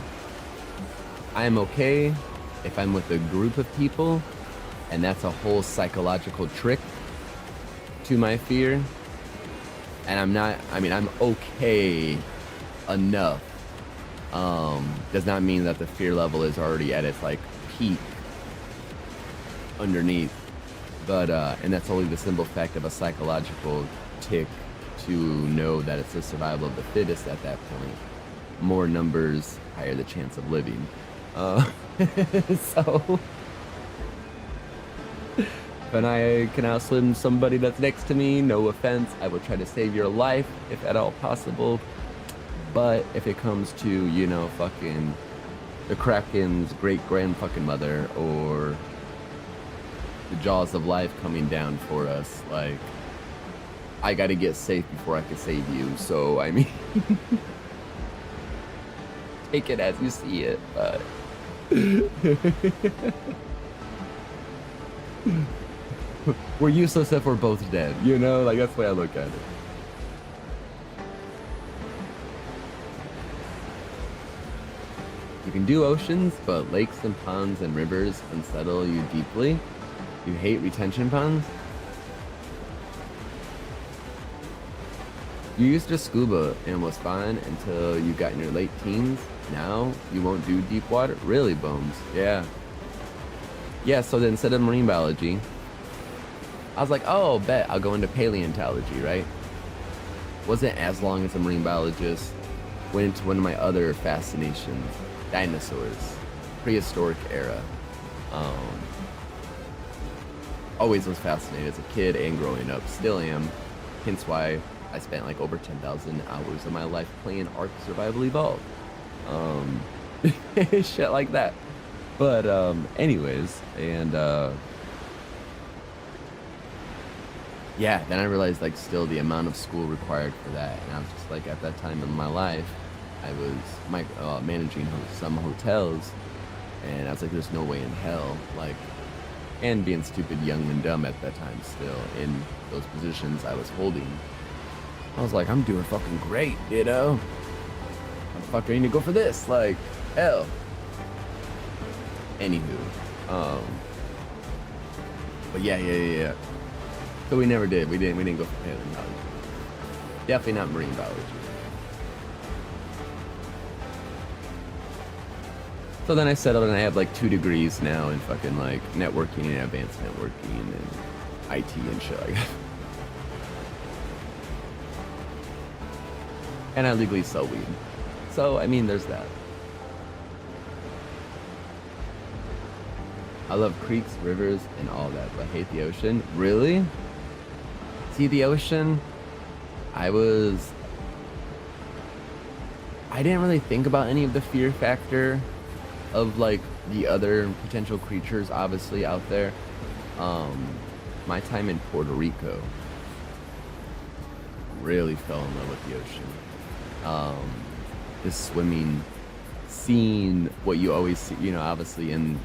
I am okay if I'm with a group of people, and that's a whole psychological trick to my fear. And I'm okay enough. Does not mean that the fear level is already at its like peak underneath. But, and that's only the simple fact of a psychological tick to know that it's the survival of the fittest at that point. More numbers, higher the chance of living. So, when I can outswim somebody that's next to me, no offense, I will try to save your life if at all possible. But if it comes to, you know, fucking the Kraken's great-grand-fucking mother, or the jaws of life coming down for us, like, I gotta get safe before I can save you. So, I mean, take it as you see it, but we're useless if we're both dead, you know? Like, that's the way I look at it. You can do oceans, but lakes and ponds and rivers unsettle you deeply. You hate retention ponds? You used to scuba and was fine until you got in your late teens. Now you won't do deep water? Really, Bones? Yeah. Yeah, so then instead of marine biology, I was like, oh, bet I'll go into paleontology, right? Wasn't as long as a marine biologist. Went into one of my other fascinations, dinosaurs, prehistoric era. Always was fascinated as a kid and growing up, still am. Hence why I spent like over 10,000 hours of my life playing Ark Survival Evolved. Shit like that. But anyways, and yeah, then I realized like still the amount of school required for that, and I was just like, at that time in my life, I was managing some hotels, and I was like, there's no way in hell, like, and being stupid, young and dumb at that time still in those positions I was holding, I was like, I'm doing fucking great, you know? I'm fucking need to go for this, like, hell. Anywho, but yeah. So we never did. We didn't go for paleontology. Definitely not marine biology. So then I settled, and I have like 2 degrees now in fucking like networking and advanced networking and IT and shit like that. And I legally sell weed. So, I mean, there's that. I love creeks, rivers, and all that, but I hate the ocean. Really? See, the ocean, I didn't really think about any of the fear factor of like the other potential creatures obviously out there. My time in Puerto Rico really fell in love with the ocean. Just swimming, seeing what you always see, you know, obviously in,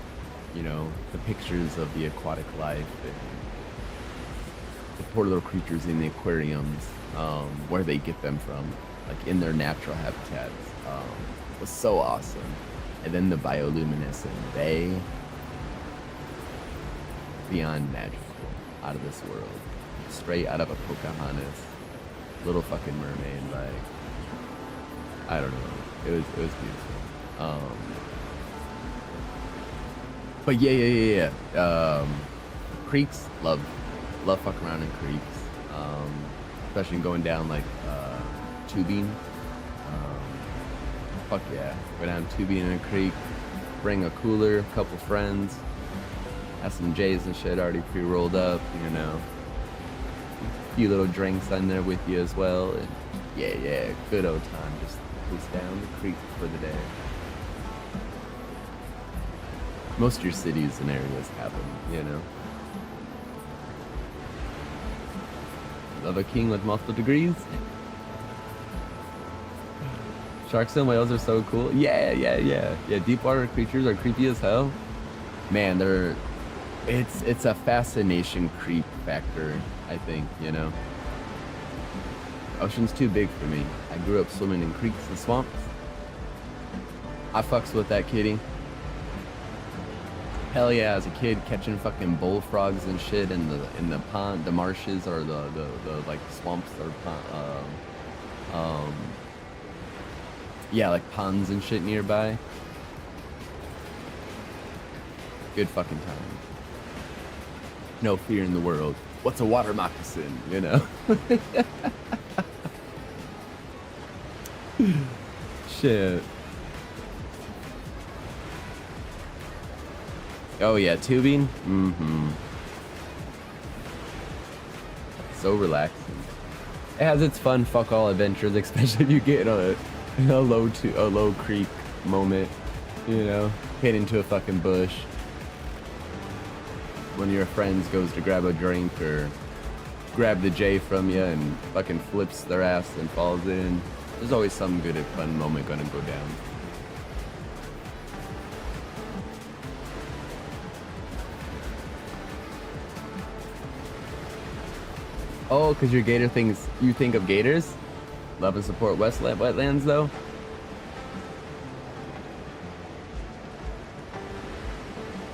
you know, the pictures of the aquatic life and the poor little creatures in the aquariums, where they get them from, like in their natural habitats, was so awesome. And then the bioluminescent bay, beyond magical, out of this world, straight out of a Pocahontas, Little fucking Mermaid, like, I don't know, it was beautiful. But yeah. Creeks, love fucking around in creeks, especially going down like tubing. Fuck yeah, go down tubing in a creek, bring a cooler, couple friends, have some J's and shit already pre-rolled up, you know. A few little drinks on there with you as well. And yeah, good old time. Just cruise down the creek for the day. Most of your cities and areas have them, you know. Love a king with multiple degrees. Sharks and whales are so cool. Yeah. Deep water creatures are creepy as hell. Man, it's a fascination creep factor, I think, you know. Ocean's too big for me. I grew up swimming in creeks and swamps. I fucks with that, kitty. Hell yeah, as a kid, catching fucking bullfrogs and shit in the pond, the marshes, or the like swamps or yeah, like ponds and shit nearby. Good fucking time. No fear in the world. What's a water moccasin, you know? Shit. Oh yeah, tubing? Mm-hmm. So relaxing. It has its fun fuck all adventures, especially if you get a low creek moment, you know, hit into a fucking bush. One of your friends goes to grab a drink or grab the J from you and fucking flips their ass and falls in. There's always some good and fun moment gonna go down. Oh, because your gator things, you think of gators? Love and support wetlands though?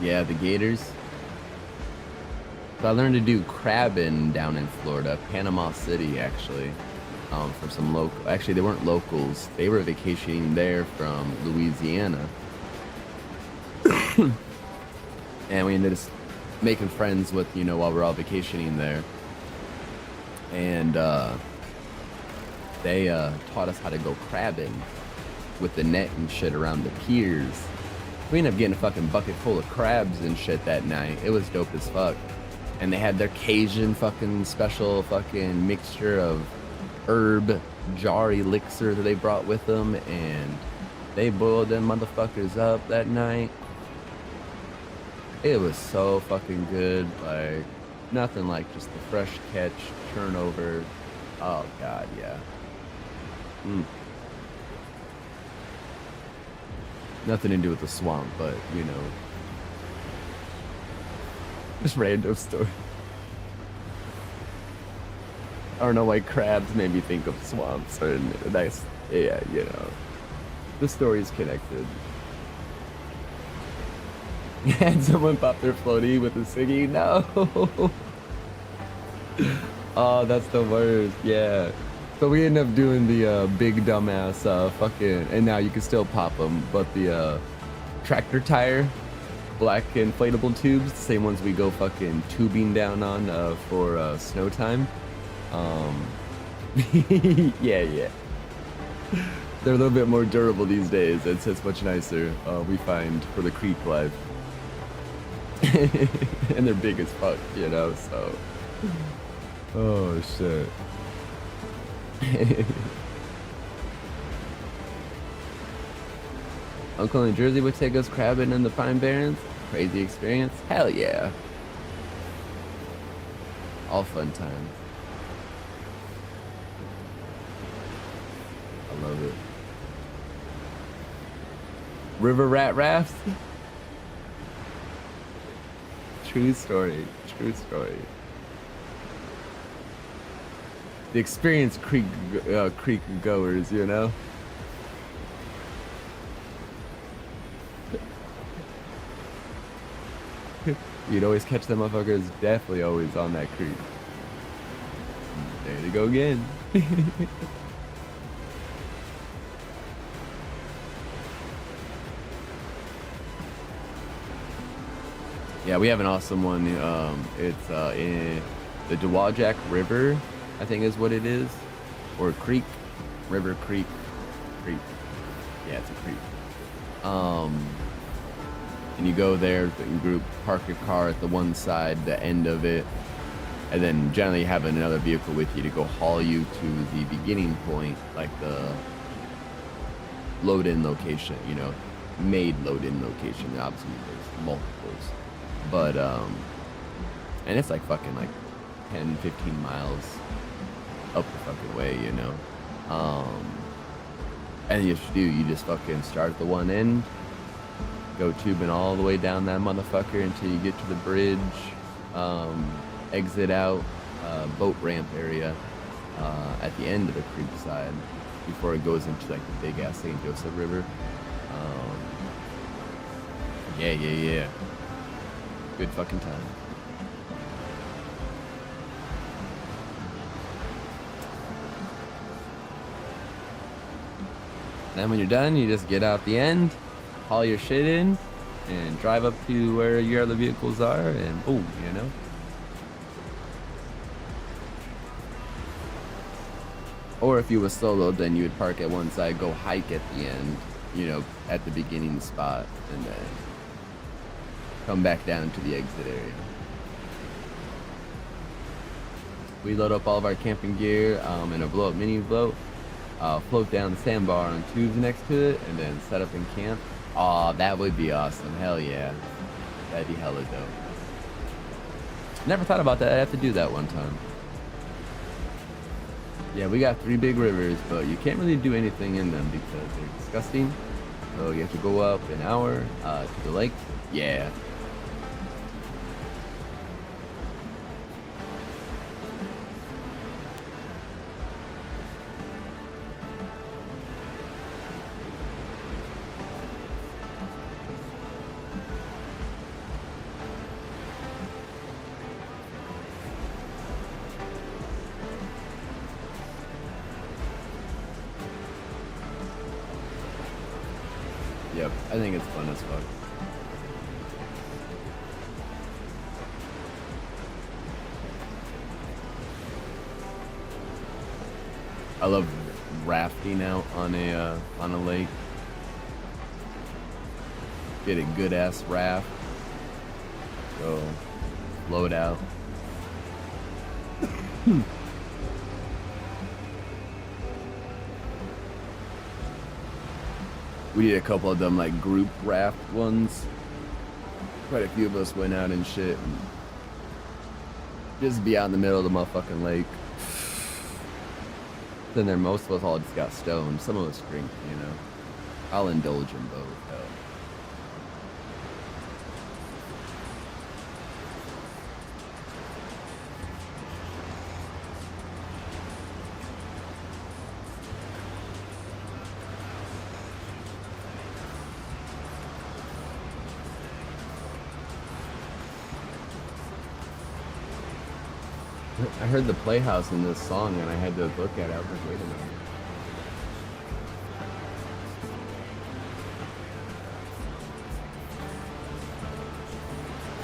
Yeah, the gators. So I learned to do crabbing down in Florida, Panama City actually, for some local, actually they weren't locals, they were vacationing there from Louisiana. And we ended up making friends with, you know, while we're all vacationing there. And they taught us how to go crabbing with the net and shit around the piers. We ended up getting a fucking bucket full of crabs and shit that night. It was dope as fuck. And they had their Cajun fucking special fucking mixture of herb jar elixir that they brought with them, and they boiled them motherfuckers up that night. It was so fucking good, like nothing like just the fresh catch, turnover. Oh god, yeah. Nothing to do with the swamp, but you know, just random story. I don't know why crabs made me think of swamps, or nice, yeah, you know, the story's connected. And someone popped their floaty with a ciggy. No. Oh, that's the worst. Yeah. So we ended up doing the big dumbass fucking, and now you can still pop them, but the tractor tire, black inflatable tubes, the same ones we go fucking tubing down on for snow time. Yeah. They're a little bit more durable these days. It's much nicer, we find, for the creek life. And they're big as fuck, you know, so. Oh shit. Uncle in Jersey would take us crabbing in the Pine Barrens. Crazy experience. Hell yeah. All fun times. I love it. River rat rafts. True story. True story. The experienced creek goers, you know. You'd always catch them motherfuckers. Definitely always on that creek. There they go again. Yeah, we have an awesome one. It's in the Dowagiac River, I think is what it is, or creek, river, creek. Yeah, it's a creek. And you go there in group, park your car at the one side, the end of it, and then generally having another vehicle with you to go haul you to the beginning point, like the load-in location, you know, made load-in location. Obviously, there's multiples, but and it's like fucking like 10, 15 miles up the fucking way, you know. And you just fucking start at the one end, go tubing all the way down that motherfucker until you get to the bridge, exit out, boat ramp area at the end of the creek side before it goes into like the big ass St. Joseph River. Yeah. Good fucking time. Then when you're done, you just get out the end, haul your shit in, and drive up to where your other vehicles are, and boom, you know? Or if you were solo, then you would park at one side, go hike at the end, you know, at the beginning spot, and then come back down to the exit area. We load up all of our camping gear in a blow-up mini boat. Float down the sandbar on tubes next to it, and then set up in camp. Aw, that would be awesome. Hell yeah. That'd be hella dope. Never thought about that. I'd have to do that one time. Yeah, we got 3 big rivers, but you can't really do anything in them because they're disgusting. So you have to go up an hour to the lake. Yeah. Yep, I think it's fun as fuck. I love rafting out on a lake. Get a good ass raft. Go load out. We did a couple of them like group raft ones. Quite a few of us went out and shit. And just be out in the middle of the motherfucking lake. Then there, most of us all just got stoned. Some of us drink, you know. I'll indulge in both. Hell. I heard the Playhouse in this song and I had to look at it. I was like, wait a minute.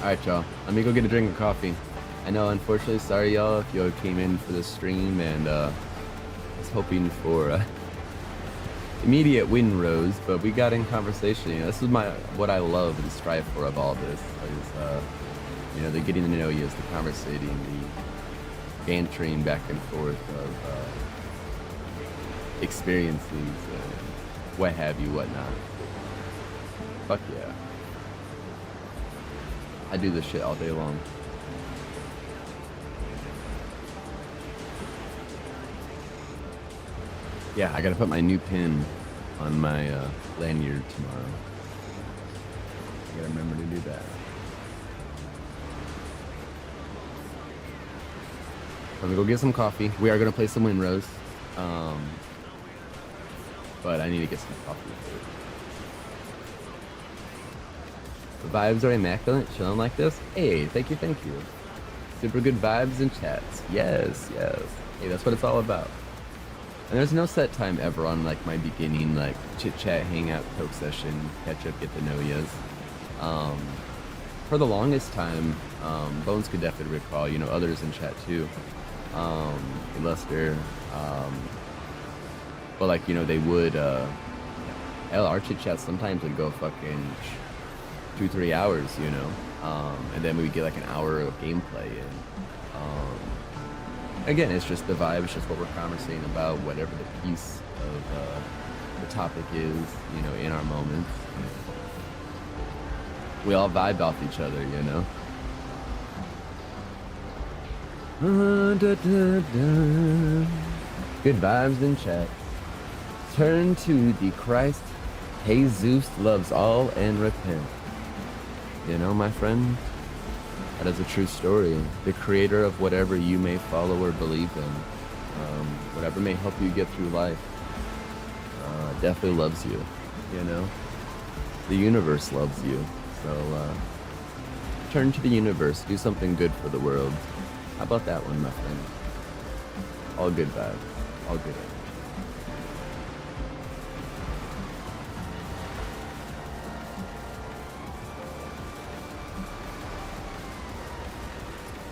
Alright, y'all. Let me go get a drink of coffee. I know, unfortunately, sorry, y'all, if y'all came in for the stream and was hoping for immediate Windrose, but we got in conversation. You know, this is what I love and strive for of all this. Is, you know, the getting to know you, is the conversating, the bantering back and forth of experiences and what have you, whatnot. Fuck yeah. I do this shit all day long. Yeah, I gotta put my new pin on my lanyard tomorrow. I gotta remember to do that. Let me go get some coffee. We are gonna play some Windrose, but I need to get some coffee. The vibes are immaculate, chilling like this. Hey, thank you. Super good vibes and chats. Yes. Hey, that's what it's all about. And there's no set time ever on like my beginning like chit chat, hangout, coke session, catch up, get to know yous. For the longest time, Bones could definitely recall, you know, others in chat too. Lester, but like, you know, they would, hell, our chit chats sometimes would go fucking 2-3 hours, you know, and then we would get like an hour of gameplay in, Again, it's just the vibe. It's just what we're conversating about, whatever the piece of the topic is, you know, in our moments. We all vibe off each other, you know. Good vibes in chat. Turn to the Christ. Jesus loves all and repent. You know, my friend, that is a true story. The creator of whatever you may follow or believe in, whatever may help you get through life, definitely loves you, you know? The universe loves you. So, turn to the universe, do something good for the world. How about that one, my friend? All good vibes, all good.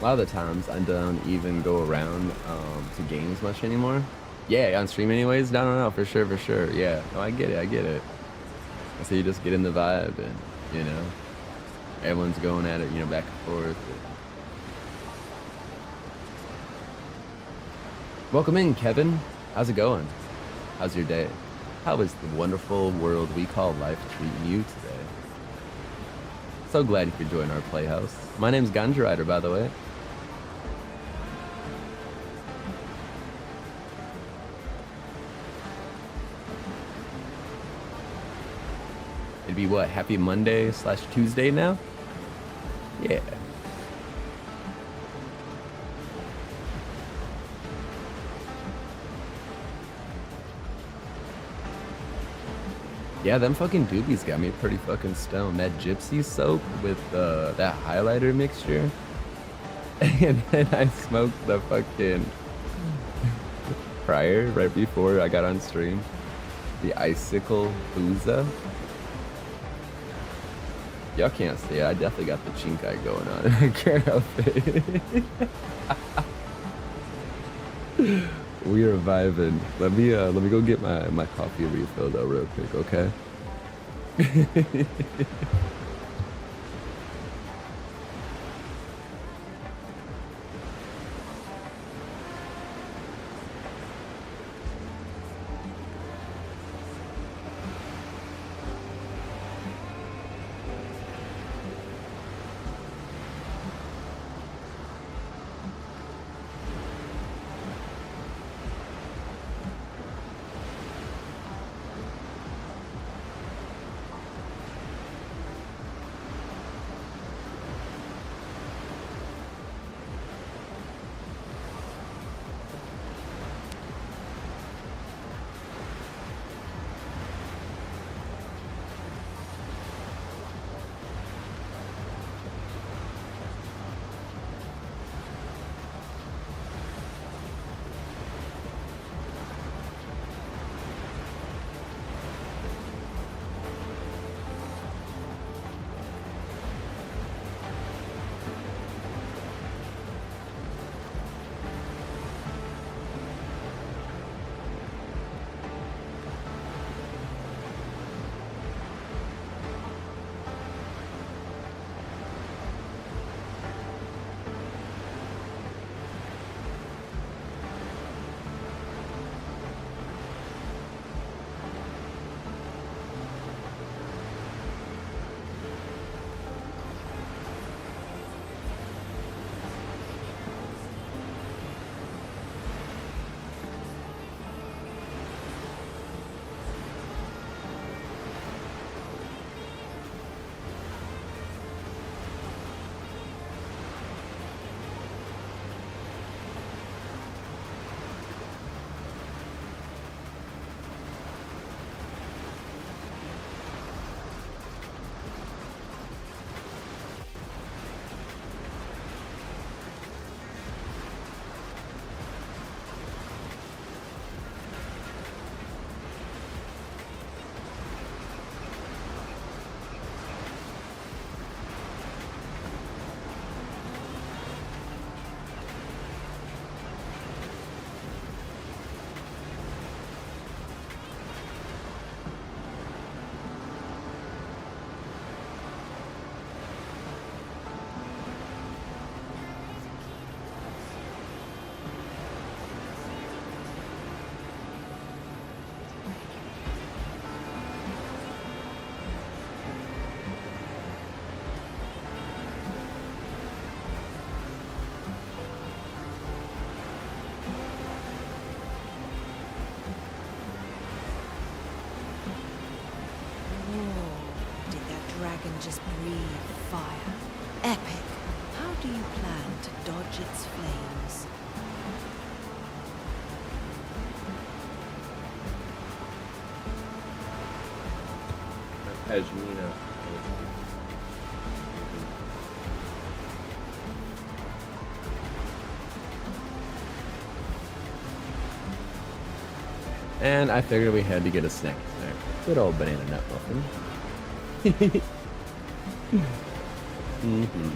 A lot of the times I don't even go around to games much anymore. Yeah, on stream anyways? No, for sure. Yeah, no, I get it. So you just get in the vibe and, you know, everyone's going at it, you know, back and forth. Welcome in, Kevin. How's it going? How's your day? How is the wonderful world we call life treating you today? So glad you could join our playhouse. My name's Ganja Rider, by the way. It'd be what, happy Monday / Tuesday now? Yeah. Yeah, them fucking doobies got me pretty fucking stoned. That gypsy soap with that highlighter mixture. And then I smoked the fucking prior right before I got on stream. The icicle booza. Y'all can't see it. I definitely got the chink eye going on. I can't help it. We are vibing. Let me go get my coffee refill though real quick, okay? dragon just breathe fire. Epic. How do you plan to dodge its flames? Pashmina. And I figured we had to get a snack there. Good old banana nut muffin. Mm-hmm.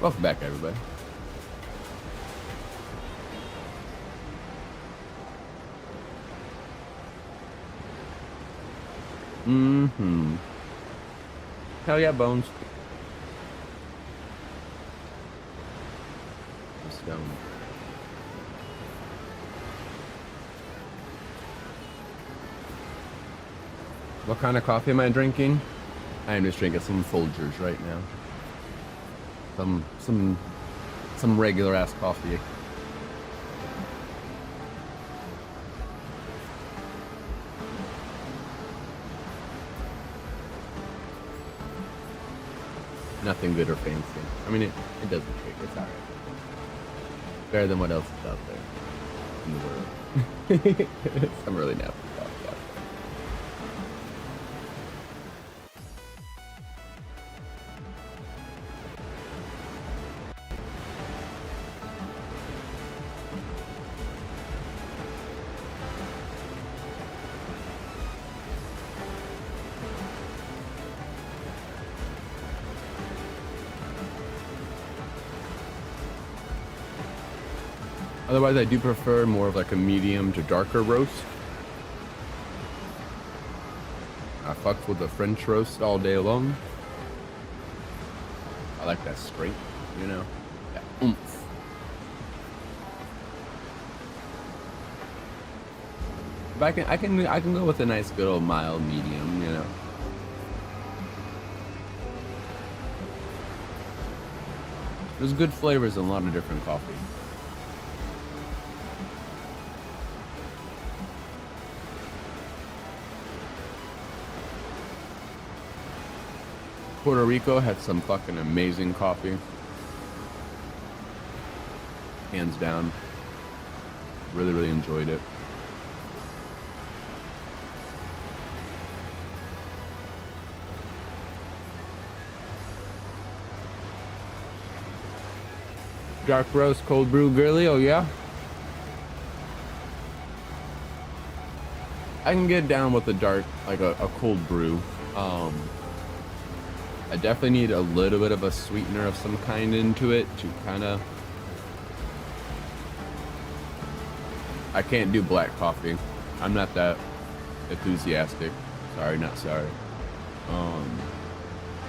Welcome back, everybody. Mm-hmm. Hell yeah, Bones. Stone. What kind of coffee am I drinking? I am just drinking some Folgers right now. Some regular ass coffee. Nothing good or fancy. I mean, it doesn't trick. It's alright. Better than what else is out there in the world. Some really nasty coffee out there. Otherwise, I do prefer more of like a medium to darker roast. I fuck with the French roast all day long. I like that strength, you know, that oomph. But I can go with a nice good old mild medium, you know. There's good flavors in a lot of different coffee. Puerto Rico had some fucking amazing coffee. Hands down. Really, really enjoyed it. Dark roast, cold brew, girly, oh yeah? I can get down with the dark, like a cold brew. I definitely need a little bit of a sweetener of some kind into it to kind of... I can't do black coffee. I'm not that enthusiastic. Sorry, not sorry.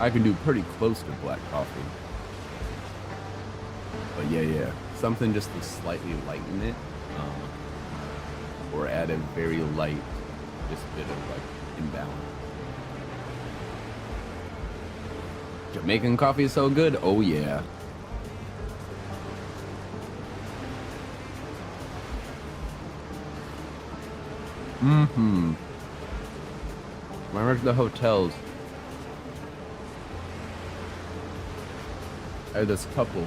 I can do pretty close to black coffee. But yeah. Something just to slightly lighten it. Or add a very light, just bit of like imbalance. Jamaican coffee is so good. Oh yeah. When I worked at the hotels, I had this couple.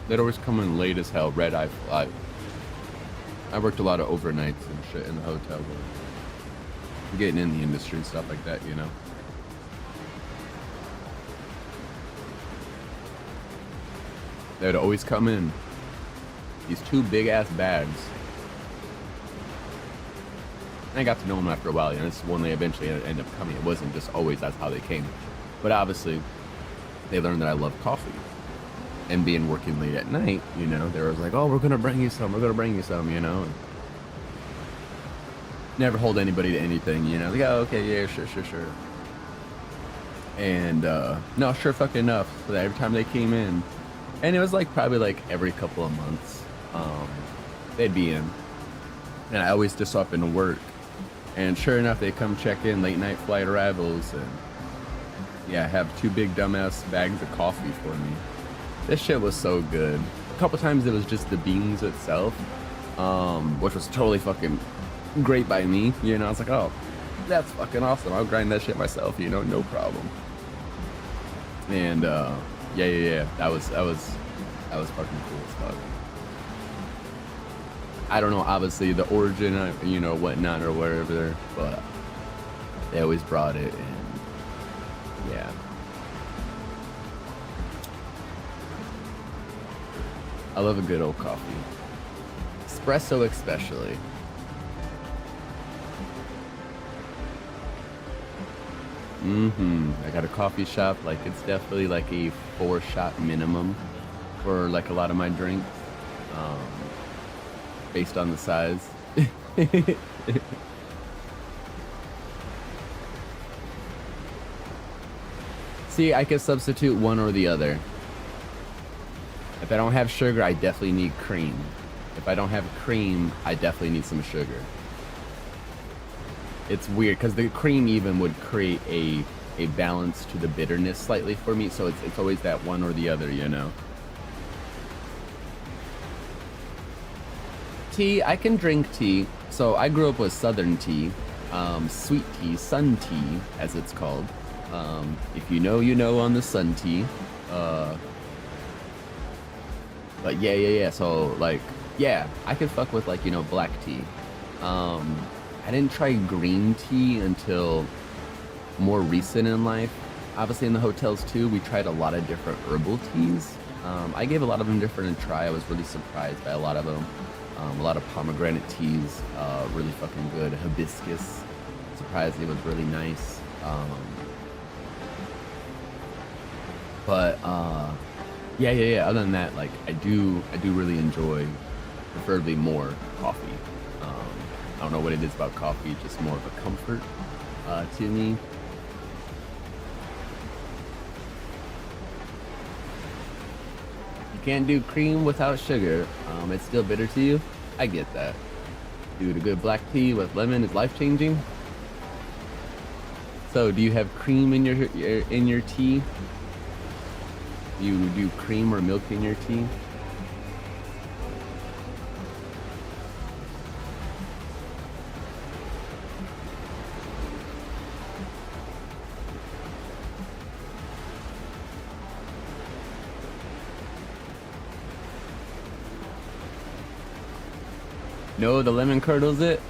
They'd always come in late as hell, red eye fly. I worked a lot of overnights and shit in the hotel. Getting in the industry and stuff like that, you know. They would always come in these two big ass bags. I got to know them after a while, and it's when they eventually ended up coming. It wasn't just always that's how they came. But obviously, they learned that I love coffee. And being working late at night, you know, they were like, oh, we're going to bring you some, you know. And never hold anybody to anything, you know. Like, oh, okay, yeah, sure. And, no, sure fucking enough. So that every time they came in, and it was like probably like every couple of months, they'd be in. And I always just up into work. And sure enough, they come check in late night flight arrivals and yeah, have two big dumbass bags of coffee for me. This shit was so good. A couple times it was just the beans itself. which was totally fucking great by me. You know, I was like, oh, that's fucking awesome. I'll grind that shit myself. You know, no problem. And yeah, that was fucking cool as fuck. I don't know, obviously the origin, you know, whatnot or wherever, but they always brought it, and yeah. I love a good old coffee. Espresso especially. I got a coffee shop, like it's definitely like a 4-shot minimum for like a lot of my drinks. Based on the size. See, I could substitute one or the other. If I don't have sugar, I definitely need cream. If I don't have cream, I definitely need some sugar. It's weird because the cream even would create a balance to the bitterness slightly for me, so it's always that one or the other, you know. Tea, I can drink tea. So I grew up with Southern tea, sweet tea, sun tea, as it's called. If you know, you know on the sun tea. But yeah. So like, yeah, I could fuck with like, you know, black tea. I didn't try green tea until more recent in life. Obviously in the hotels too, we tried a lot of different herbal teas. I gave a lot of them different a try. I was really surprised by a lot of them. A lot of pomegranate teas, really fucking good. Hibiscus, surprisingly, was really nice. Yeah. Other than that, like I do really enjoy, preferably more coffee. I don't know what it is about coffee, just more of a comfort to me. You can't do cream without sugar. It's still bitter to you. I get that. Dude, a good black tea with lemon is life-changing. So, do you have cream in your tea? You do cream or milk in your tea? No, the lemon curdles it.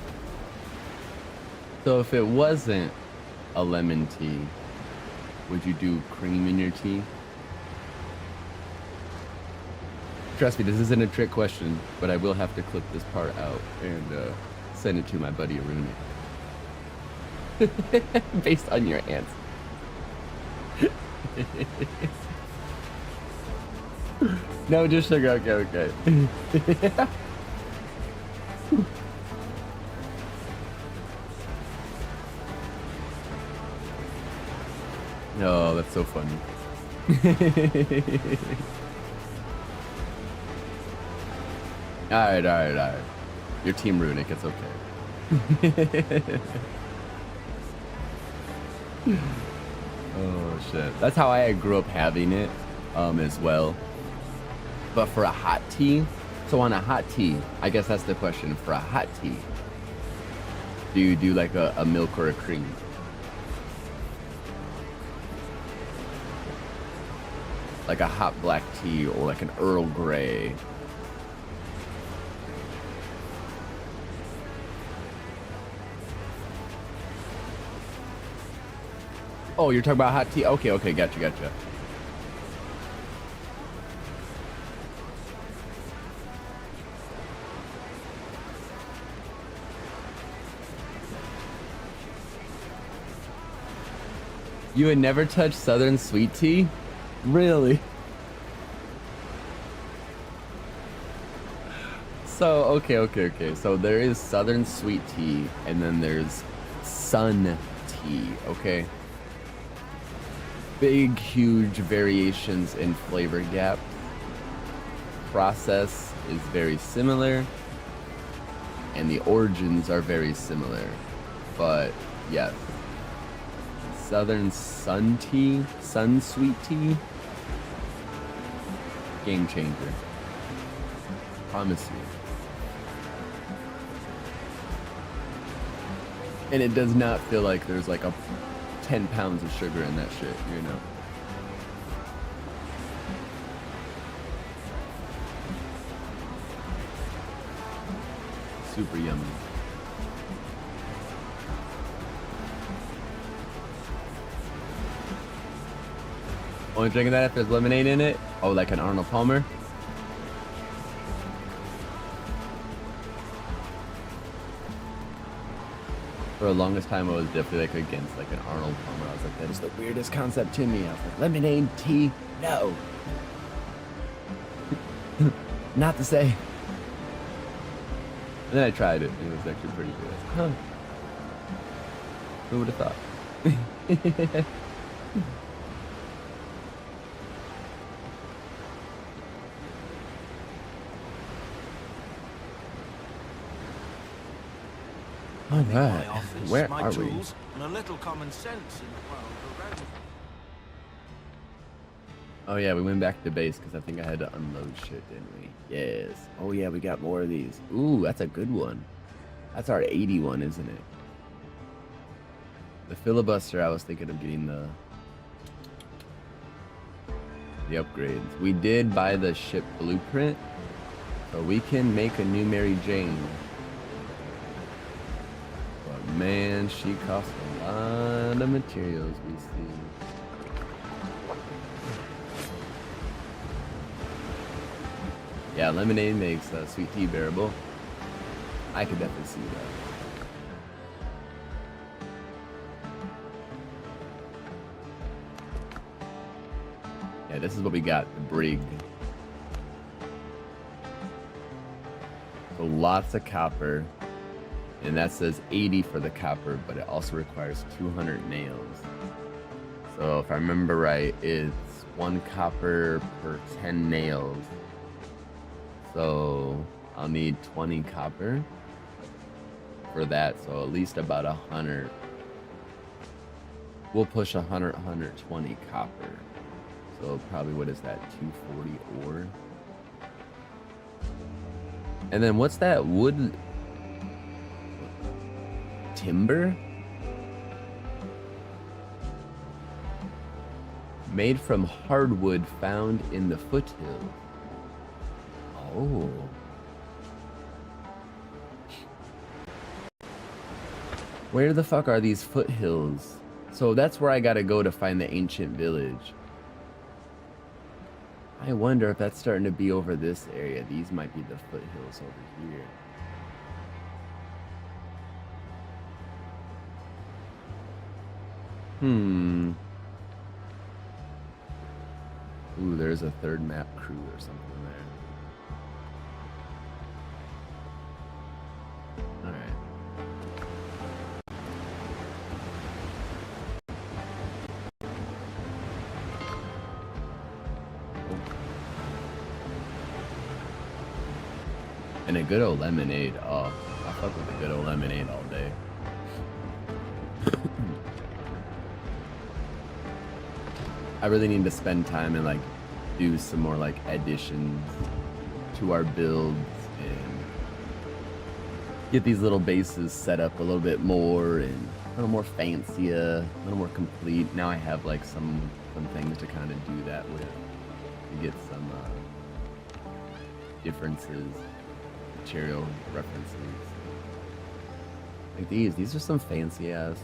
So if it wasn't a lemon tea, would you do cream in your tea? Trust me, this isn't a trick question, but I will have to clip this part out and send it to my buddy Aruna. Based on your answer. No, just sugar. Okay. Oh, that's so funny. All right. Your team Runic, it's okay. Oh shit. That's how I grew up having it as well. But for a hot tea, so on a hot tea, I guess that's the question. For a hot tea, do you do like a milk or a cream? Like a hot black tea or like an Earl Grey. Oh, you're talking about hot tea? Okay, gotcha. You would never touch Southern sweet tea? Really? So, okay. So there is Southern sweet tea, and then there's sun tea, okay? Big, huge variations in flavor gap. Process is very similar, and the origins are very similar. But, yes. Southern sun tea, sun sweet tea, game changer. Promise you. And it does not feel like there's like a 10 pounds of sugar in that shit, you know? Super yummy. Only drinking that if there's lemonade in it? Oh, like an Arnold Palmer? For the longest time, I was definitely like against like an Arnold Palmer. I was like, that is the weirdest concept to me. I was like, lemonade, tea, no. Not the same. And then I tried it, and it was actually pretty good. Huh. Who would have thought? All right, where are we? And a little common sense in the world around. Oh yeah, we went back to base because I think I had to unload shit, didn't we? Yes. Oh yeah, we got more of these. Ooh, that's a good one. That's our 81, isn't it? The filibuster, I was thinking of getting the upgrades. We did buy the ship blueprint, so we can make a new Mary Jane. But man, she costs a lot of materials, we see. Yeah, lemonade makes sweet tea bearable. I could definitely see that. Yeah, this is what we got, the brig. So lots of copper. And that says 80 for the copper, but it also requires 200 nails. So if I remember right, it's 1 copper per 10 nails. So I'll need 20 copper for that, so at least about 100. We'll push 100, 120 copper. So probably, what is that, 240 ore? And then what's that wood? Timber? Made from hardwood found in the foothills. Oh. Where the fuck are these foothills? So that's where I gotta go to find the ancient village. I wonder if that's starting to be over this area. These might be the foothills over here. Ooh, there's a third map crew or something there. Alright. And a good old lemonade. Oh, I fuck with a good old lemonade all day. I really need to spend time and like do some more like additions to our builds and get these little bases set up a little bit more and a little more fancier, a little more complete. Now I have like some things to kind of do that with, to get some differences, material references. Like these are some fancy ass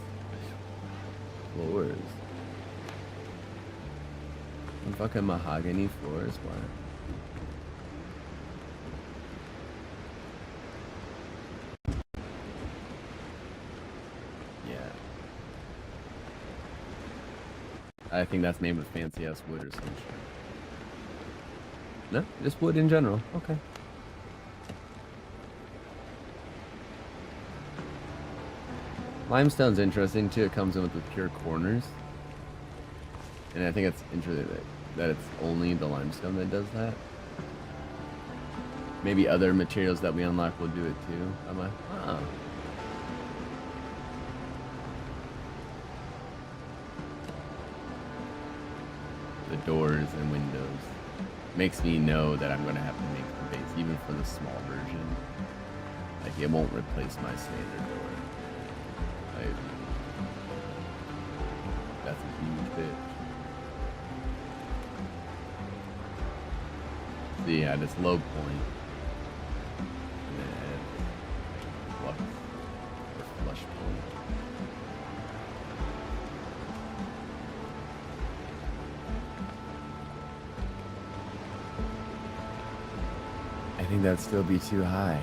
floors. Some fucking mahogany floors, why? Yeah. I think that's made with fancy ass wood or some shit. No, just wood in general. Okay. Limestone's interesting too. It comes in with the pure corners. And I think it's interesting that it's only the limestone that does that. Maybe other materials that we unlock will do it too. I'm like, oh. The doors and windows makes me know that I'm gonna have to make the base, even for the small version. Like, it won't replace my standard door. Like, that's a huge bitch. See, at its low point, and then at flux or flush point. I think that'd still be too high.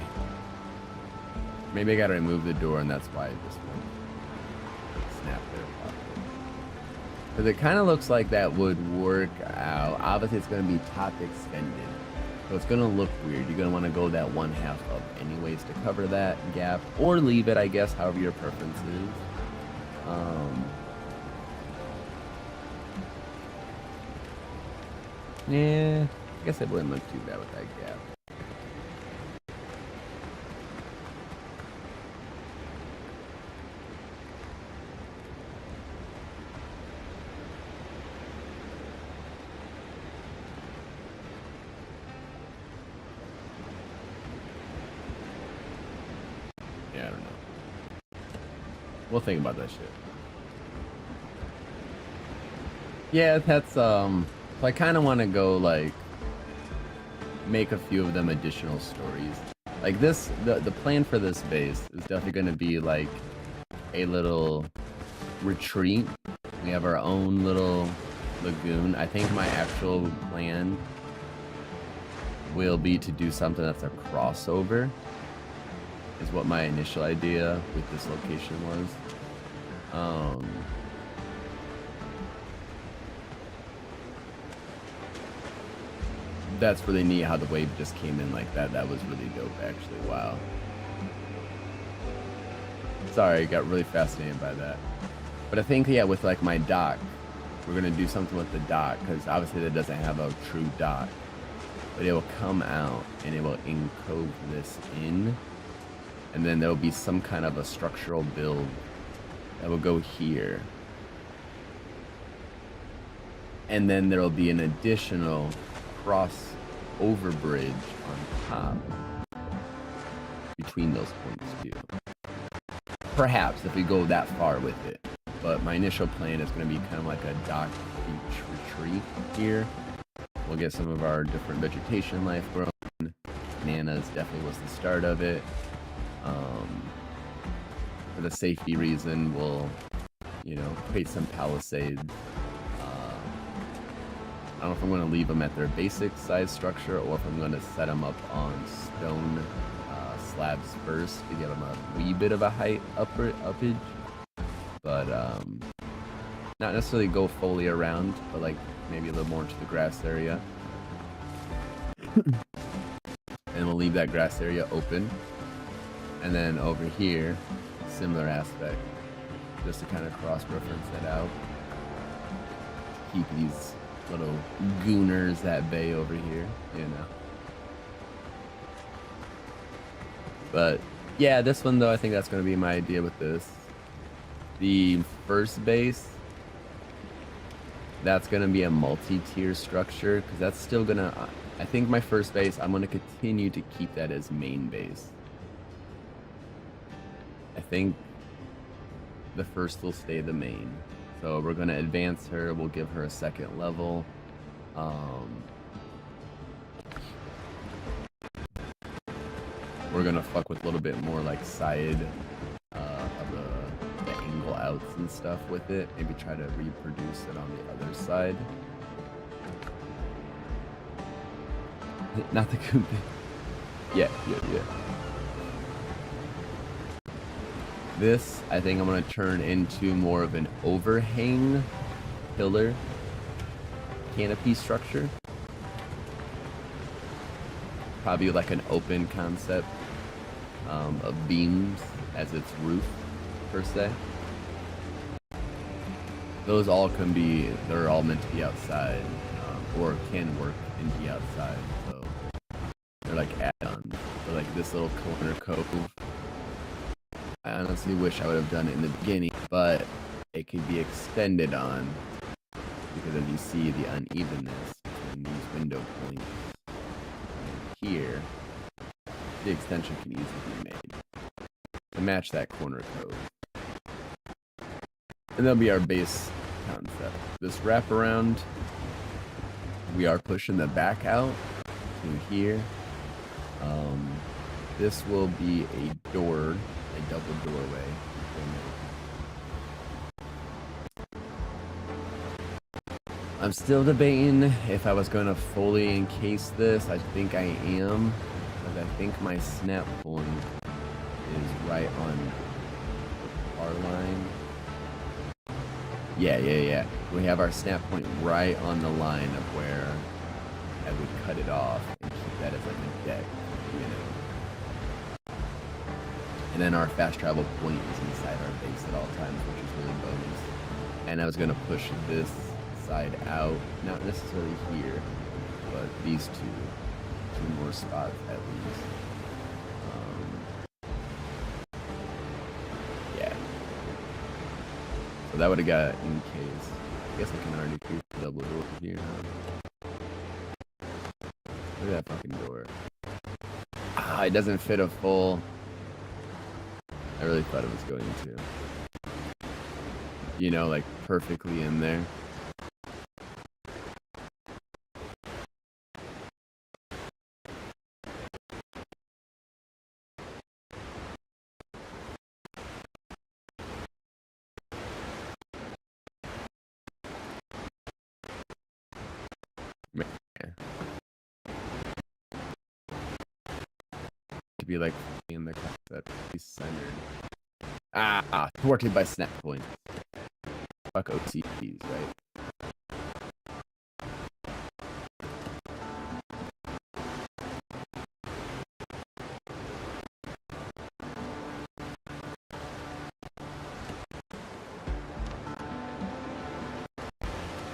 Maybe I gotta remove the door, and that's why it just won't snap there properly. Because it kind of looks like that would work out. Obviously, it's going to be top extended. So it's going to look weird. You're going to want to go that 1/2 up anyways to cover that gap. Or leave it, I guess, however your preference is. Yeah, I guess it wouldn't look too bad with that gap. Yeah, I don't know. We'll think about that shit. Yeah, that's so I kind of want to go like make a few of them additional stories. Like this, the plan for this base is definitely going to be like a little retreat. We have our own little lagoon. I think my actual plan will be to do something that's a crossover, is what my initial idea with this location was. That's really neat how the wave just came in like that. That was really dope, actually. Wow. Sorry, I got really fascinated by that. But I think, yeah, with like my dock, we're gonna do something with the dock, because obviously that doesn't have a true dock. But it will come out and it will encode this in, and then there will be some kind of a structural build that will go here. And then there will be an additional cross-over bridge on top between those points too. Perhaps if we go that far with it. But my initial plan is going to be kind of like a dock beach retreat here. We'll get some of our different vegetation life grown. Bananas definitely was the start of it. For the safety reason, we'll, you know, create some palisades. I don't know if I'm going to leave them at their basic size structure or if I'm going to set them up on stone slabs first to give them a wee bit of a height uppage. But not necessarily go fully around, but like maybe a little more into the grass area. And we'll leave that grass area open. And then over here, similar aspect, just to kind of cross-reference that out. Keep these little gooners at bay over here, you know. But yeah, this one though, I think that's going to be my idea with this. The first base, that's going to be a multi-tier structure, because that's still going to, I think my first base, I'm going to continue to keep that as main base. I think the first will stay the main. So we're going to advance her, we'll give her a second level. We're going to fuck with a little bit more like side of the angle outs and stuff with it. Maybe try to reproduce it on the other side. Not the coop. Yeah. This, I think I'm going to turn into more of an overhang pillar canopy structure. Probably like an open concept of beams as its roof, per se. Those all can be, they're all meant to be outside, or can work and be outside. So they're like add-ons. So like this little corner cove, I honestly wish I would have done it in the beginning, but it could be extended on, because as you see the unevenness between these window points and here, the extension can easily be made to match that corner cove. And that'll be our base concept. This wraparound, we are pushing the back out to here. This will be a door, a double doorway. I'm still debating if I was going to fully encase this. I think I am, but I think my snap point is right on our line. Yeah. We have our snap point right on the line of where I would cut it off and keep that as like a deck, you know. And then our fast travel point is inside our base at all times, which is really bonus. And I was gonna push this side out, not necessarily here, but these two more spots at least. Yeah. So that would have got in case. I guess I can already create the double door here. Look at that fucking door. Ah, it doesn't fit a full. I really thought it was going to. You know, like perfectly in there. To be like in the concept, he's centered. Thwarted by snap points. Fuck OCPs, right?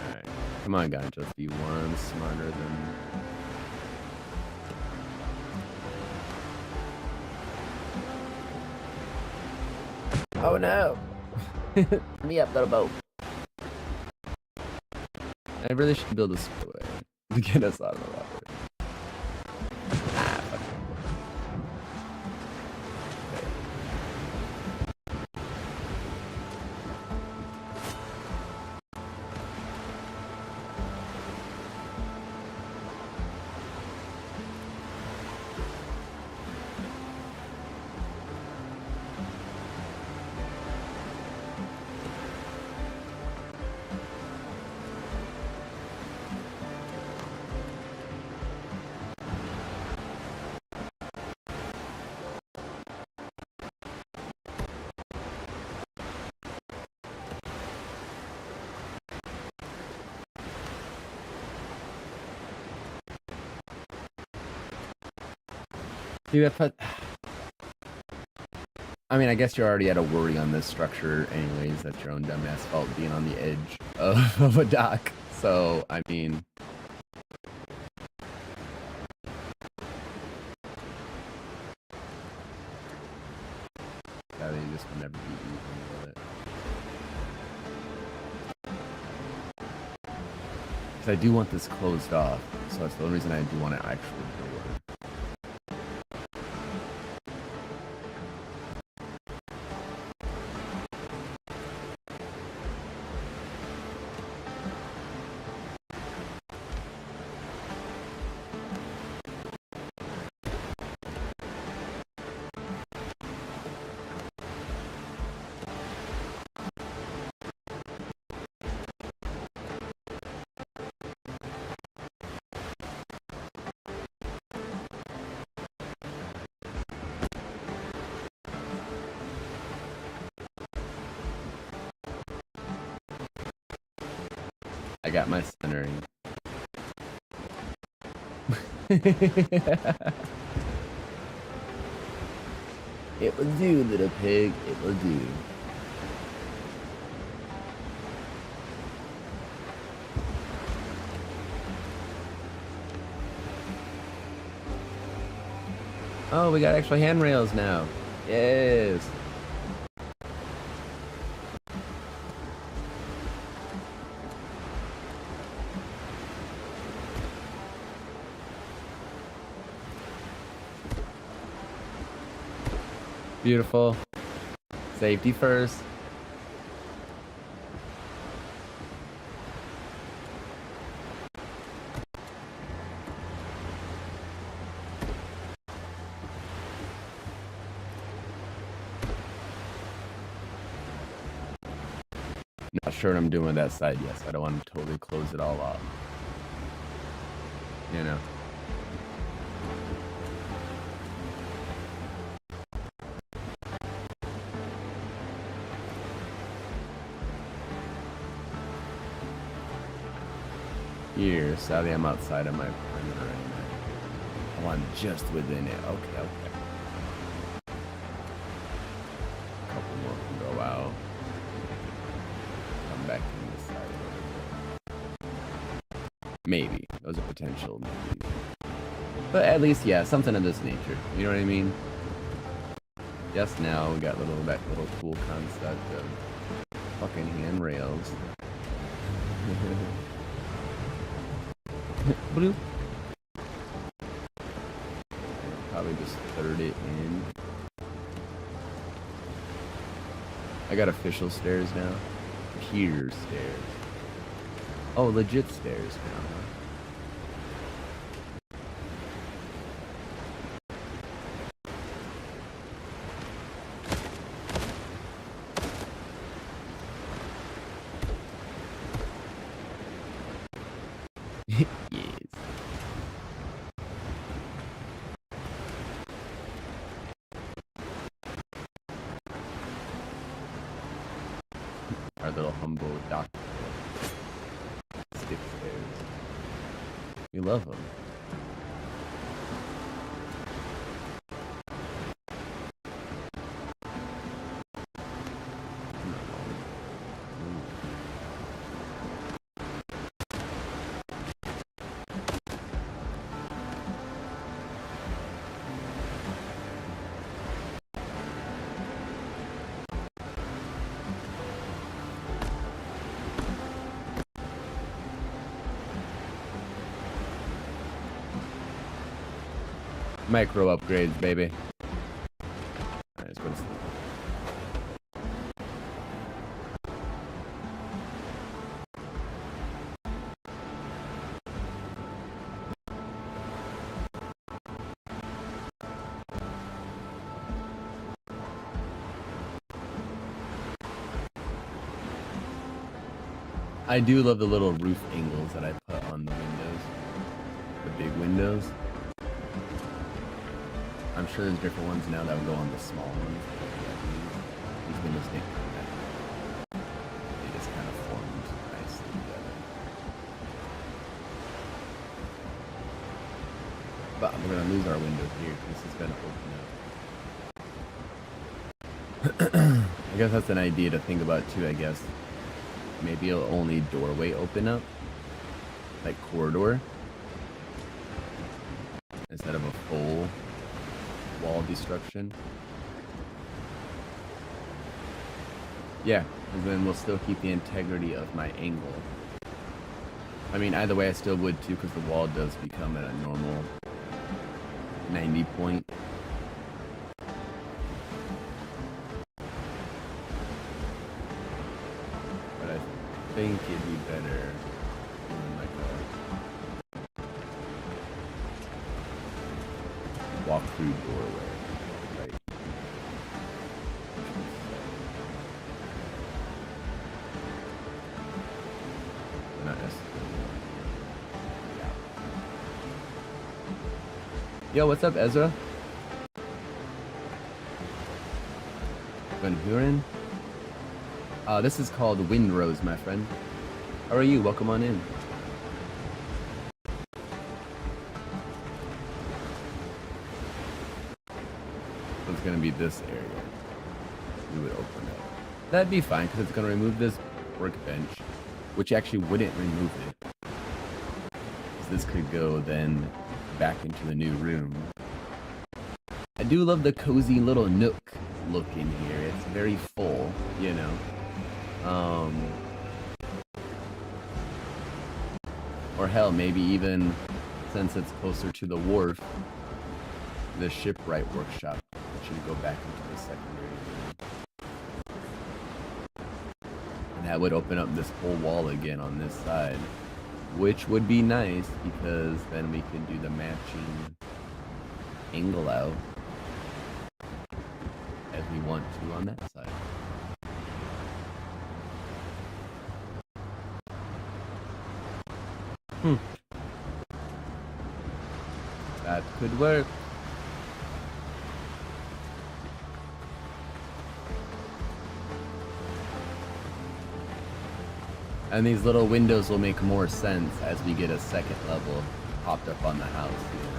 Alright. Come on, guys, just be one smarter than. Oh no! Me up, little boat. I really should build a spillway to get us out of the water. Fuck. Dude, I mean, I guess you're already at a worry on this structure anyways. That's your own dumbass fault being on the edge of a dock. So, I mean... Yeah, they just would never be even with it. Because I do want this closed off. So that's the only reason I do want to actually do it. I got my centering. It will do, little pig. It will do. Oh, we got actual handrails now. Yes. Beautiful. Safety first. Not sure what I'm doing with that side yet, so I don't want to totally close it all off. You know. Here, sadly I'm outside of my perimeter right now. Oh, I'm just within it. Okay, okay. A couple more can go out. Come back to this side. Maybe. Those are potential maybe. But at least, yeah, something of this nature. You know what I mean? Yes, now we got that little cool concept of fucking handrails. Blue. Probably just third it in. I got official stairs now. Pier stairs. Oh, legit stairs now, huh? Yes. Our little humble doctor. Stick stairs. We love them. Micro upgrades, baby. Alright, let's go to sleep. I do love the little roof angles that I put on the windows. The big windows. I'm sure there's different ones now that would go on the small ones. These windows didn't come back. They just kind of formed nicely together. But we're gonna lose our window here because this is gonna open up. I guess that's an idea to think about too, I guess. Maybe it'll only doorway open up. Like corridor. Instead of a full wall destruction. Yeah, and then we'll still keep the integrity of my angle. I mean, either way I still would too, because the wall does become at a normal 90 point. But I think it'd be better doing like a walk-through doorway. Right. Not necessarily. Yo, what's up, Ezra? Van Buren? This is called Windrose, my friend. How are you? Welcome on in. So it's gonna be this area. We would open it. That'd be fine, because it's gonna remove this workbench, which actually wouldn't remove it. So this could go then back into the new room. I do love the cozy little nook look in here. It's very full, you know. Or hell, maybe even since it's closer to the wharf, the shipwright workshop should go back into the secondary room. And that would open up this whole wall again on this side, which would be nice because then we could do the matching angle out as we want to on that side. That could work. And these little windows will make more sense as we get a second level popped up on the house, you know.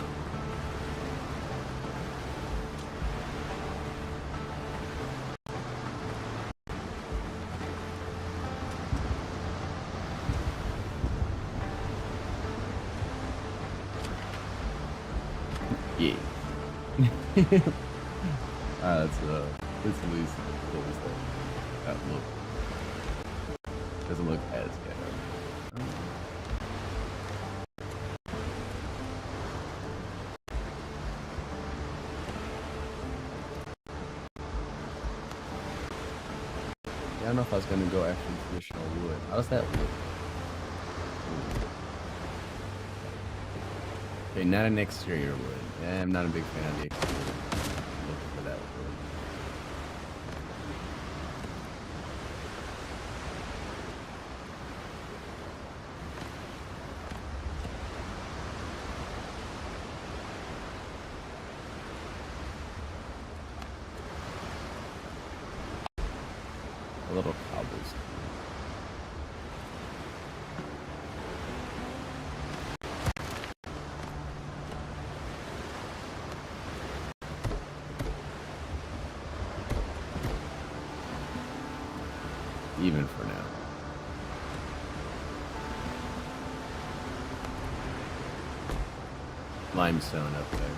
Yeah. That's loose. What was that? That look doesn't look as good. Yeah, I don't know if I was gonna go actually traditional wood. How does that look? Okay, not an exterior wood. Yeah, I'm not a big fan of the exterior. Looking for that wood. A little cobbles. Even for now. Limestone up there.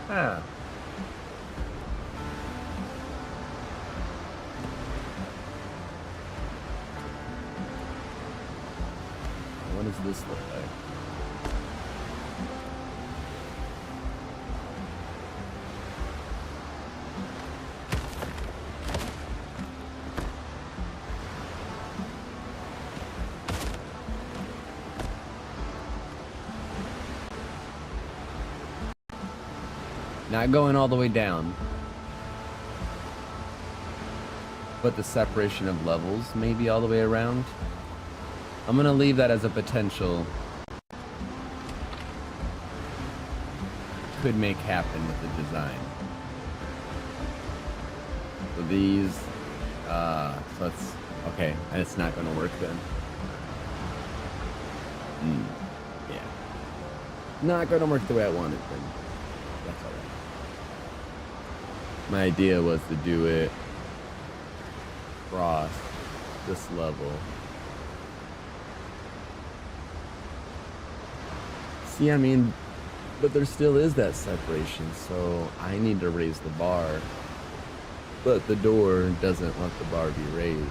Ah. What does this look like? Not going all the way down, but the separation of levels maybe all the way around. I'm gonna leave that as a potential. Could make happen with the design. So these, so it's, okay, and it's not gonna work then. Yeah. Not gonna work the way I want it then. That's alright. My idea was to do it across this level. See, I mean, but there still is that separation, so I need to raise the bar. But the door doesn't let the bar be raised.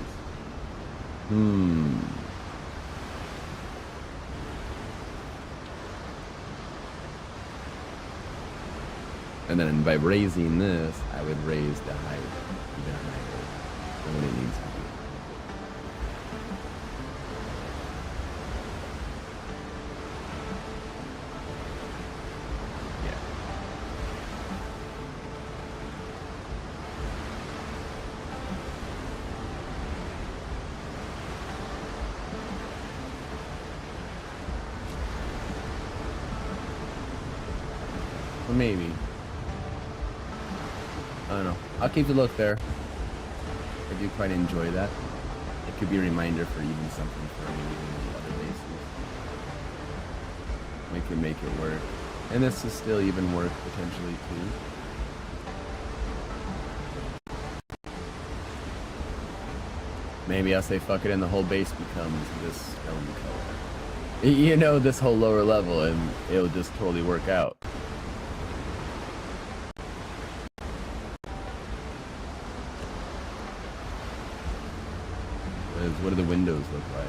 And then by raising this, I would raise the height even higher than what it needs to be. Yeah. Or maybe. I don't know. I'll keep a look there. I do quite enjoy that. It could be a reminder for even something for maybe the other bases. We can make it work. And this is still even work potentially too. Maybe I'll say fuck it and the whole base becomes this stone color. You know, this whole lower level, and it'll just totally work out. What do the windows look like?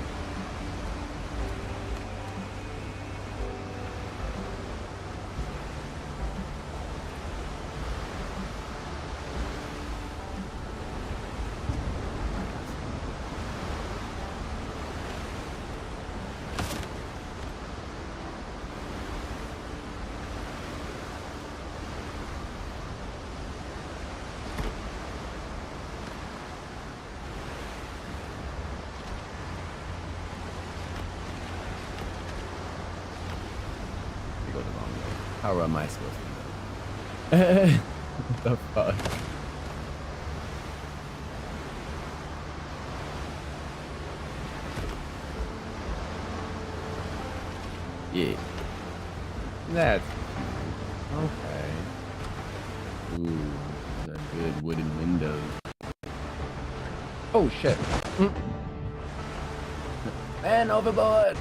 How am I supposed to know? What the fuck? Yeah. That's okay. Ooh, those are good wooden windows. Oh shit. Man overboard.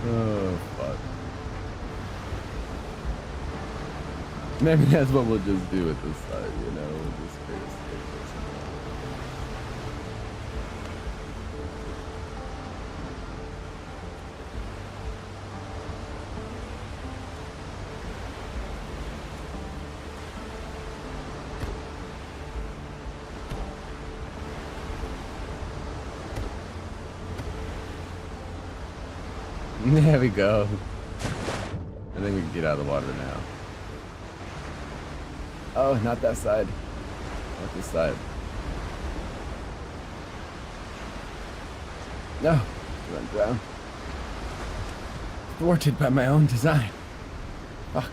Oh fuck. Maybe that's what we'll just do at this side, you know? We'll just create a staircase. There we go. I think we can get out of the water now. Oh, not that side. Not this side. No, run down. Thwarted by my own design. Fuck.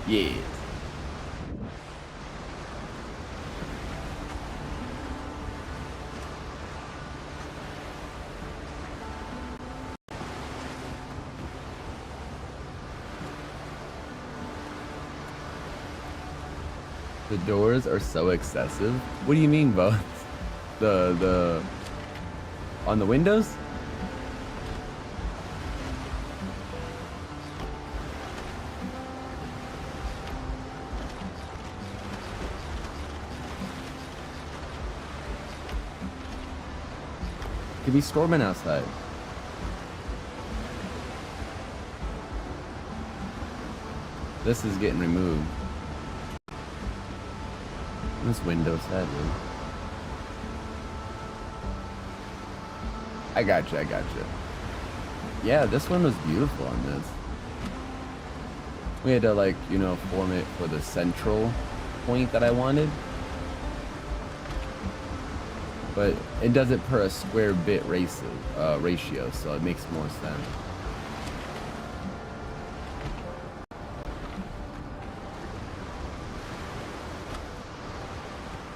Yes. The doors are so excessive. What do you mean, Bo? The on the windows? Could be storming outside. This is getting removed. This window, sadly. I gotcha. Yeah, this one was beautiful on this. We had to, like, you know, form it for the central point that I wanted. But it does it per a square bit ratio, so it makes more sense.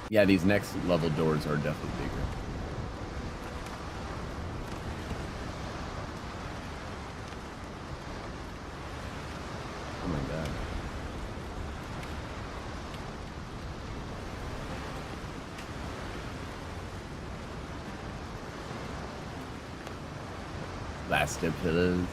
Yeah, these next level doors are definitely bigger. Oh my god. Last step pillars.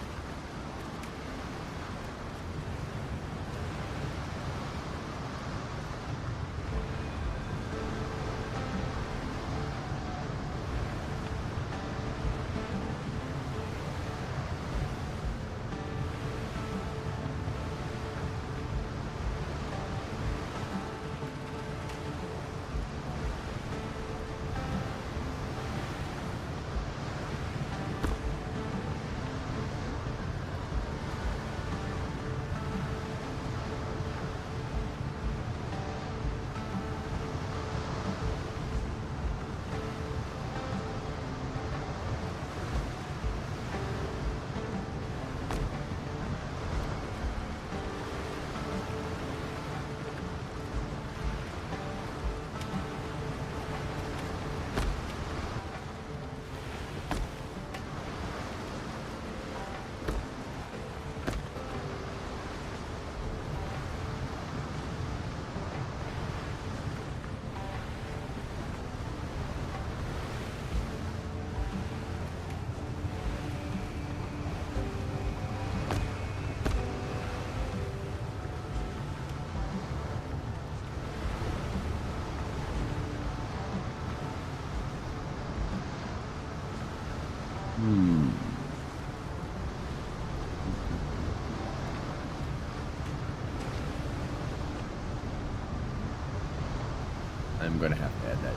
I'm gonna have to add that.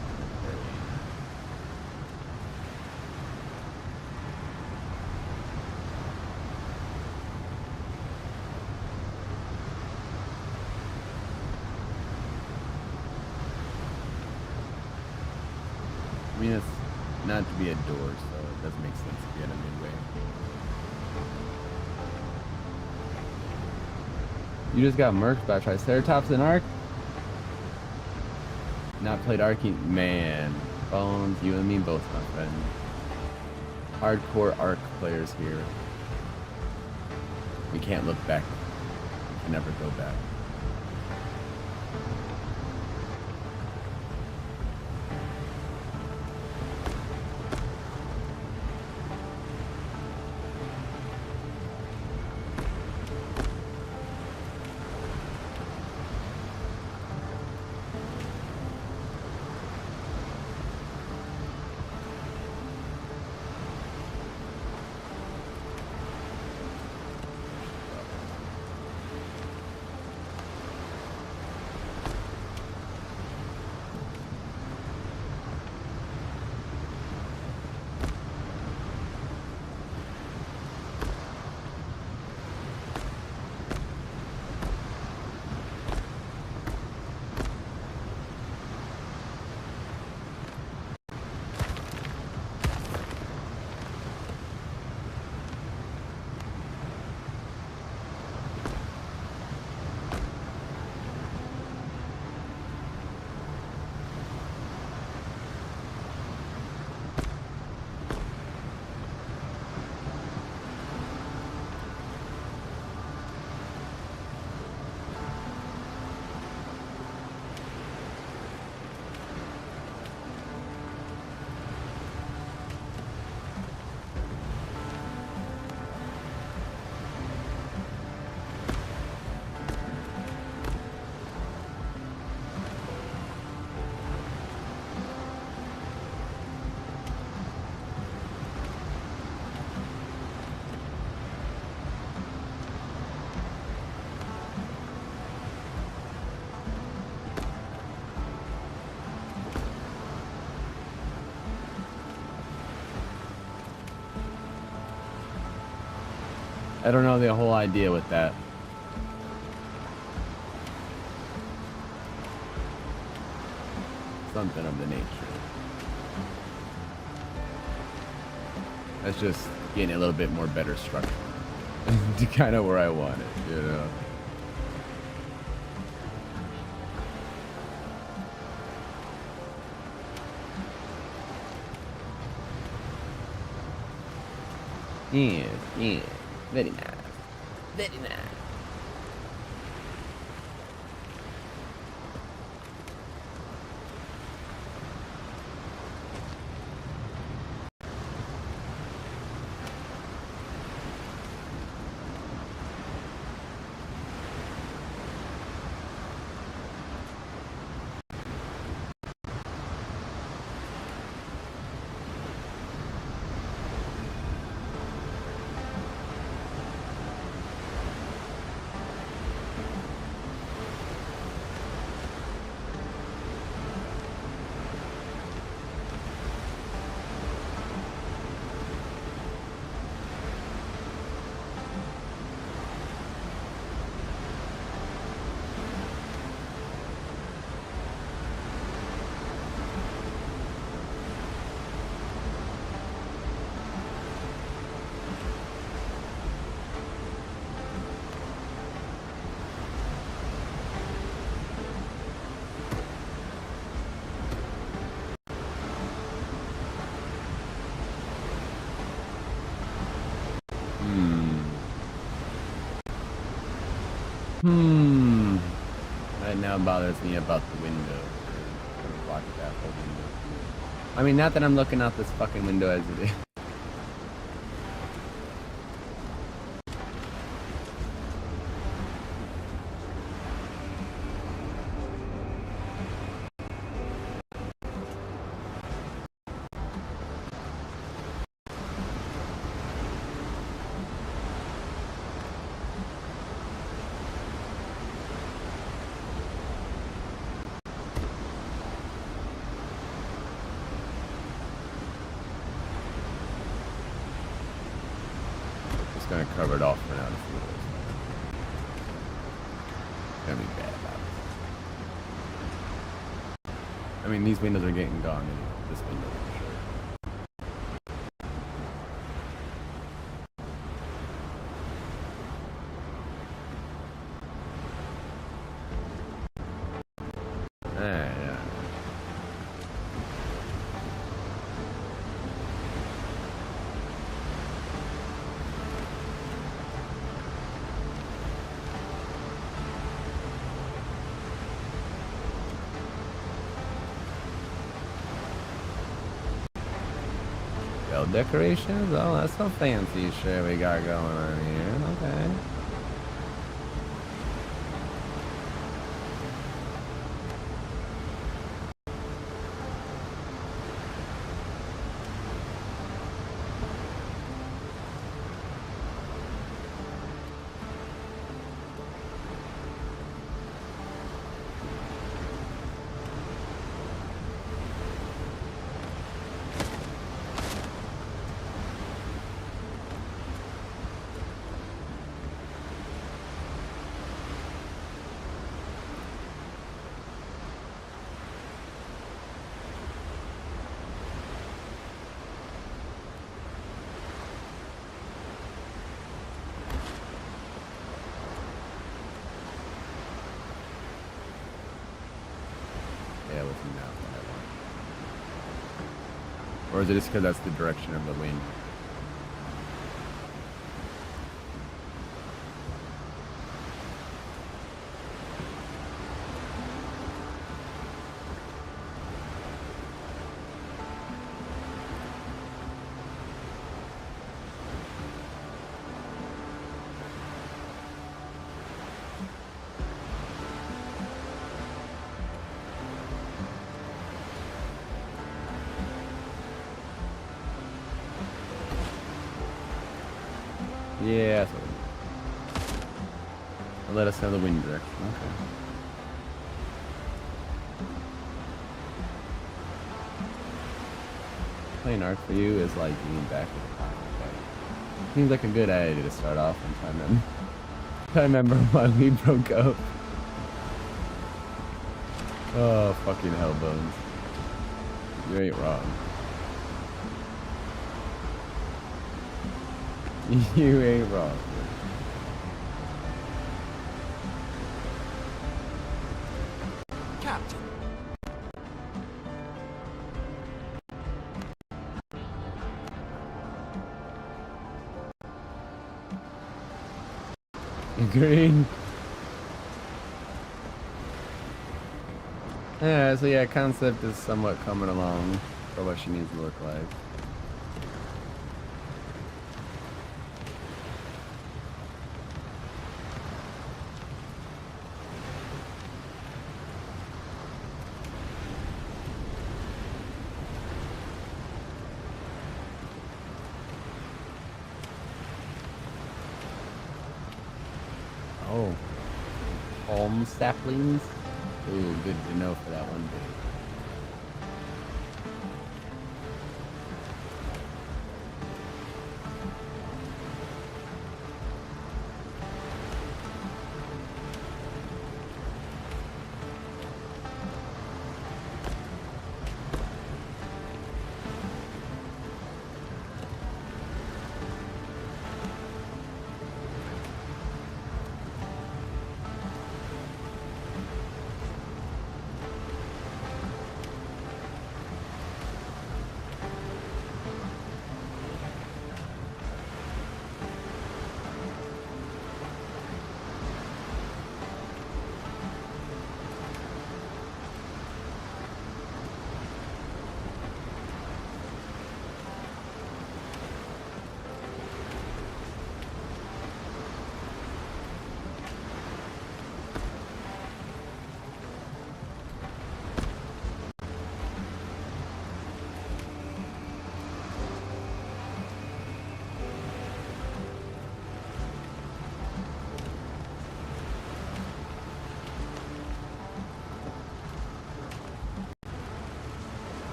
mean, it's not to be a door, so it doesn't make sense to be at a midway. You just got murked by Triceratops and Ark? Not played Arky? Man. Bones, you and me both, my friend. Hardcore Ark players here. We can't look back. We can never go back. I don't know the whole idea with that. Something of the nature. That's just getting a little bit more better structure. To kind of where I want it, you know. Yeah, yeah. Very nice. Very nice. Right now it bothers me about the window. Block that whole window. I mean, not that I'm looking out this fucking window as it is. Just gonna cover it off for now. It's gonna be bad. I mean, these windows are getting gone anyway. this window for sure. Alright, yeah. Bell decorations? Oh, that's some fancy shit we got going on here. Okay. Yeah, with me now. Or is it just because that's the direction of the wind? Yeah, that's what it is. Let us know the wind direction. Okay. Playing art for you is like being back in the time. Okay. Seems like a good idea to start off. I'm trying to remember why we broke up. Oh, fucking hell, Bones. You ain't wrong. You ain't wrong. Captain. Green. Yeah, so yeah, concept is somewhat coming along for what she needs to look like. Oh, palm saplings. Ooh, good to know for that one day.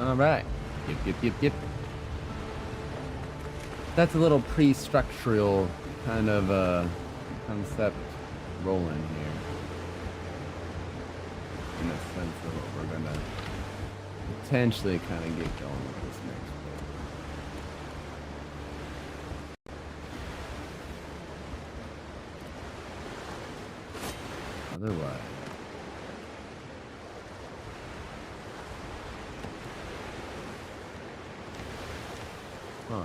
All right. Yep, yep, yep, yep. That's a little pre-structural kind of concept rolling here. In a sense of what we're gonna potentially kind of get going with this next bit. Otherwise. Huh.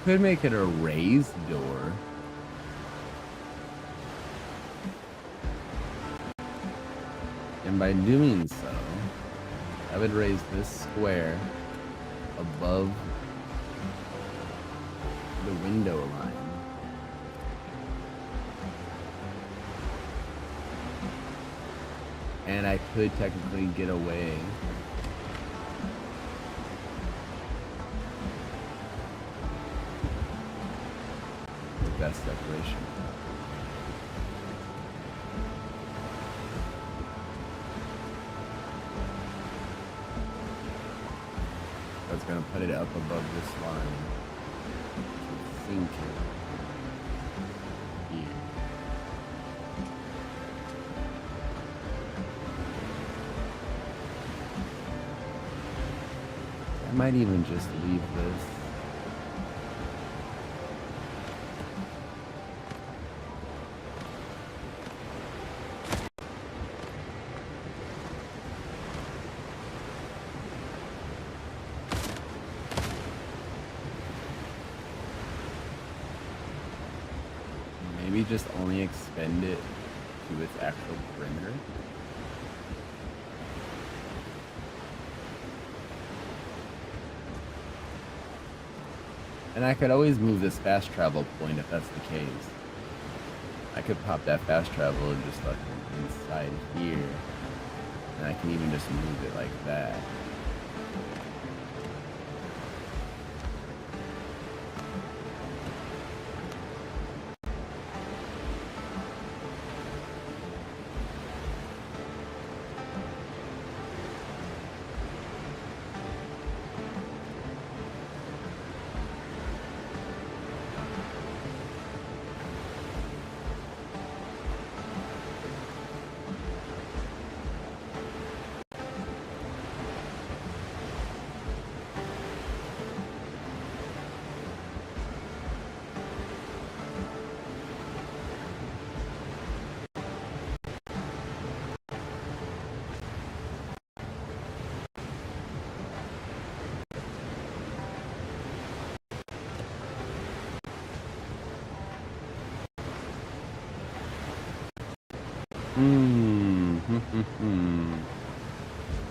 Could make it a raised door. And by doing so, I would raise this square above the window line. And I could technically get away with best decoration. That's gonna put it up above this line. I think here. I might even just leave this. Maybe just only extend it to its actual perimeter. And I could always move this fast travel point if that's the case. I could pop that fast travel and just like inside here. And I can even just move it like that.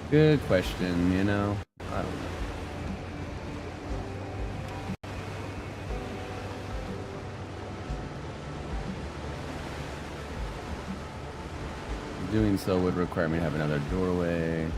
Good question, you know? I don't know. Doing so would require me to have another doorway.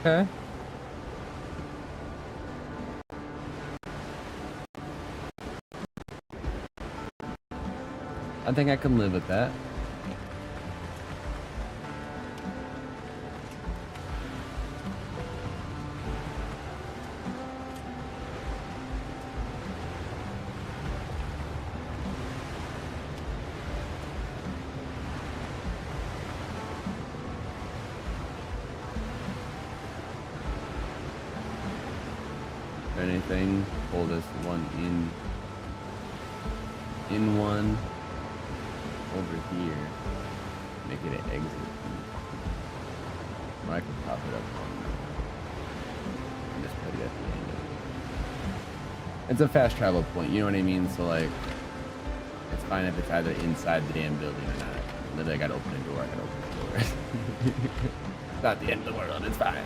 Okay. I think I can live with that. Anything, pull this one in one over here, make it an exit. Or I can pop it up and just put it at the end. It's a fast travel point, you know what I mean? So like, it's fine if it's either inside the damn building or not. Literally, I gotta open a door, I gotta open a door. It's not the end of the world, it's fine.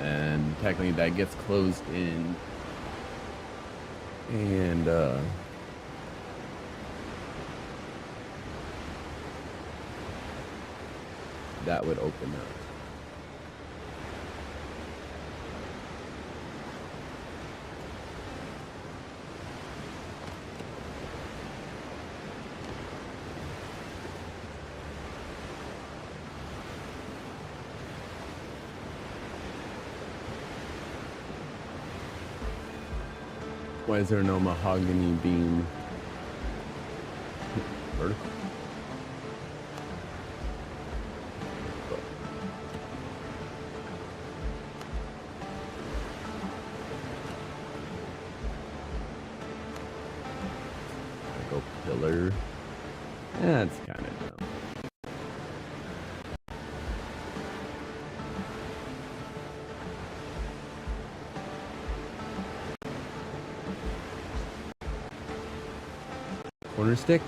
And technically that gets closed in, and that would open up. Why is there no mahogany beam? Vertical. Go pillar. That's kind of dumb. Corner stick?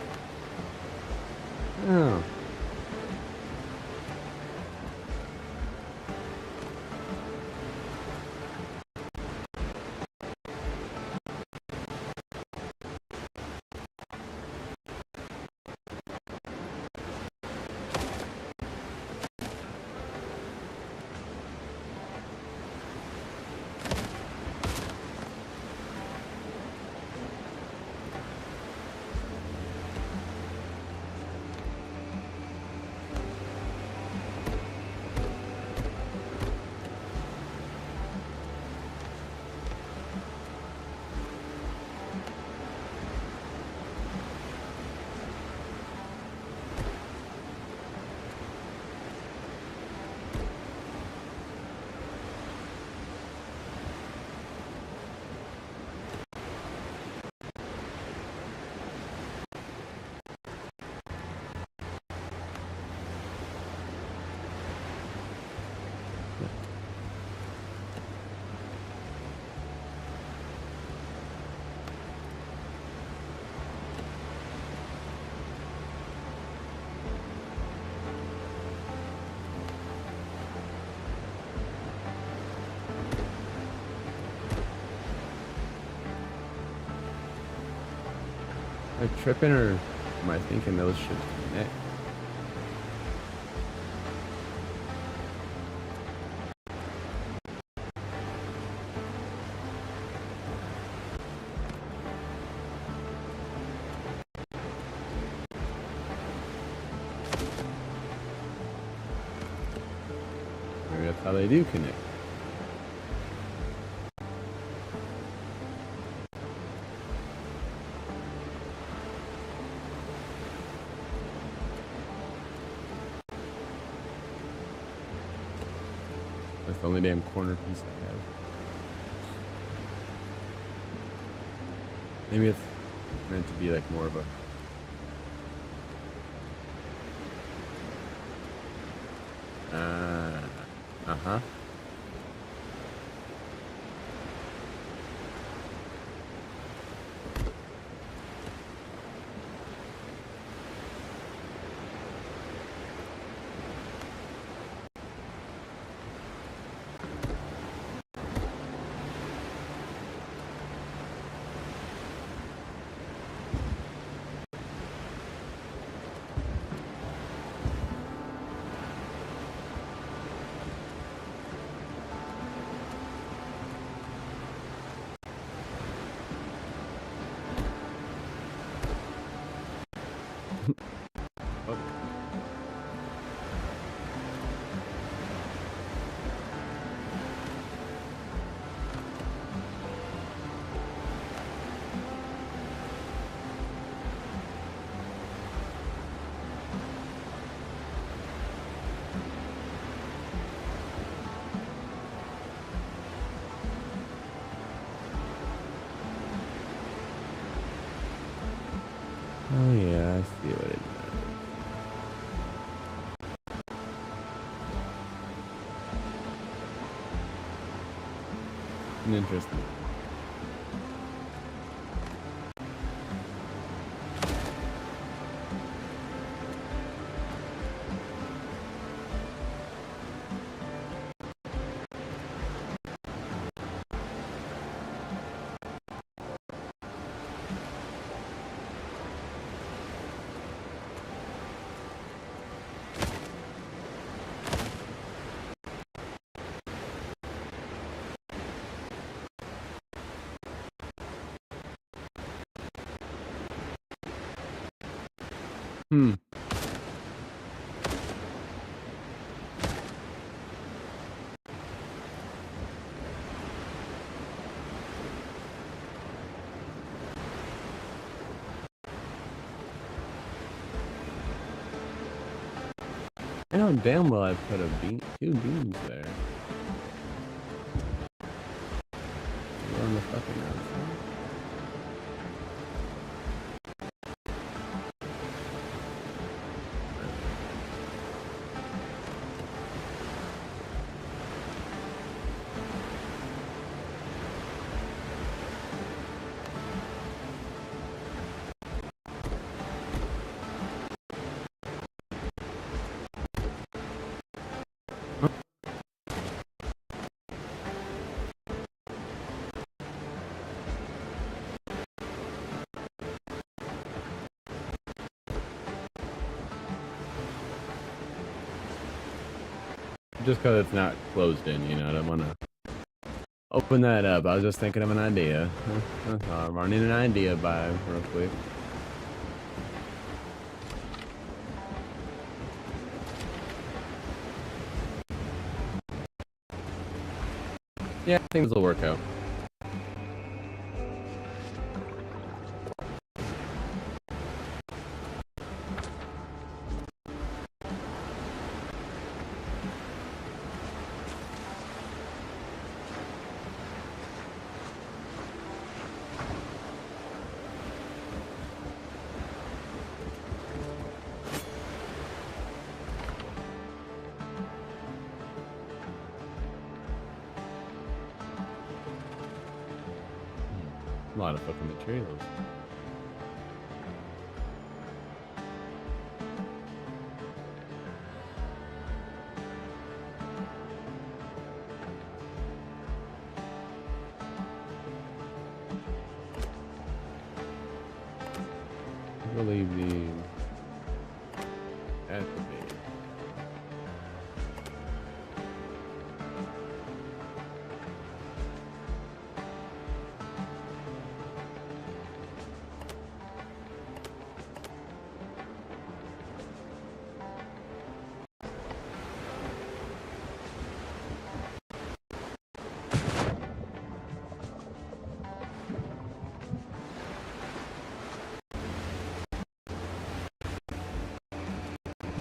Oh. Am I tripping, or am I thinking those should connect? Maybe that's how they do connect. That's the only damn corner piece I have. Maybe it's meant to be like more of a... Uh-huh. Oh yeah, I see what it is. Interesting. Hmm. I know damn well I put two beams there. We're on the fucking outside. Just because it's not closed in, you know, I don't want to open that up. I was just thinking of an idea. I'm running an idea by real quick. Yeah, things will work out. A lot of fucking materials. Really be activated.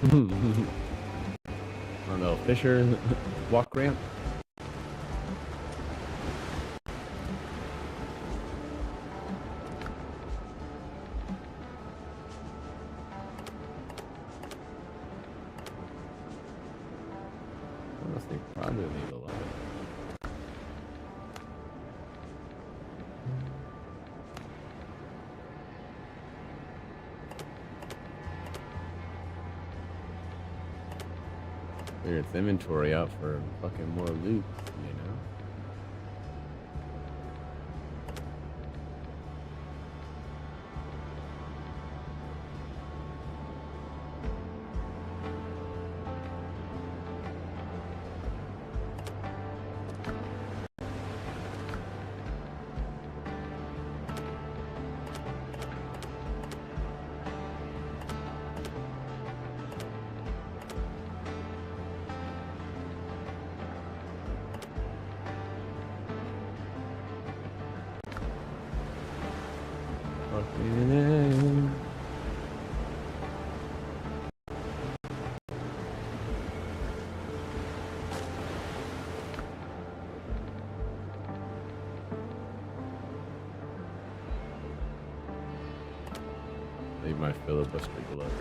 I don't know, Fisher walk ramp. Honestly, probably leave a lot. Figure its inventory out for fucking more loot, you know? Fucking A. Leave my filibuster glove.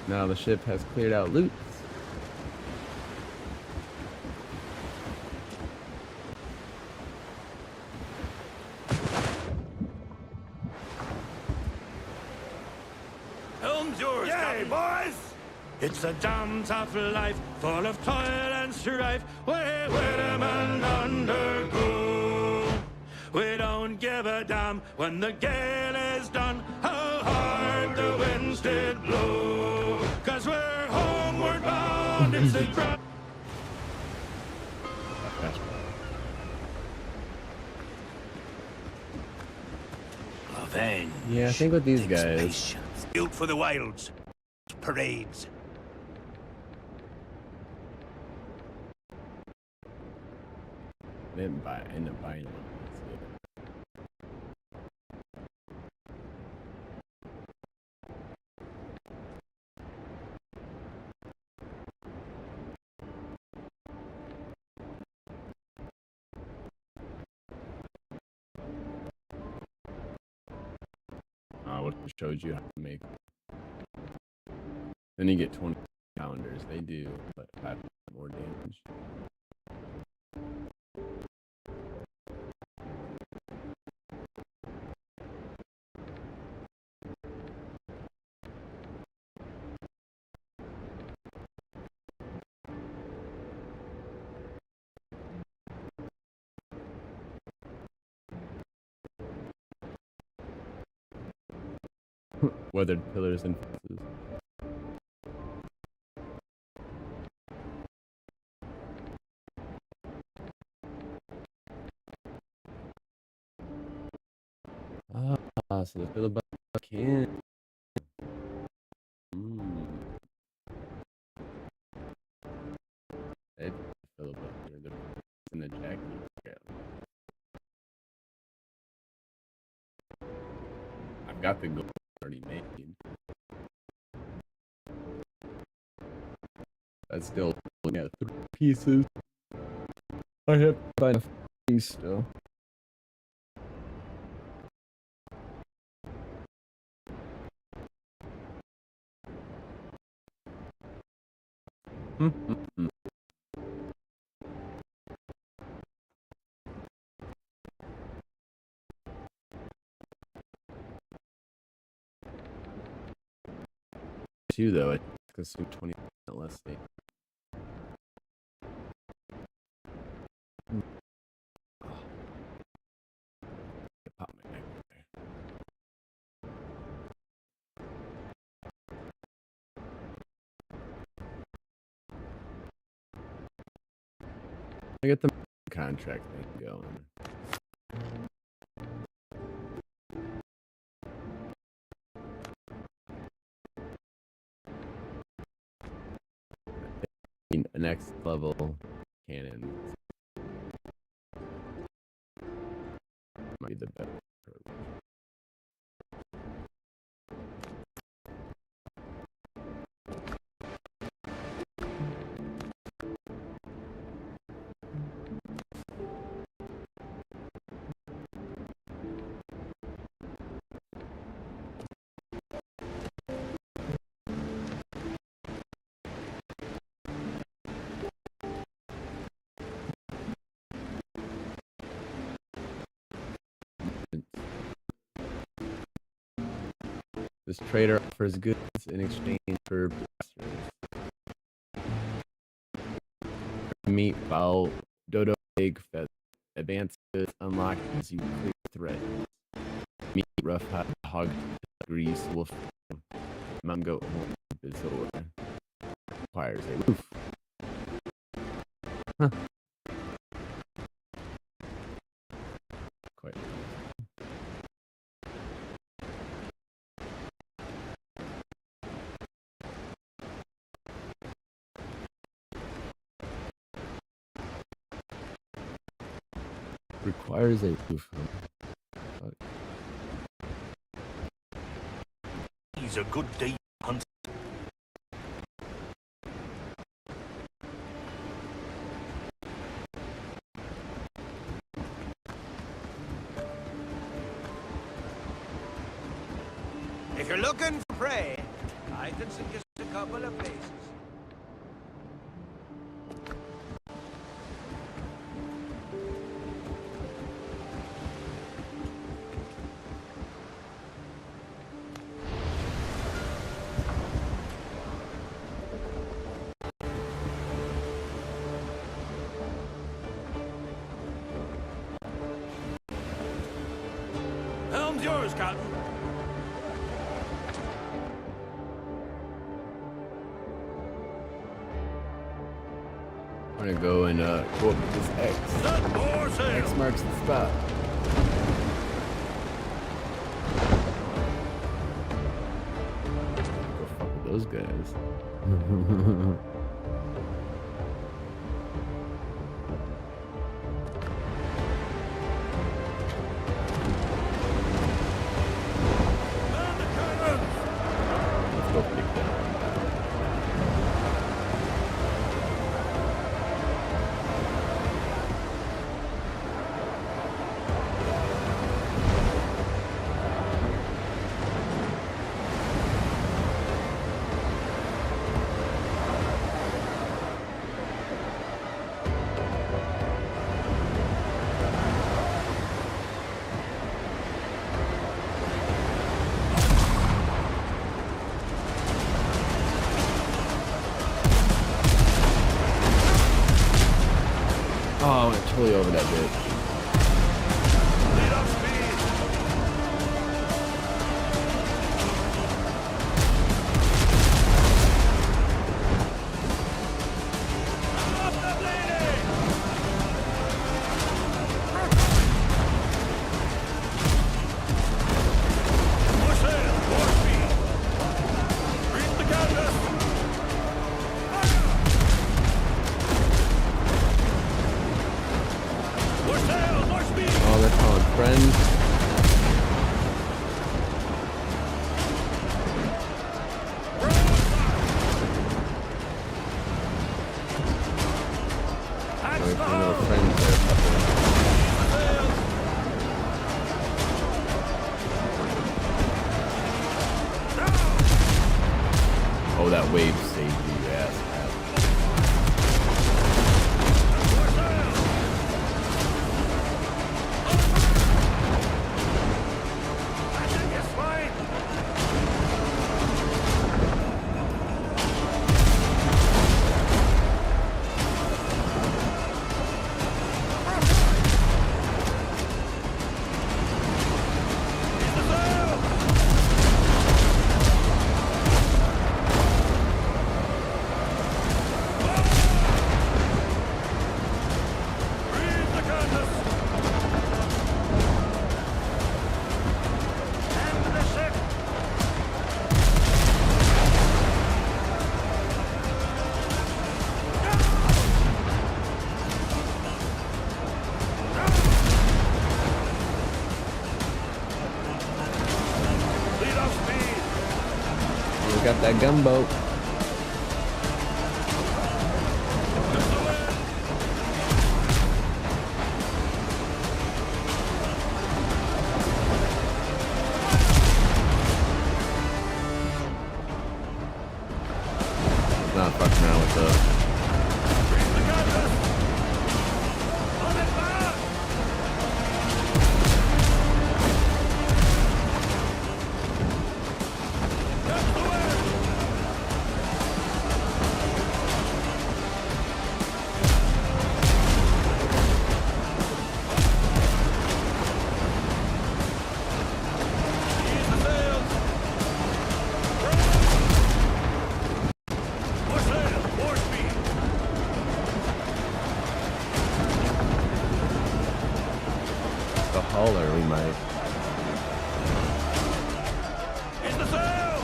Now the ship has cleared out loot. Helm's yours, Yay, boys! It's a damn tough life, full of toil and strife. We a man undergo. We don't give a damn when the gale is done, how hard the winds did blow. 'Cause we're homeward bound, it's the ground. Avenge. Yeah, I think with these takes guys, patience. Built for the wilds. Parades. I didn't end up buying one. What showed you how to make. Then you get 20 calendars. They do, but 5 more damage. Weathered pillars and fences. So the filibuster can. It's the filibuster. The in the jacket. Yeah. I've got the gold already made. That's still looking at 3 pieces. I have to find a piece still. Two though, it consumed 20% less space. Pop my neck there. I get the contract thing going. Next level cannon might be the best. This trader offers goods in exchange for blasters. Meat, fowl, dodo, egg, feather. Advanced goods unlocked as you clear threats. Meat, rough hog, grease, wolf, mountain goat, horn, bizarre. Requires a roof. Huh. Quite. Requires a roof. needs a good deep hunt. If you're looking for prey, I can suggest a couple of places. Helm's yours, Captain. I'm gonna go and go up to this X. Set more sail. X marks the spot. Go fuck with those guys. Man the cannons. Let's go pick that one. Oh, I went totally over that bitch. Lead up speed. Up the bleeding. More sail, more speed. Reach the canvas. More sail, more speed. Oh, they're calling friends. That's Going the for little hull. friends there. Oh, that wave saved you, ass. We got that gunboat. Not fucking around with the. The hauler, we might. Is the sail?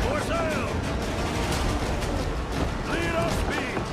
More sail. Lead off speed.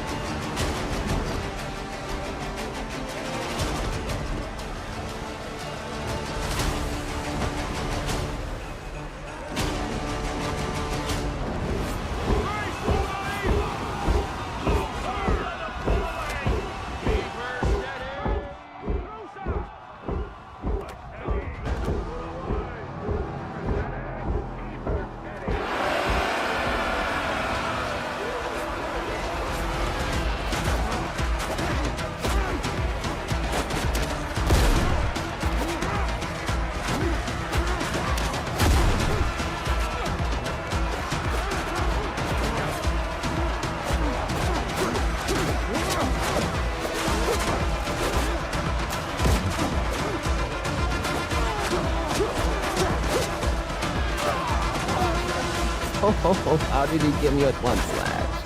How did he get me with one slash?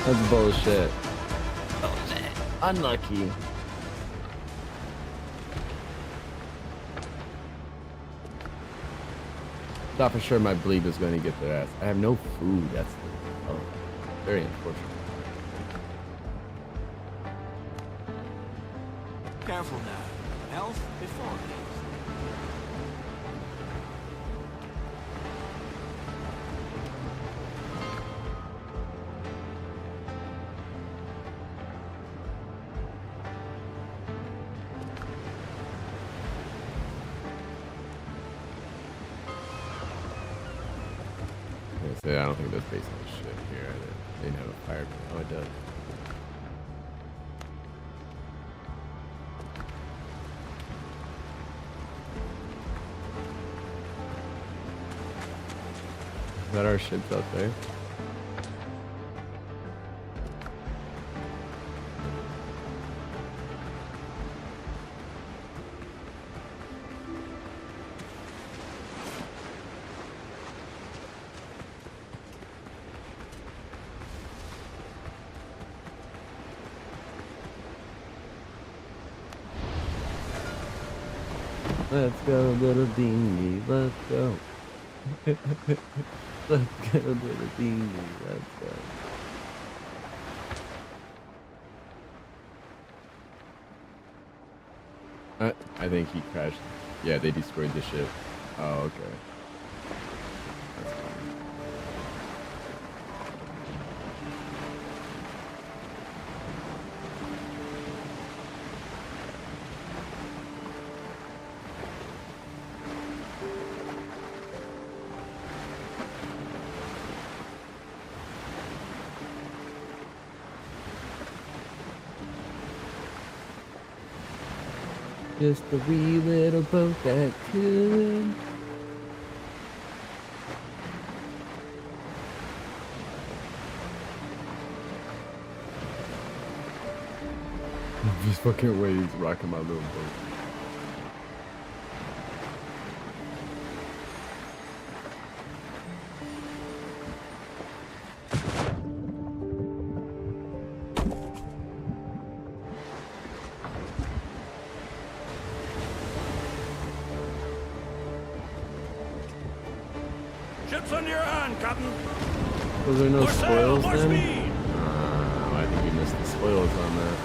That's bullshit. Unlucky. Thought for sure my bleed was going to get their ass. I have no food. That's very unfortunate. Careful now. Health before haste. I don't think that's based on shit here. They didn't have a fire. Oh, it does. Is that our ships out there? Let's go, little dingy, let's go. Let's go, little dingy, let's go. I think he crashed. Yeah, they destroyed the ship. Oh, okay. That's fine. Just a wee little boat that could. These fucking waves rocking my little boat. Ships under your hand, Captain. Was there no More sail, spoils more then? speed. I think we missed the spoils on that.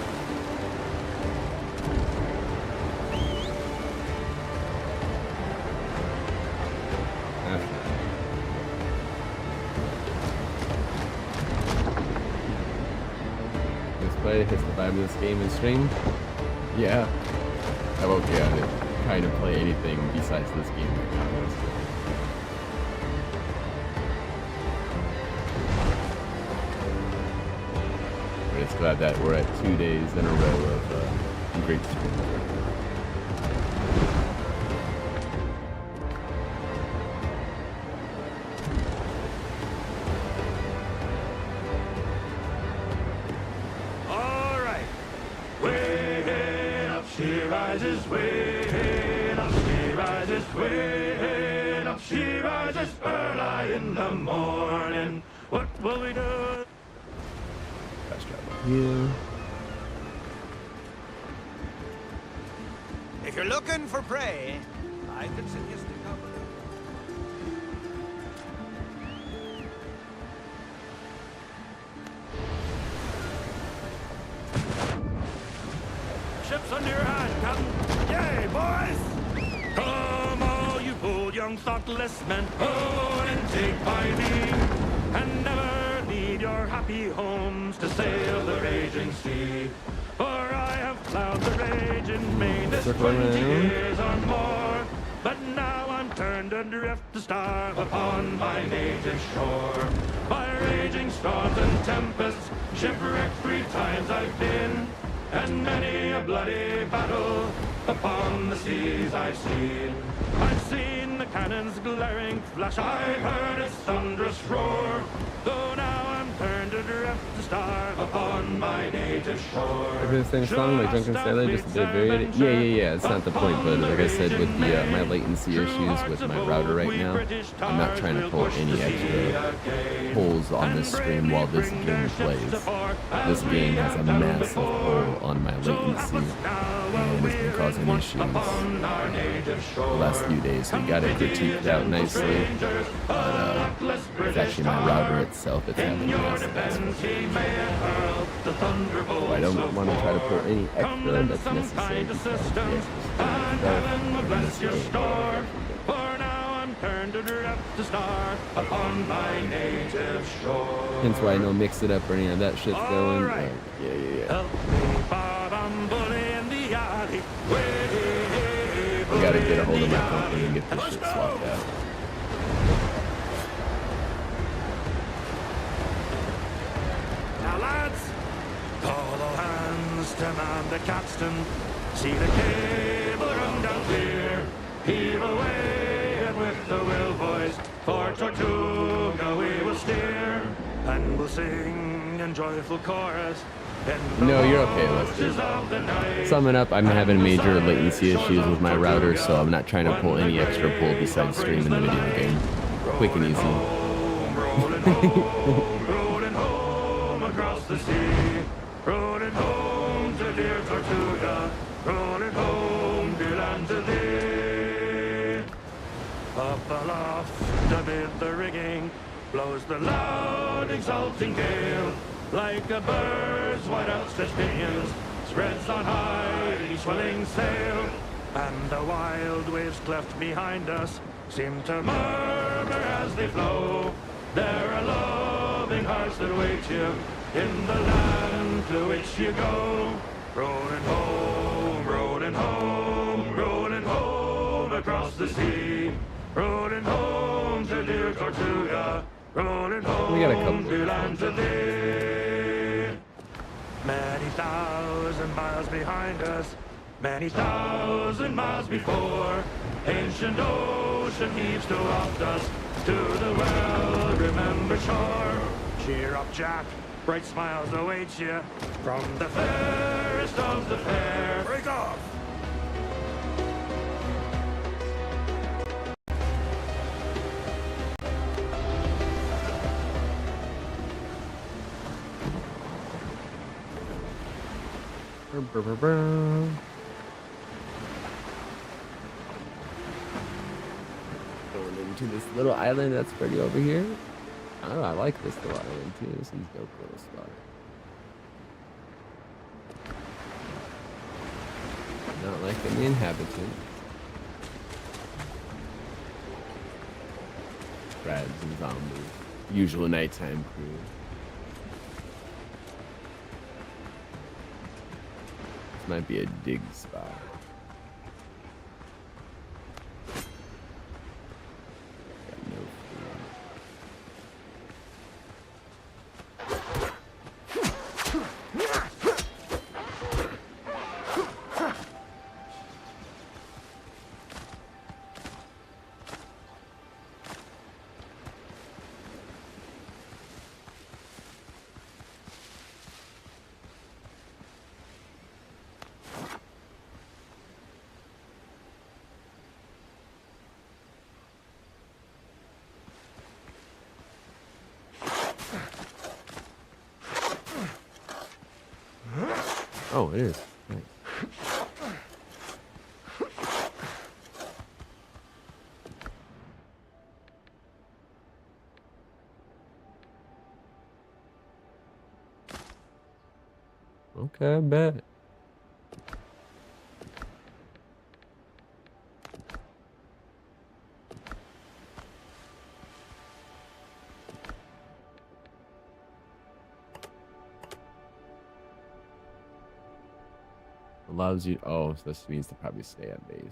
Let's play. Hits the vibe of this game and stream. Yeah. I'm okay on it. Trying to play anything besides this game right now. But it's glad that we're at 2 days in a row of great streams. All right. Way up, she rises. Way up, she rises. Way up, she rises. Early in the morning. What will we do? Fast travel. Yeah. If you're looking for prey, I can suggest a couple. Ships under your hand, Captain. Yay, boys! Come all you bold young thoughtless men, own and take by me, and never leave your happy homes to sail the raging sea. For I have plowed the raging main this 20 years or more, but now I'm turned adrift to starve upon my native shore. By raging storms and tempests, shipwrecked 3 times I've been, and many a bloody battle upon the seas I've seen. I've seen the cannon's glaring flash, I've heard its thunderous roar, though now I'm turned adrift to starve upon my native shore. Every the same song like Drunken Sailor, just a bit varied. Yeah. It's not the point, but like I said, with the my latency issues with my router right now, I'm not trying to pull any extra pulls on this stream while this game plays. This game has a massive pull on my latency, and it's been causing issues the last few days. We got it critiqued out nicely, but it's actually my router itself that's having massive issues. So I don't want to try to pull any extra that's necessary because the extra stuff turned adrift to starve upon my native shore. hence why I don't mix it up or any of that shit's going. Right. Yeah. Help me, Bob, I'm bully in the alley. I gotta get a hold of my company and get this shit swapped out. Now, lads, call all hands to man the capstan. See the cable run down clear. Heave away, and with the will, boys, for Tortuga we will steer, and we'll sing in joyful chorus. No, you're okay, Lester. Summing up, I'm having major latency issues with my router, so I'm not trying to pull any extra pull besides streaming the video game. Quick and easy. Rolling home across the sea, rolling home to dear Tortuga, rolling home, dear land to thee. Up aloft amid the rigging blows the loud exulting gale, like a bird's wide outstretched pinions spreads on high each swelling sail, and the wild waves cleft behind us seem to murmur as they flow. There are loving hearts that wait you in the land to which you go. Rolling home, rolling home, rolling home across the sea, rolling home to dear Tortuga, rolling home We got a couple. to land to thee. Many thousand miles behind us, many thousand miles before, ancient ocean heaves to waft us to the well-remembered shore. Cheer up, Jack, bright smiles await you from the fairest of the fair. Break off! Going into this little island that's pretty over here. Oh, I like this little island too. This is a dope little spot. Not liking the inhabitants. Crabs and zombies. Usual nighttime crew. This might be a dig spot. Got no food. Oh, it is. Nice. Okay, I bet. Allows you. Oh, so this means to probably stay at base.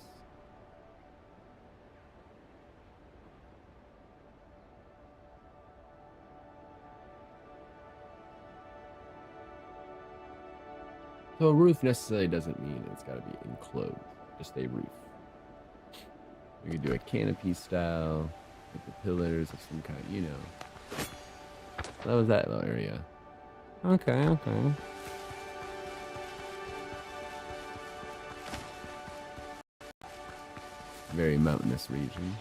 So a roof necessarily doesn't mean it's got to be enclosed, just a roof. We could do a canopy style with the pillars of some kind, you know. That was that little area. Okay, okay. Very mountainous region.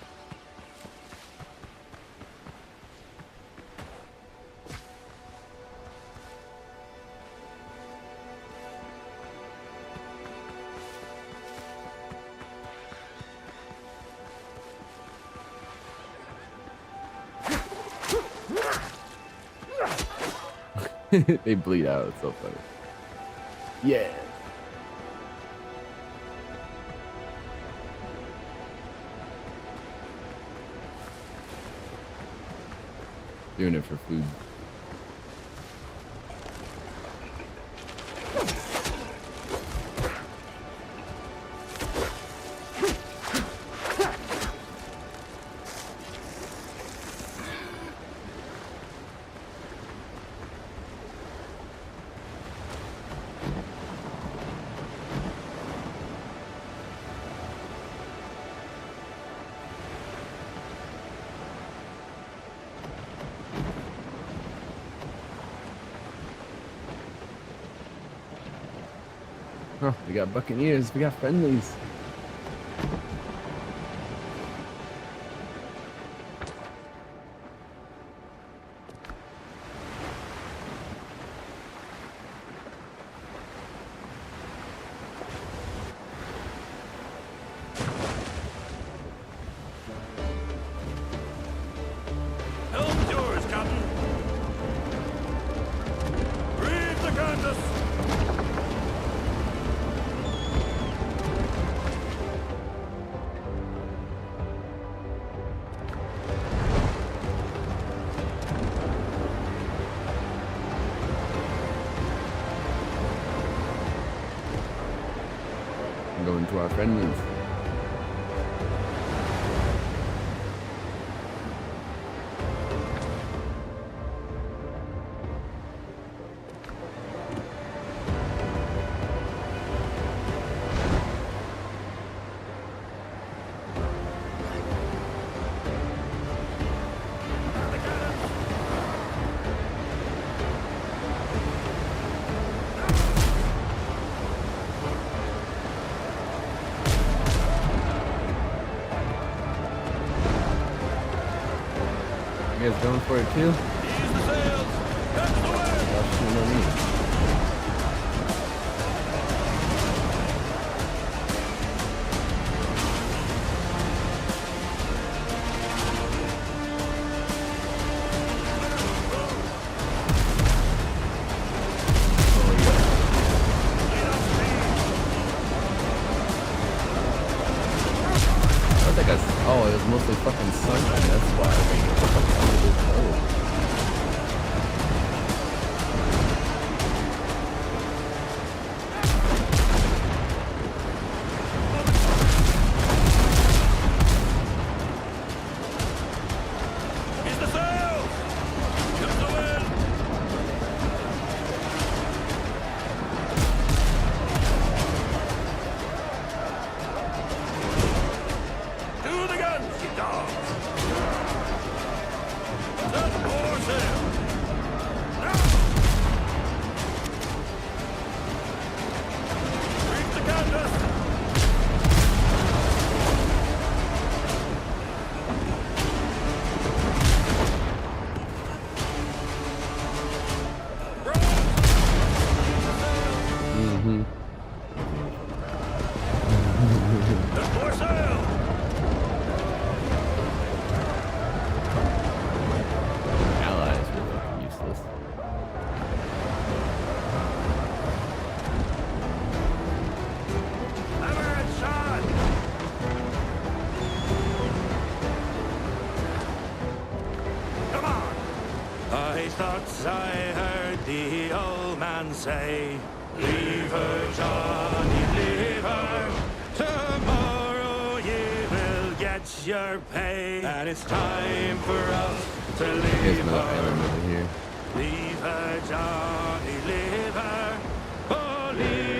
They bleed out. It's so funny. Yeah. Doing it for food. Oh, we got buccaneers. We got friendlies. Helm's yours, Captain. Reef the canvas. I'm going to our friendlies. You guys going for it too? Ease the sails. Catch the wind. Y'all shooting on me. I think oh, it was mostly fucking sunshine, that's why. Ease the sails. Catch the wind. To the guns, you dogs. Set more sail. Now. Reef the canvas. Mm-hmm. Set more sail. Allies were fucking useless. Hammer and shot. Come on. I thought I heard the old man say, leave her, Johnny, leave her. Tomorrow you will get your pay. And it's time for us to Here's leave another island her. over here. Leave her, Johnny, leave her. Oh, leave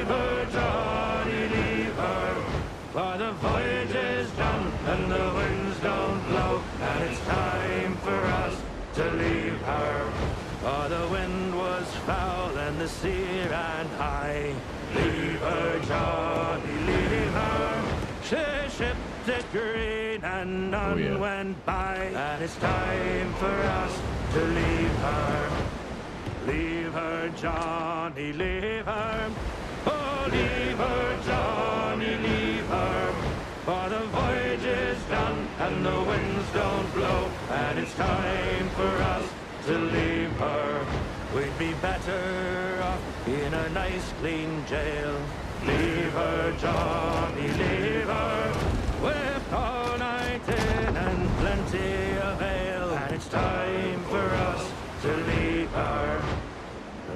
For the wind was foul and the sea ran high. Leave her, Johnny, leave her. She shipped it green and none went by. And it's time for us to leave her. Leave her, Johnny, leave her. Oh, leave her, Johnny, leave her. For the voyage is done and the winds don't blow. And it's time for us to leave her. We'd be better off in a nice clean jail. Leave her, Johnny, leave her. Whipped all night in and plenty of ale. And it's time for us to leave her.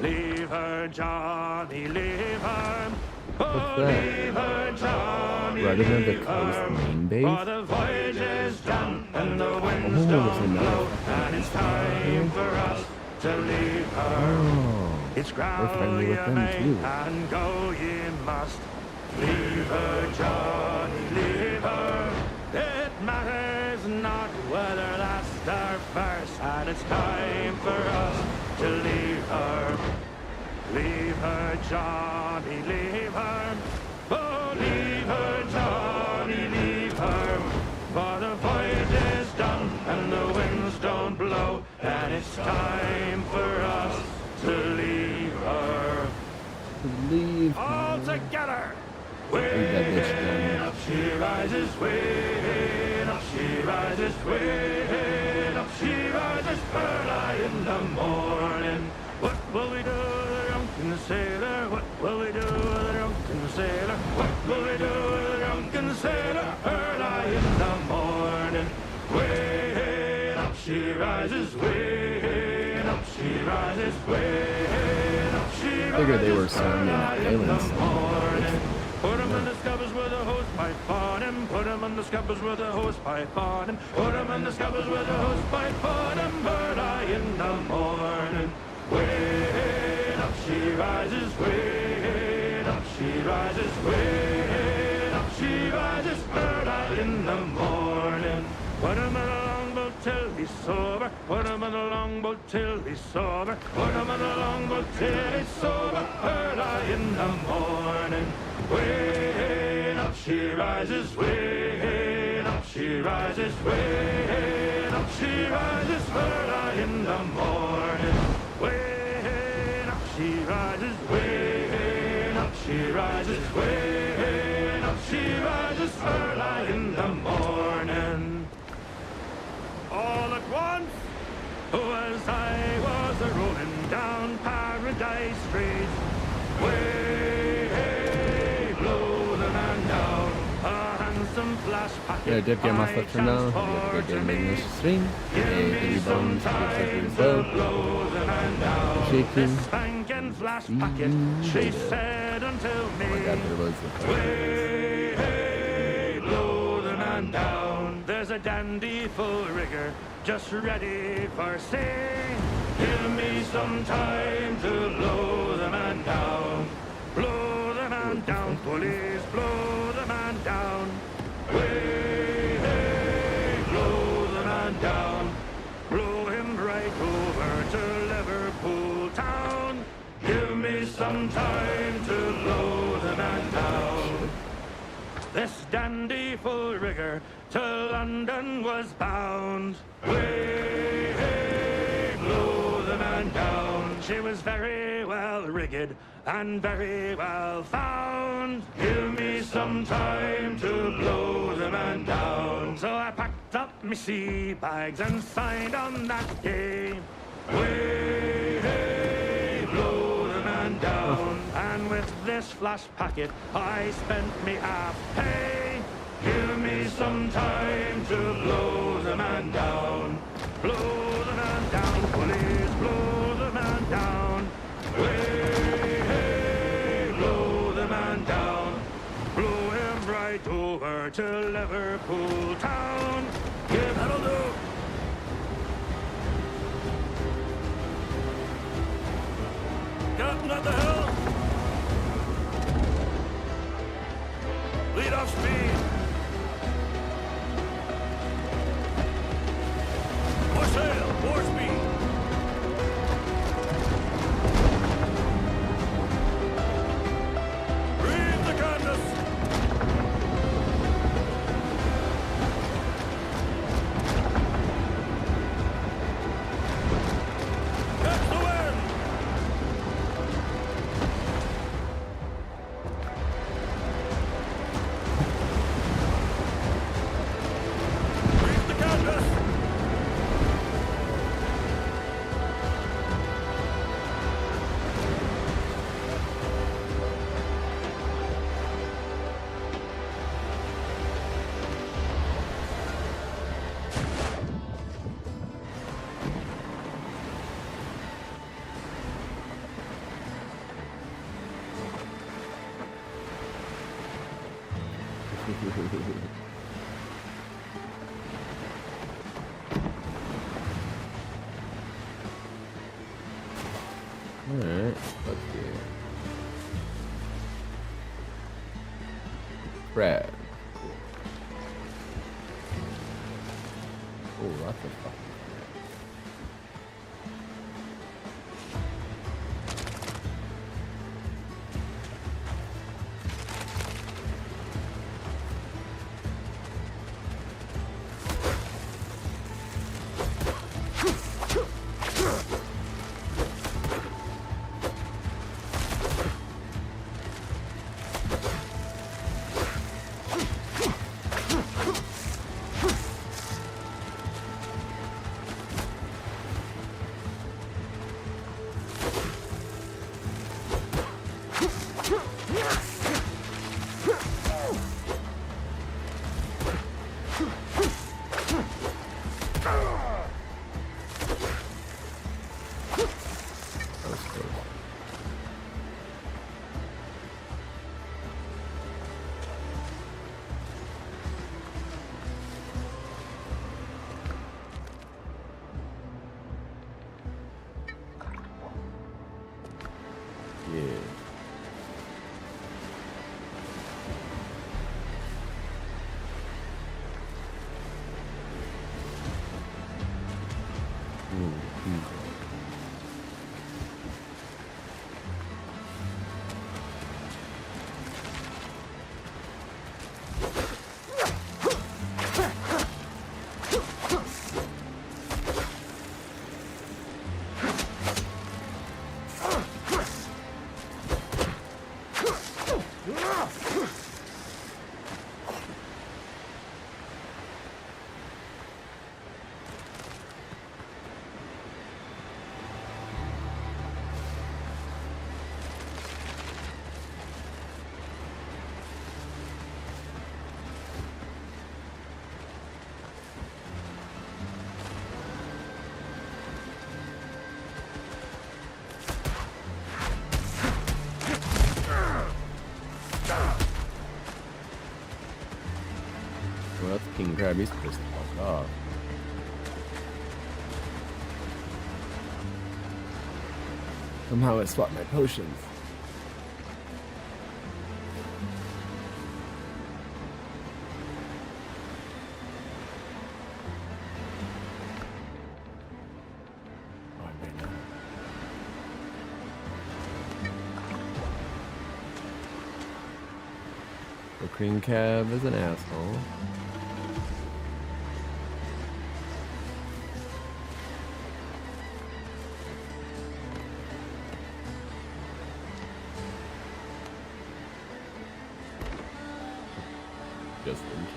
Leave her, Johnny, leave her. Oh, leave her, Johnny, Rather than the leave coast her. main base. For the voyage is done and the winds don't blow. And it's time for us to leave her. It's growl ye may and go ye must. Leave her, Johnny, leave her. It matters not whether last or first. And it's time for us to leave her. Leave her, Johnny, leave her. Oh, leave her, Johnny, leave her. For the voyage is done and the winds don't blow. And it's time for us to leave her. Leave All together! Way up she rises, way up she rises, way up she rises early in the morning. What will we do with the drunken sailor? What will we do with the drunken sailor? What will we do with the drunken sailor early in the morning? Way up she rises, way up she rises, way up she rises. Figured they were surrounding islands. Put him in the scuppers with a hose pipe on him. Put him in the scuppers with a hose pipe on him. Put him in the scuppers with a hose pipe on him. Early in the morning. Way up she rises, way up she rises, way up she rises early in the morning. Put him in a longboat till he's sober. Put him in a longboat till he's sober. Put him in a longboat till he's sober early in the morning. Way up she rises, way up she rises, way up she rises early in the morning. Way up she rises, way up she rises, way up she rises early in the morning. All at once, as I was a-rolling down Paradise Street, way blow the man down, a handsome flash packet. Jag döpte massa för nu. Jag döpte min stream. Billy Bones, Shaking. Spanking flash packet, she said unto me, Oh my god, there was the way blow the man down. There's a dandy full rigger just ready for sea. Give me some time to blow the man down. Blow the man down, police, blow the man down. Way, hey, blow the man down. Blow him right over to Liverpool town. Give me some time to blow the man down. This dandy full rigger to London was bound. Way, hey, blow the man down. She was very well rigged and very well found. Give me some time to blow the man down. So I packed up me sea bags and signed on that day. Way, hey, blow the man down. And with this flash packet I spent me half pay. Give me some time to blow the man down. Blow the man down, police, blow the man down. Way, hey, blow the man down. Blow him right over to Liverpool town. Yeah, that'll do. Captain at the helm. Lead off speed. More sail, more speed. crab. Oh, lots of fucking yeah. Well, that's King Crab. He's pissed the fuck off. Somehow I swapped my potions. Oh, I may not. The King Crab is an asshole. Just in case.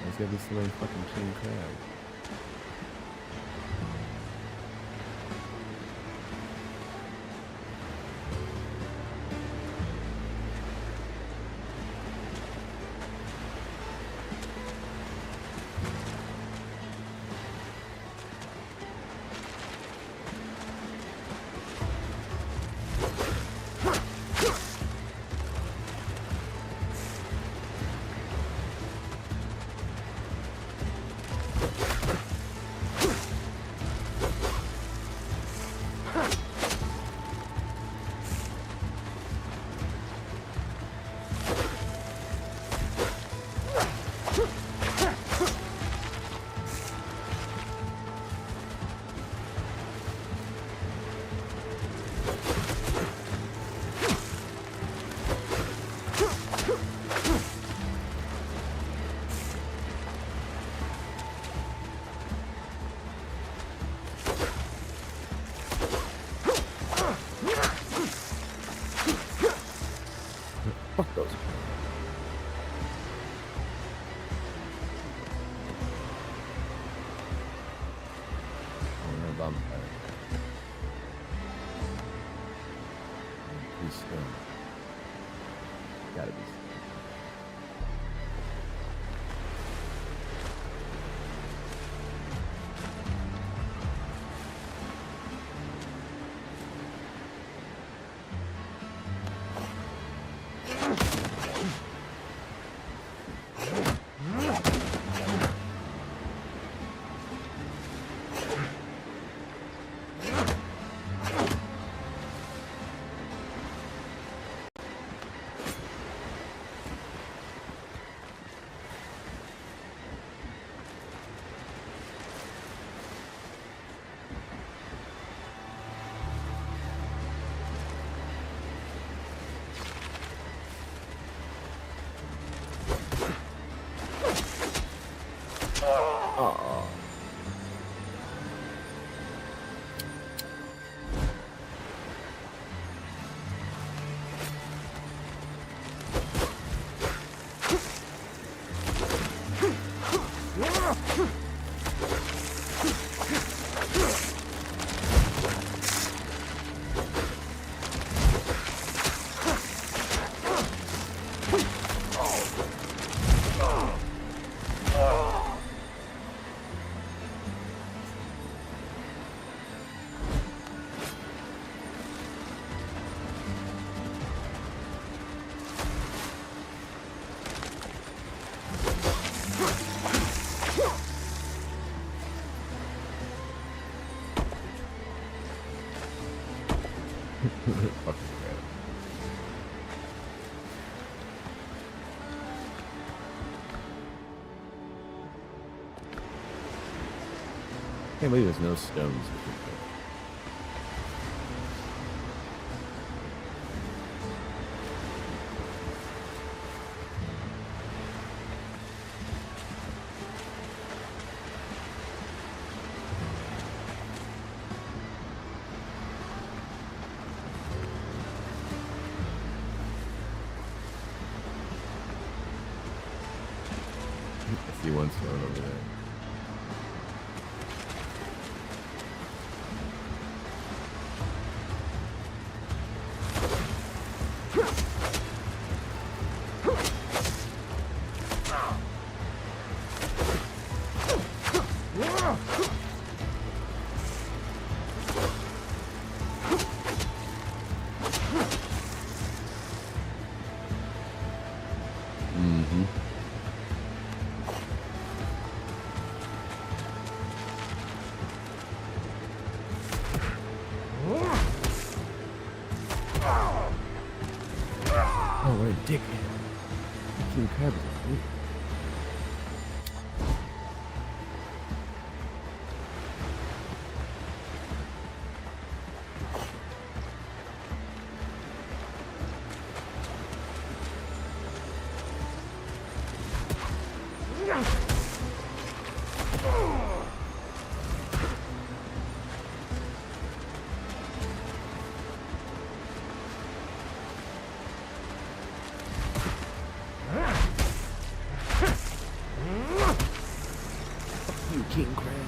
There's gotta be so many fucking king crab. Fuck those. Oh, vampire. He's still. Gotta be. Oh. Fucking crap. Can't believe there's no stones. I see one stone over there. Oh, what a dickhead. King Crab is like, ooh. You King Crab.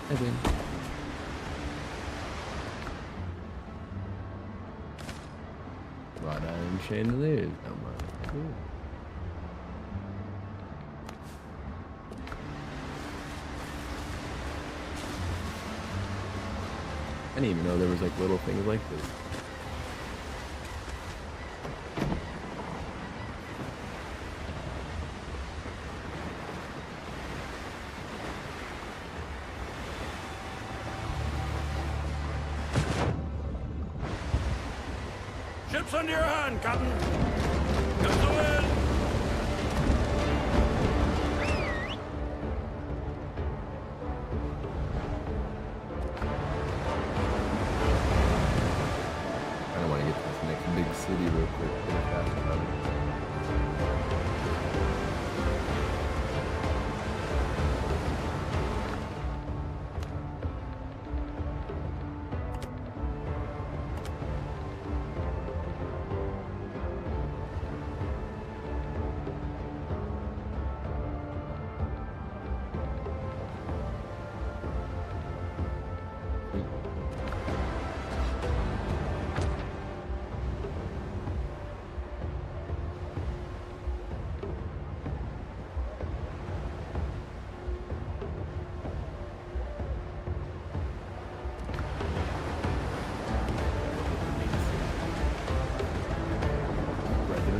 I win. Wrought iron chandeliers. Oh my. Cool. I didn't even know there was like little things like this. Ships under your hand, Captain. Got the wind. I don't want to get to this next big city real quick. Really fast about it.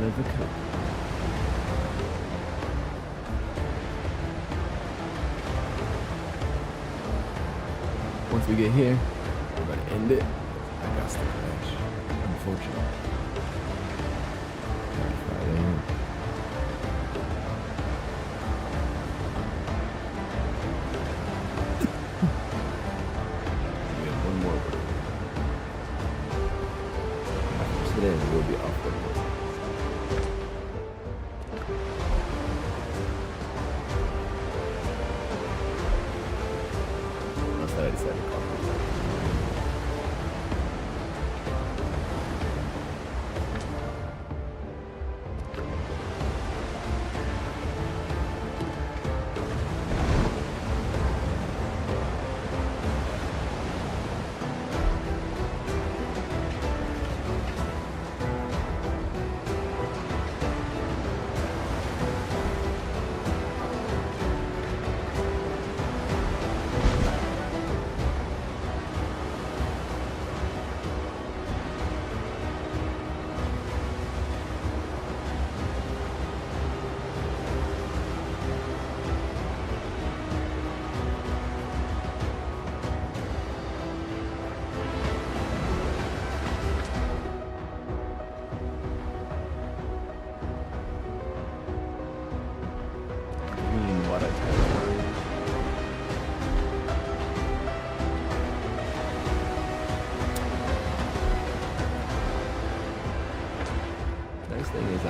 Of the cup. Once we get here, we're gonna end it. I got to crash. Unfortunately. Friday. We have one more work. After today, we'll be off the board.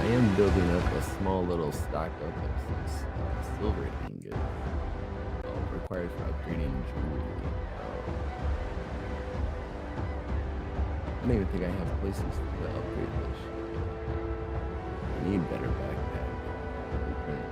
I am building up a small little stock of some silver ingots required for upgrading jewelry. I don't even think I have places to upgrade this shit. I need better backpack. Blueprint.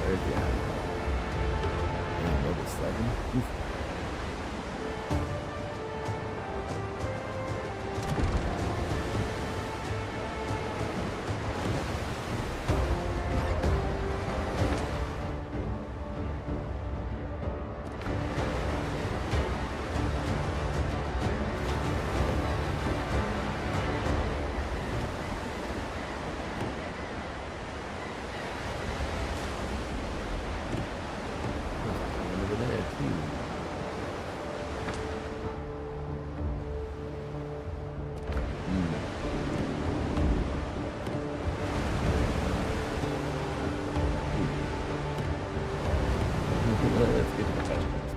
Where's the level 7? Oof. Let's get to the touch points.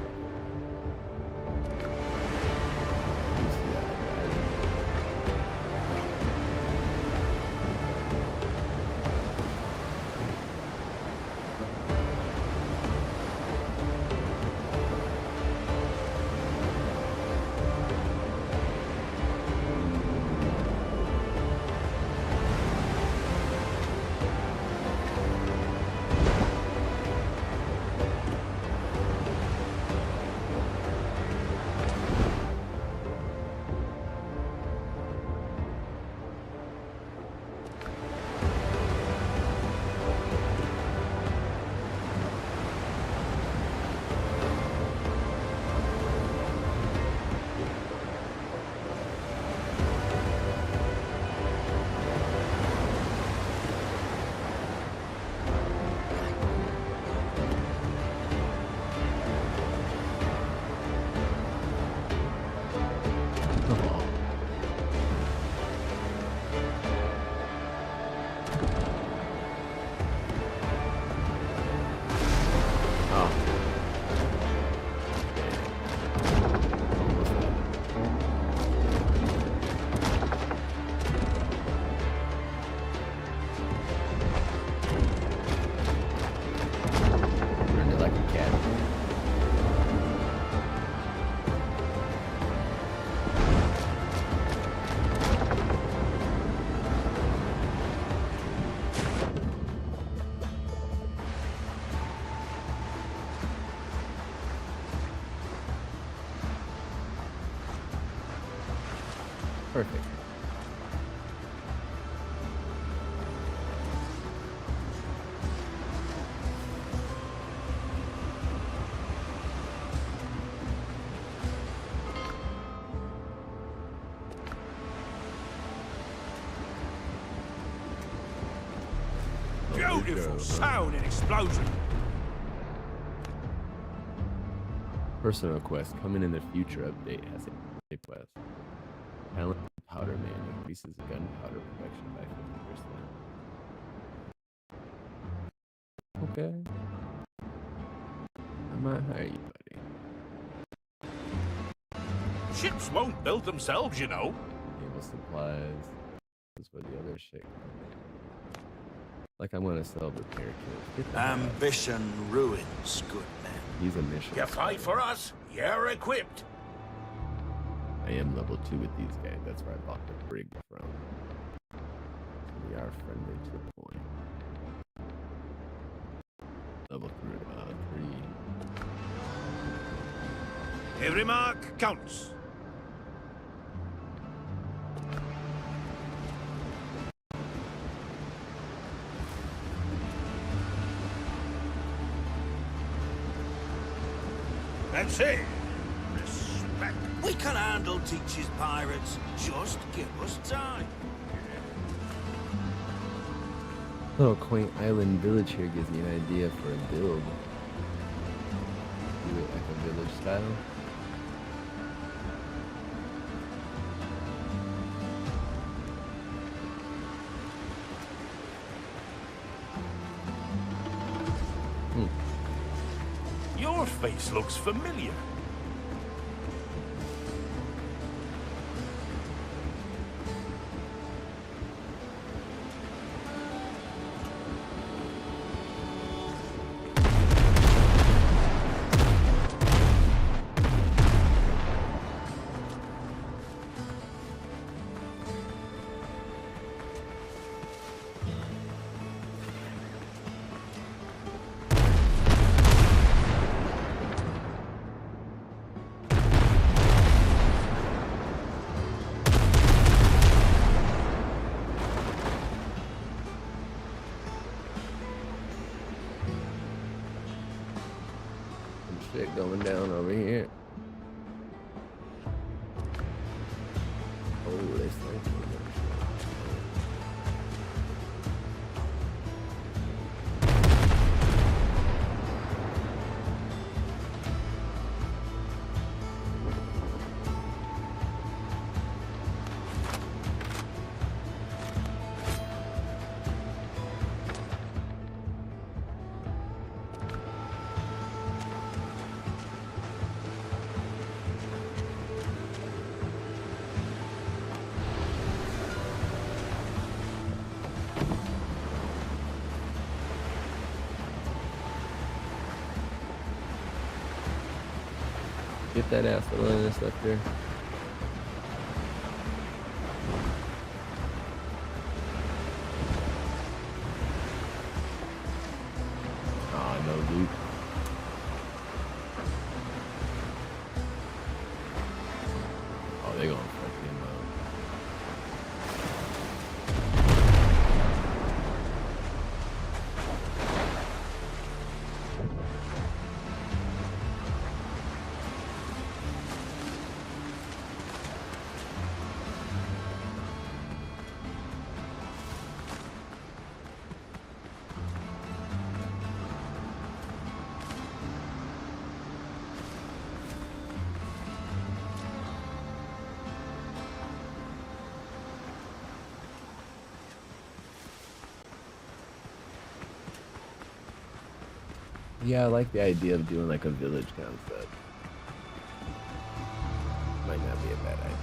Perfect. Beautiful sound and explosion. Personal quest coming in the future update has a quest. Talent powder man increases gunpowder production by 50%. Okay. I might hire you, buddy. Ships won't build themselves, you know. Naval supplies. This is where the other shit comes. Like I'm gonna sell repair kits. Get the hell out. Ambition ruins good men. He's a mission. You fight for us, you're equipped. I am level 2 with these guys. That's where I bought the brig from. So we are friendly to the point. Level 3. Every mark counts. That's it. Respect. We can handle Teach's pirates. Just give us time. Little quaint island village here gives me an idea for a build. Do it like a village style. Your face looks familiar. Shit going down over here. Oh, they sniping that Get that ass on this up there. Oh no, dude. Oh, they gonna fuck him up. Yeah, I like the idea of doing like a village concept. Might not be a bad idea.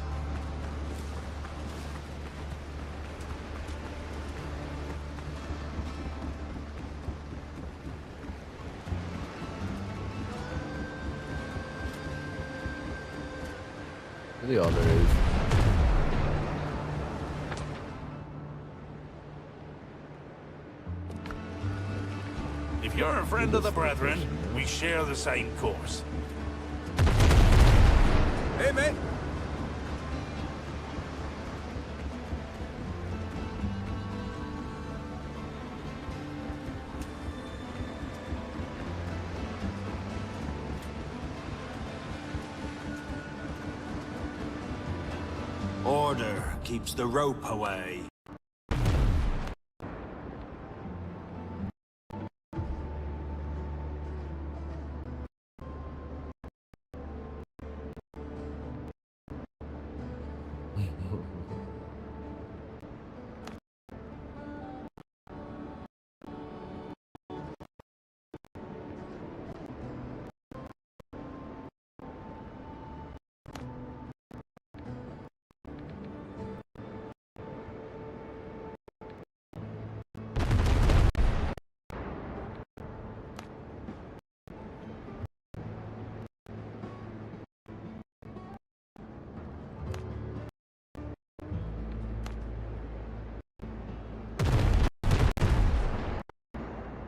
Really all there is. If you're a friend of the brethren, we share the same course. Hey, mate. Order keeps the rope away.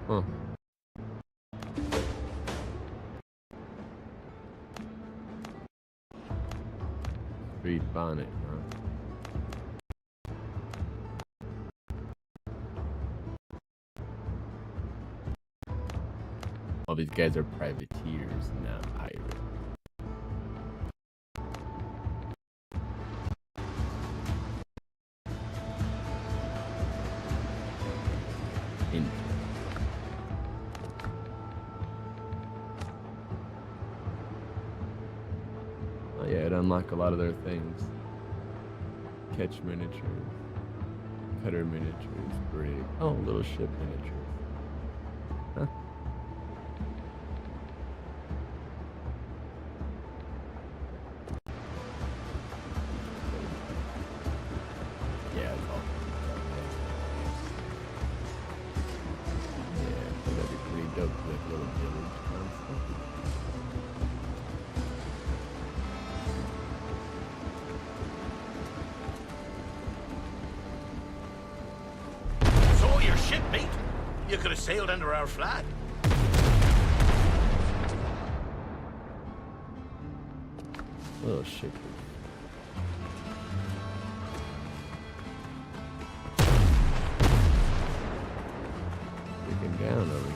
Huh. Street bonnet, huh? All these guys are privateers, not pirates. Oh yeah, it unlocked a lot of their things. Catch miniatures, cutter miniatures, brig. Oh, little ship miniatures. Huh? have sailed under our flag. Oh shit. Freaking down over here.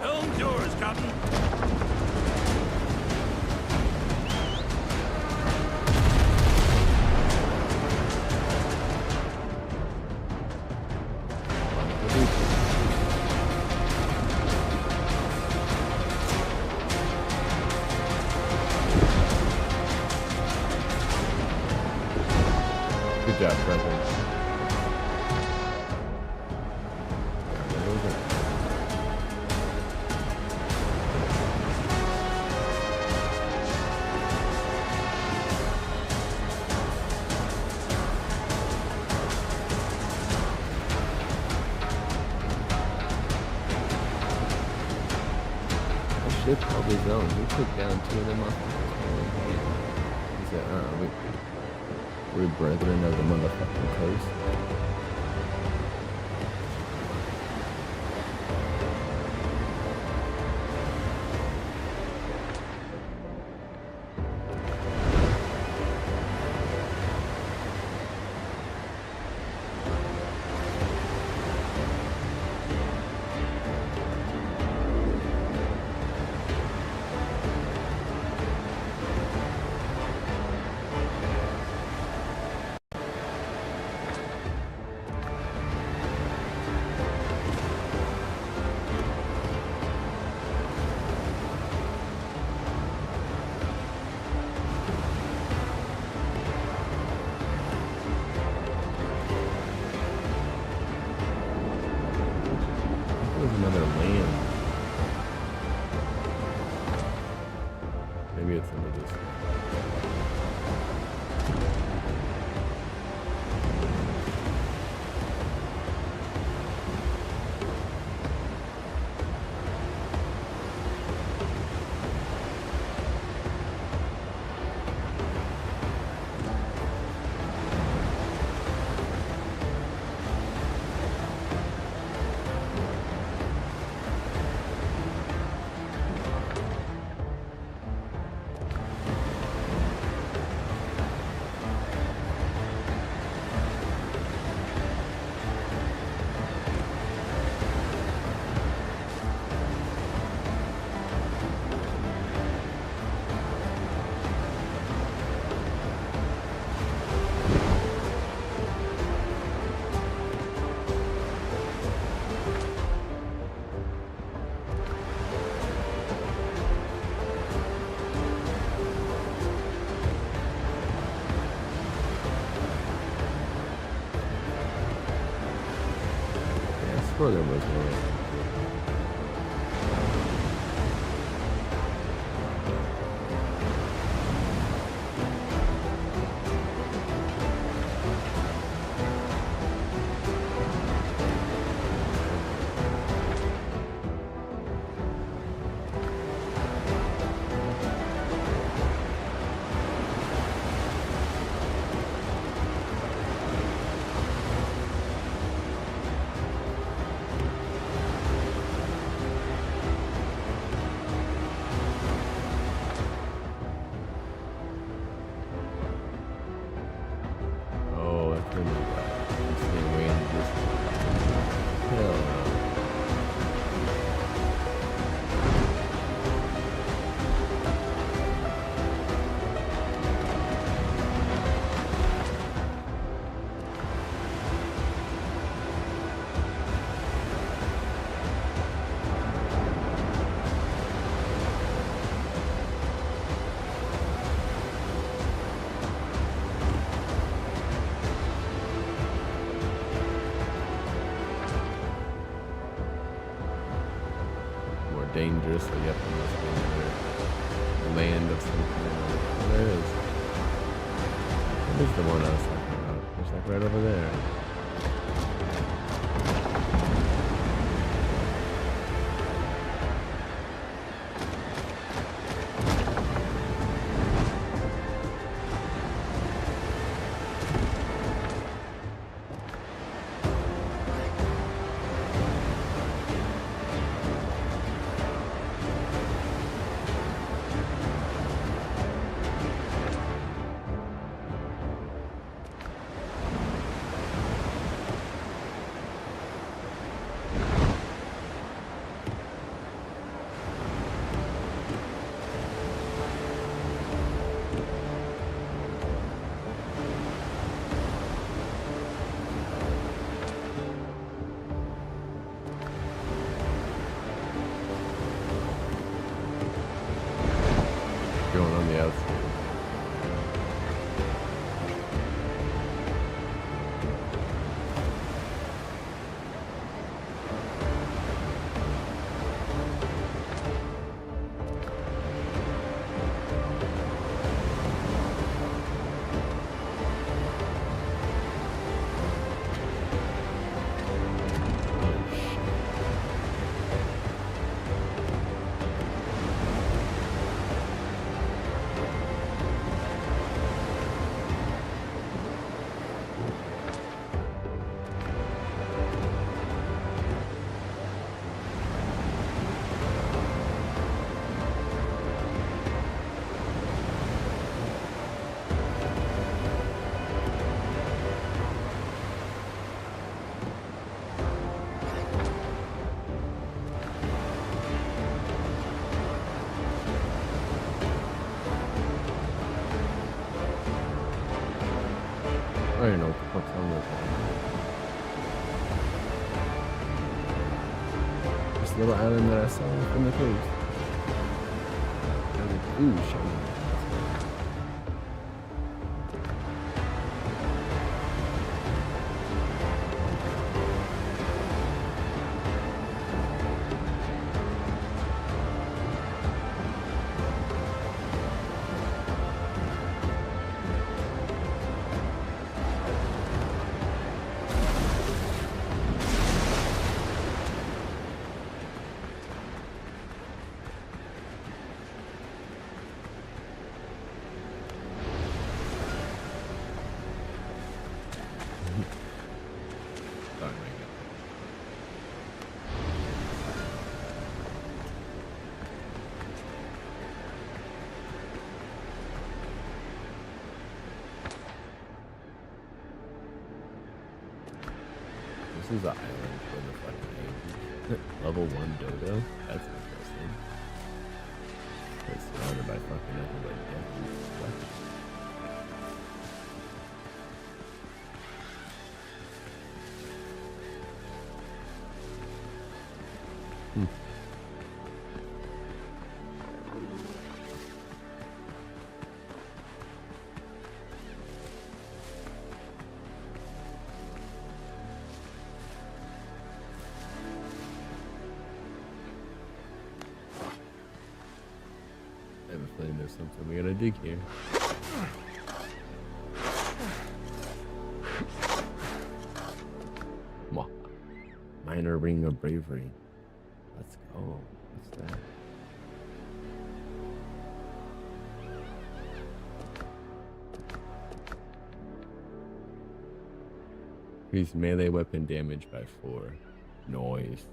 Helm yours, Captain. Good job, brother. Ship probably zone. We took down 2 of them off. He said, we're brethren of the motherfucking coast. There's another land. Maybe it's under this. I swore there was one. Dangerously up in this thing. The land thing. Oh, there it is. What is the one I was talking about? It's like right over there. Going on the outside. I don't know what the fuck's on with that. This little island that I saw from the coast. I was like, ooh, shiny. Oh my god. This is the island for the fucking level 1 dodo? That's interesting. It's surrounded by fucking nothing but death. I have a feeling there's something we gotta dig here. Mwah. Minor ring of bravery. Let's go. What's that? Increase melee weapon damage by 4. Noise.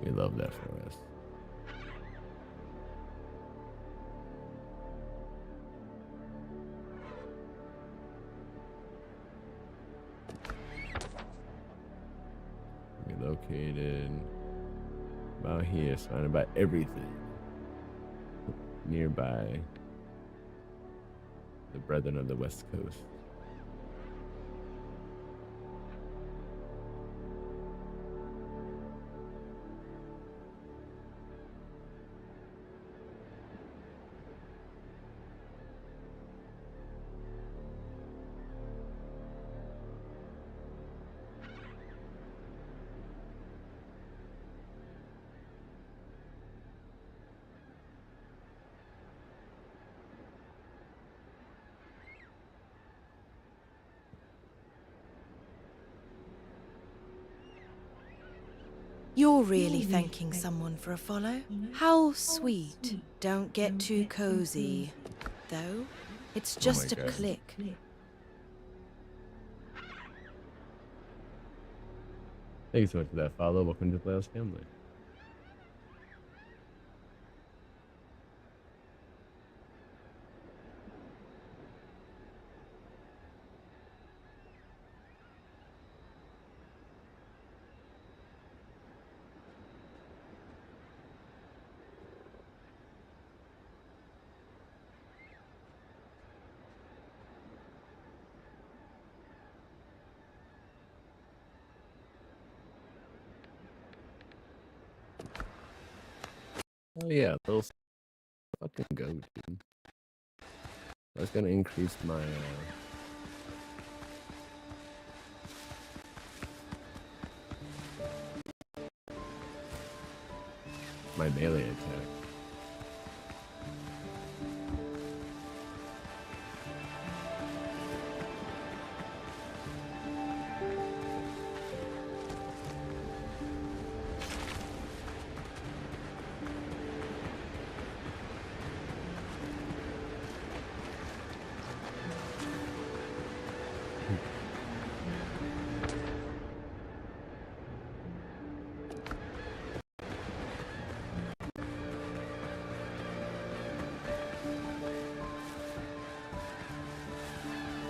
We love that for us. We're located about here, surrounded by everything. Nearby the Brethren of the West Coast. You're really thanking someone for a follow? How sweet. Don't get too cozy. Though, it's just a God. click. Thank you so much for that follow. Welcome to the Playhouse family. Oh yeah, those fucking go, dude. I was gonna increase my my melee attack.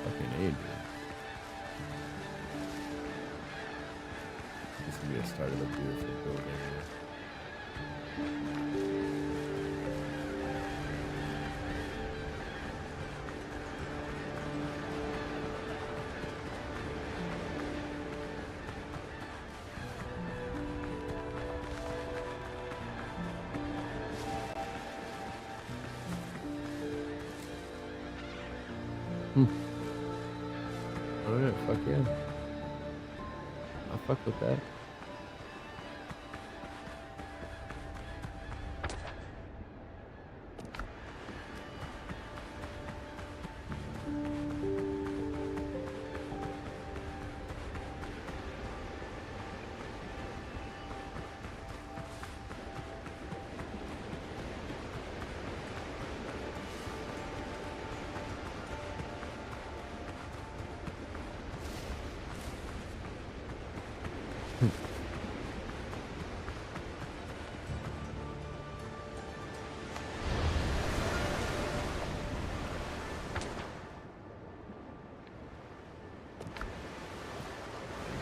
Fucking A, dude. This is gonna be a start of a beautiful building. Alright, fuck yeah. I'll fuck with that.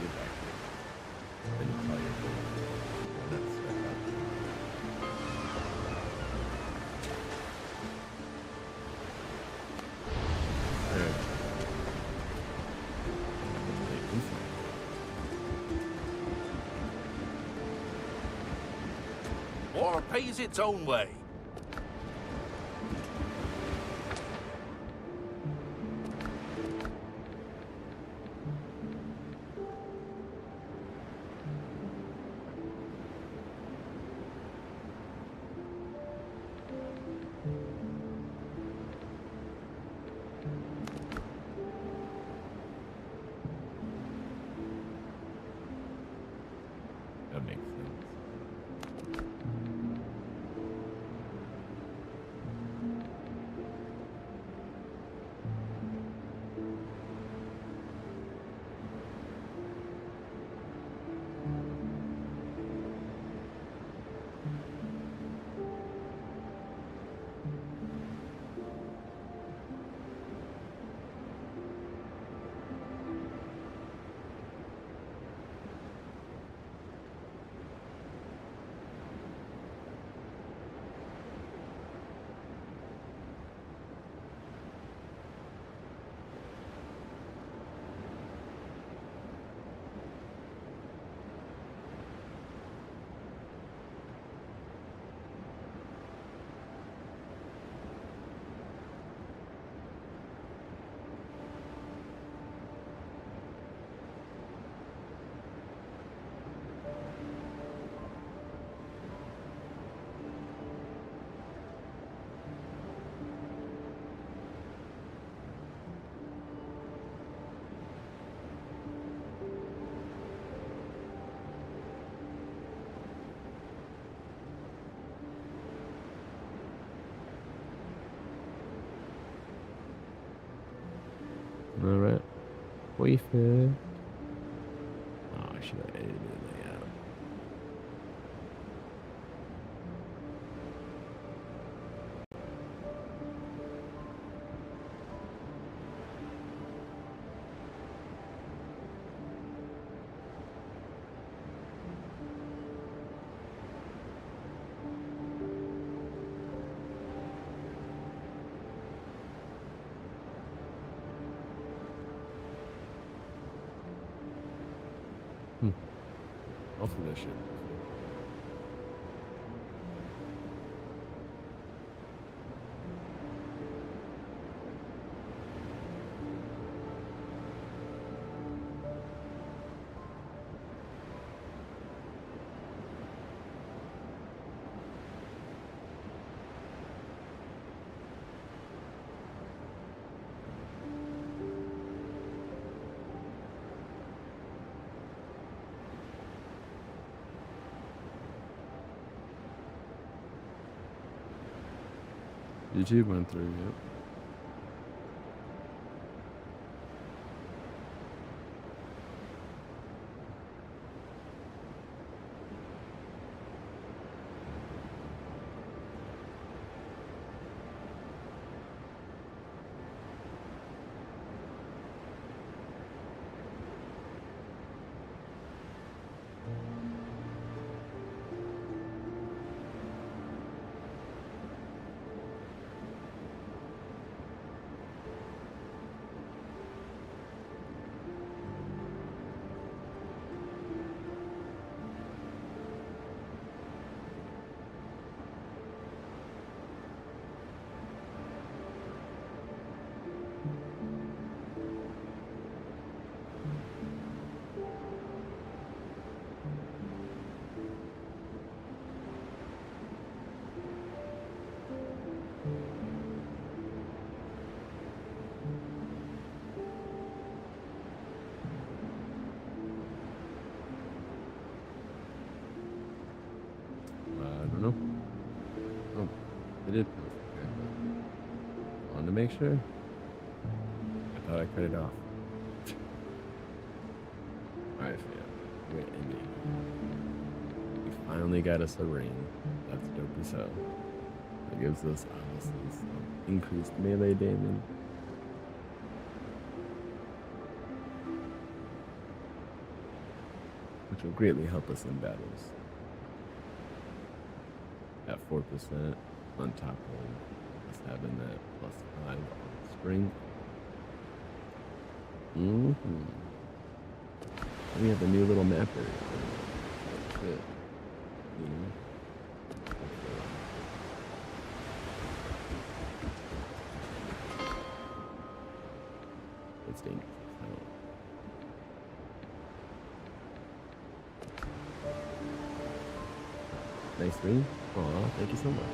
Get back here. Then you call your bull. That's right out there. Alright. War pays its own way. That makes sense. Perfect. Oh, I should have edited it out. Hopefully that shit. YouTube went through, yep. I don't know. Oh, it did post. Okay, but wanted to make sure. I thought I cut it off. Alright, fam. We're ending. We finally got us a ring. That's dope as hell. That gives us obviously some increased melee damage. Which will greatly help us in battles. At 4% on top of us having that +5 on strength. We have a new little map area. That's it. You know? It's dangerous. Nice ring. Aw, thank you so much.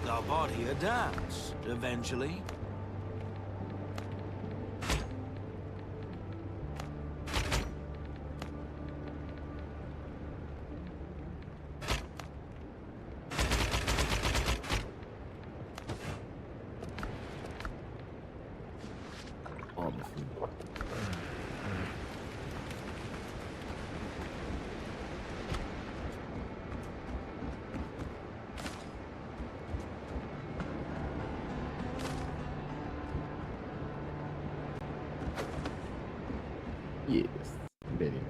Our body adapts, eventually. All the food. Yes, very.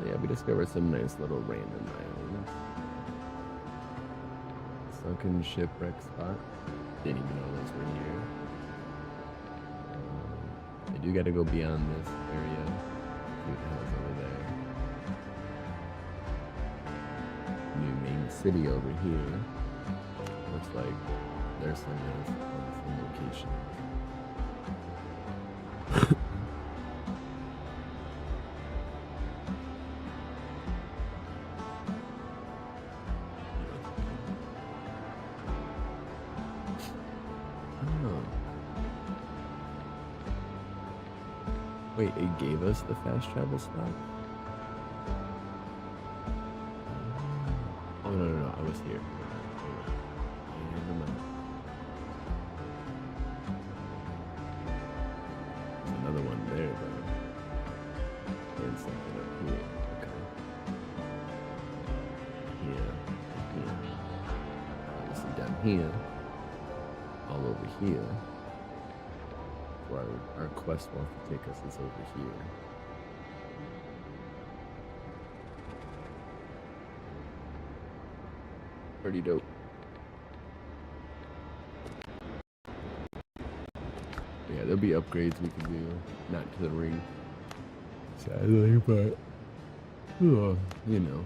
Yeah, we discovered some nice little random islands. Sunken shipwreck spot. Didn't even know those were here. I do gotta go beyond this area. See what the hell's over there. New main city over here. Looks like there's some nice location. Wait, it gave us the fast travel spot? Oh, no. what's here? And I'm out. There's another one there, though. And something up here. Okay. Here. Here. Obviously down here. All over here. Where our quest wants to take us is over here. Pretty dope. Yeah, there'll be upgrades we can do. Not to the ring, sadly, but you know.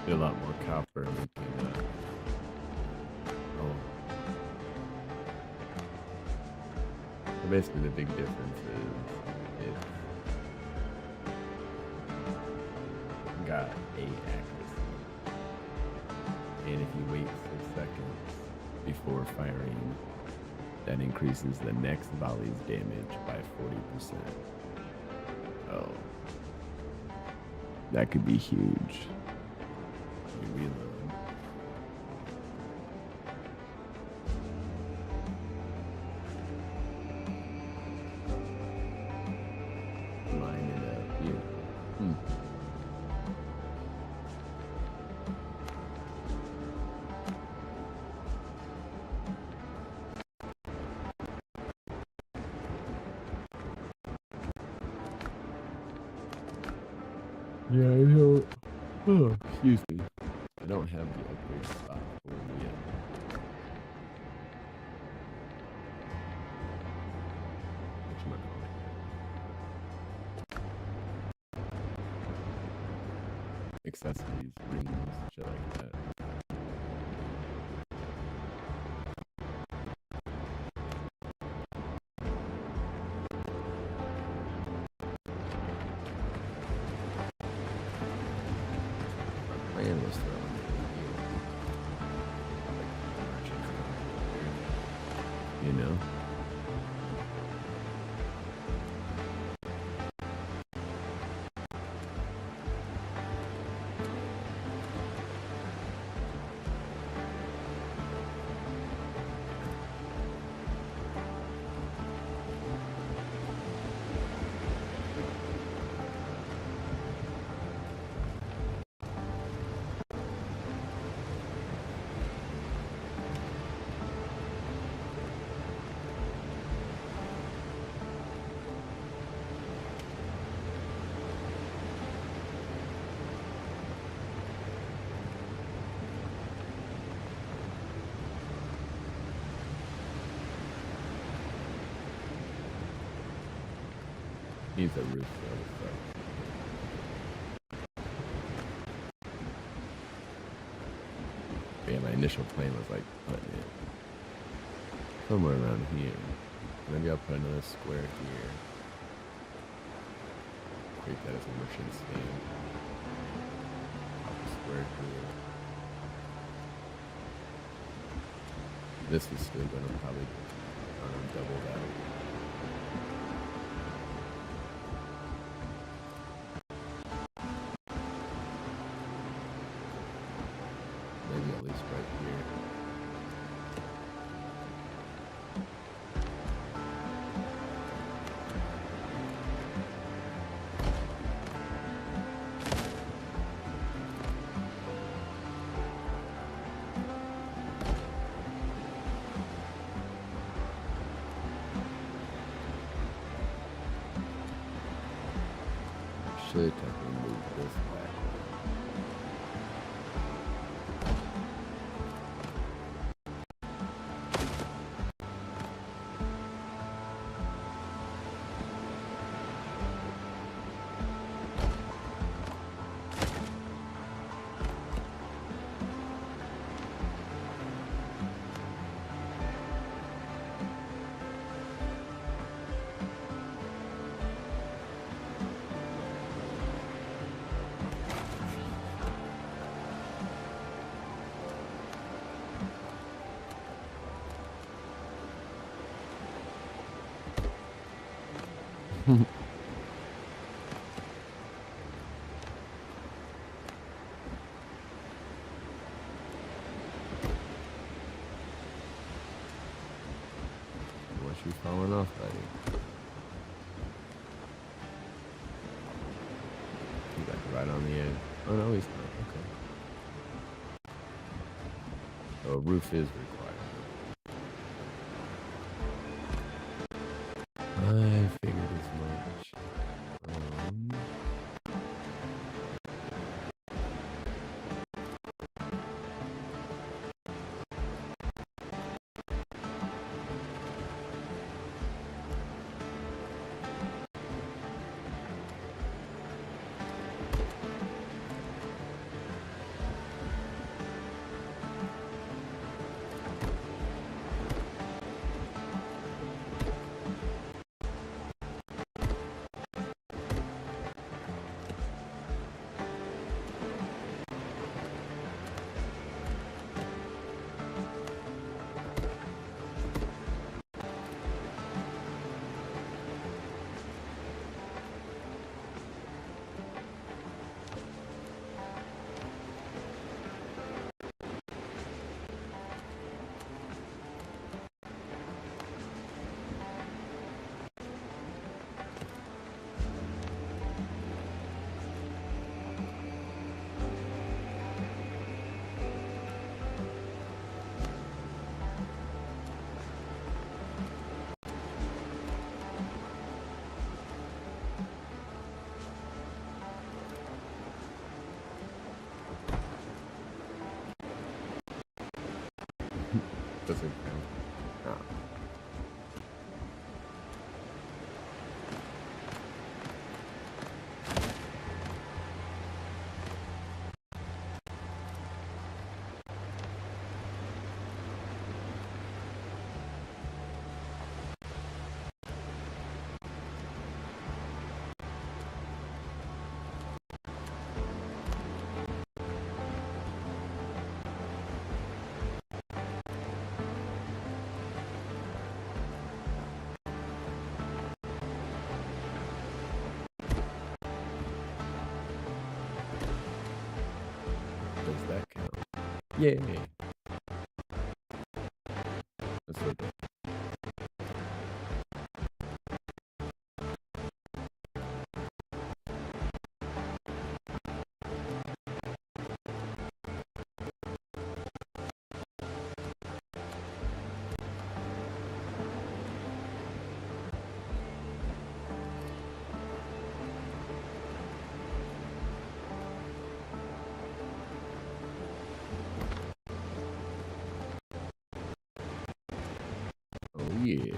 A lot more copper making oh. So basically the big difference is it's got 8 accuracy. And if you wait 6 seconds before firing, that increases the next volley's damage by 40%. Oh. That could be huge. Reload. Line it up here. Yeah, I know. Oh, excuse me. I don't have the upgrade spot for it yet. Accessories, rings, shit like that. My plan was throwing. You know? Needs a roof though. Yeah, my initial plan was like putting it somewhere around here. Maybe I'll put another square here. Create that as a merchant stand. Pop a square here. This is still gonna probably double that. Maybe at least right here. Should technically move this back. What you falling off, buddy? He's like right on the edge. Oh no, he's not. Okay. So a roof is required. I figured as much. Doesn't count. Ah. Does that count? Yay. Let's look. Oh yeah.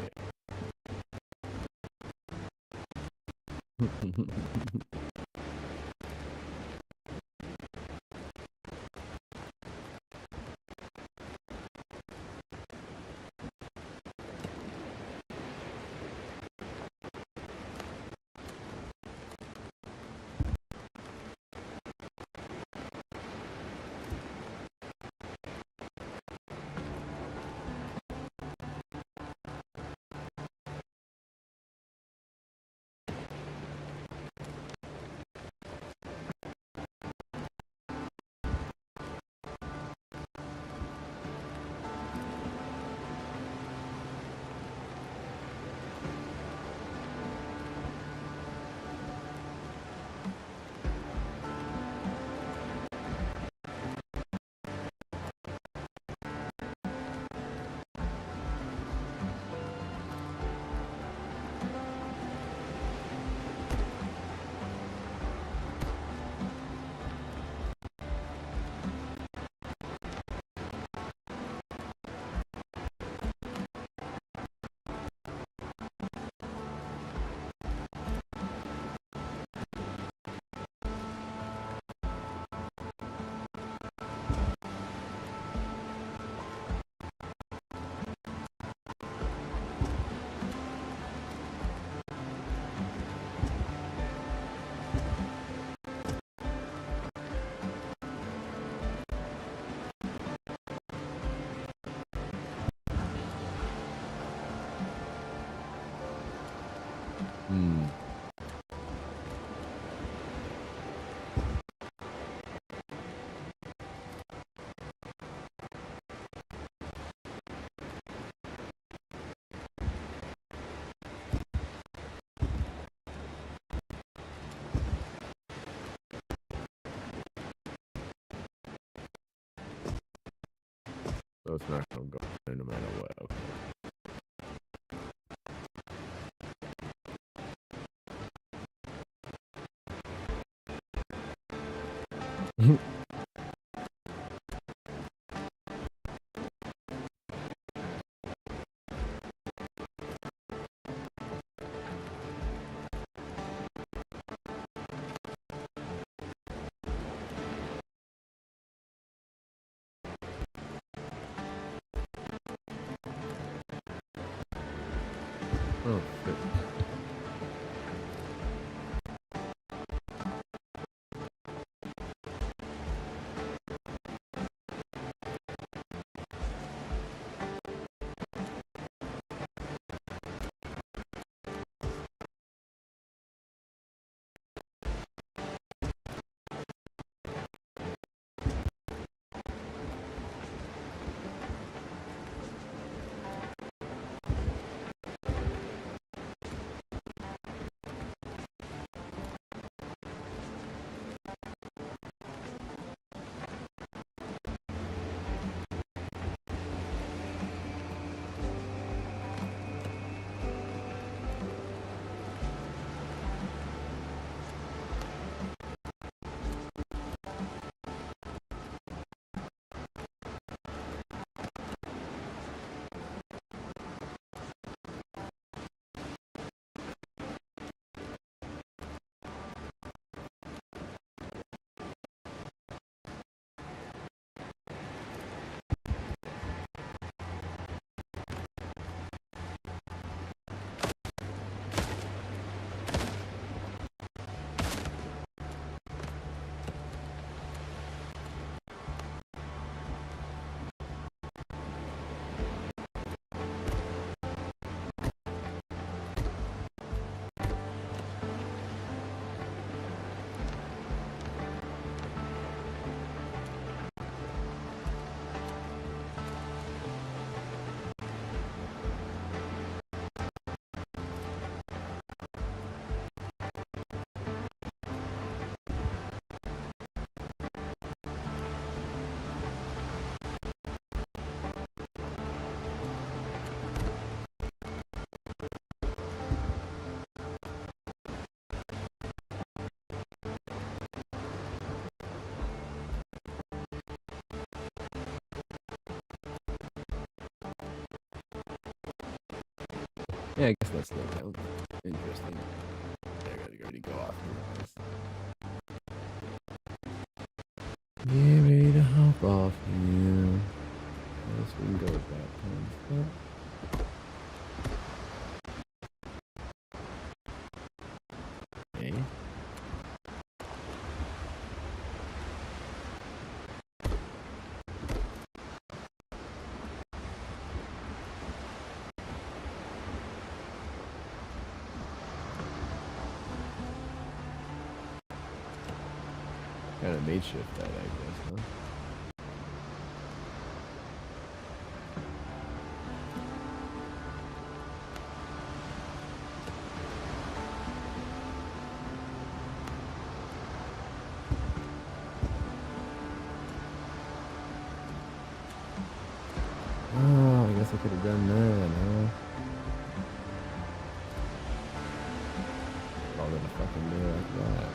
Hmm. So it's not gonna go there no matter what. Okay. Oh, shit. Yeah, I guess that's no count. Interesting. I gotta already go off. Get ready to hop off here. I guess we can go with that kind of stuff. Okay. Kind of made shift that, I guess, huh? Oh, I guess I could have done that, huh? All that I fucking do like that.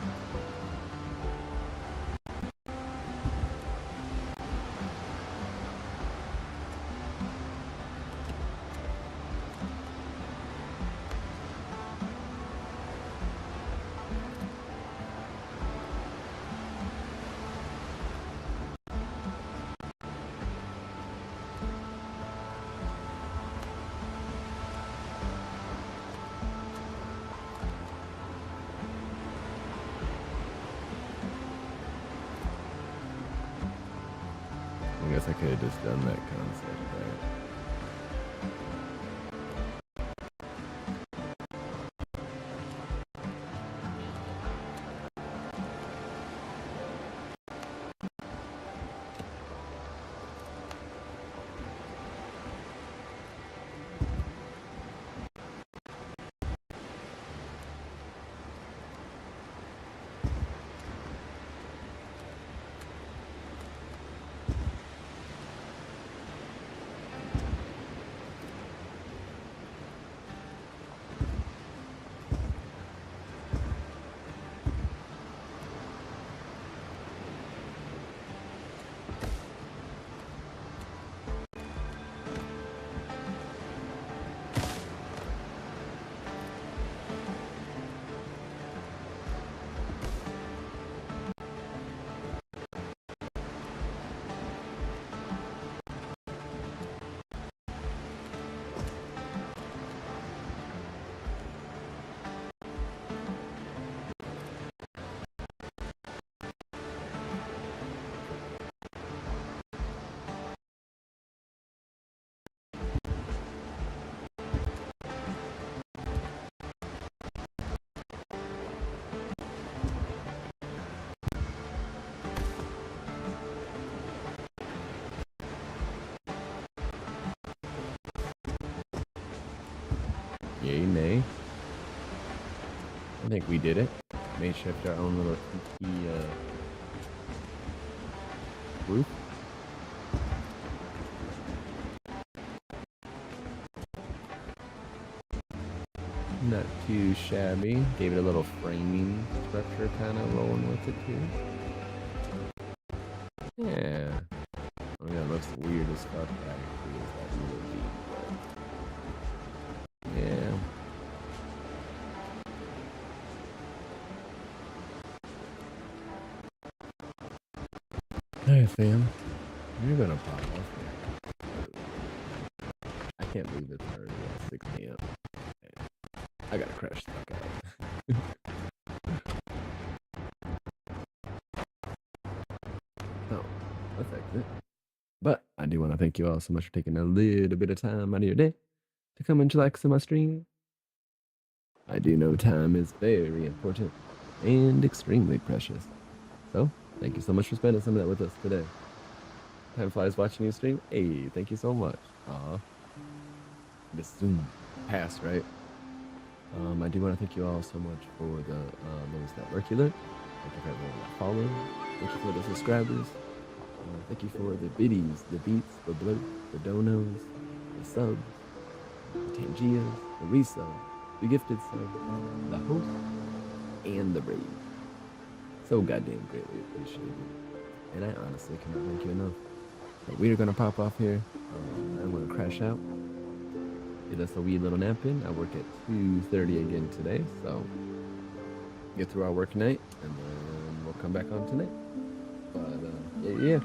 I guess I could have just done that concept, right? Yay, nay. I think we did it. May shift our own little key group. Not too shabby. Gave it a little framing structure, kind of rolling with it too. Yeah. I mean, that looks weird as fuck. Actually, is that really deep? But yeah. Hey, fam. You're gonna pop off here. I can't believe it's already at 6 a.m. I gotta crash the fuck out. Oh, that's exit. But I do want to thank you all so much for taking a little bit of time out of your day to come and chillax on my stream. I do know time is very important and extremely precious. So, thank you so much for spending some of that with us today. Time flies watching you stream. Hey, thank you so much. This soon passed, right? I do want to thank you all so much for the those that lurk alert. Thank you for everyone that followed. Thank you for the subscribers. Thank you for the biddies, the beats, the bloat, the donos, the subs, the tangias, the resub, the gifted sub, the host, and the brave. So goddamn greatly appreciated. And I honestly cannot thank you enough. But we are gonna pop off here. I'm gonna crash out. Get us a wee little nap in. I work at 2:30 again today, so get through our work night, and then we'll come back on tonight. But yeah.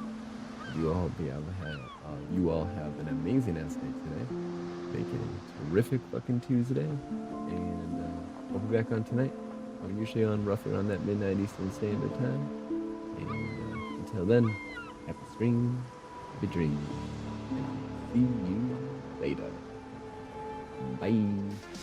You all have an amazing ass day today. Make it a terrific fucking Tuesday, and we'll be back on tonight. I'm usually on roughly around that midnight Eastern Standard Time. And until then, happy stream, happy dreams, and see you later. Bye.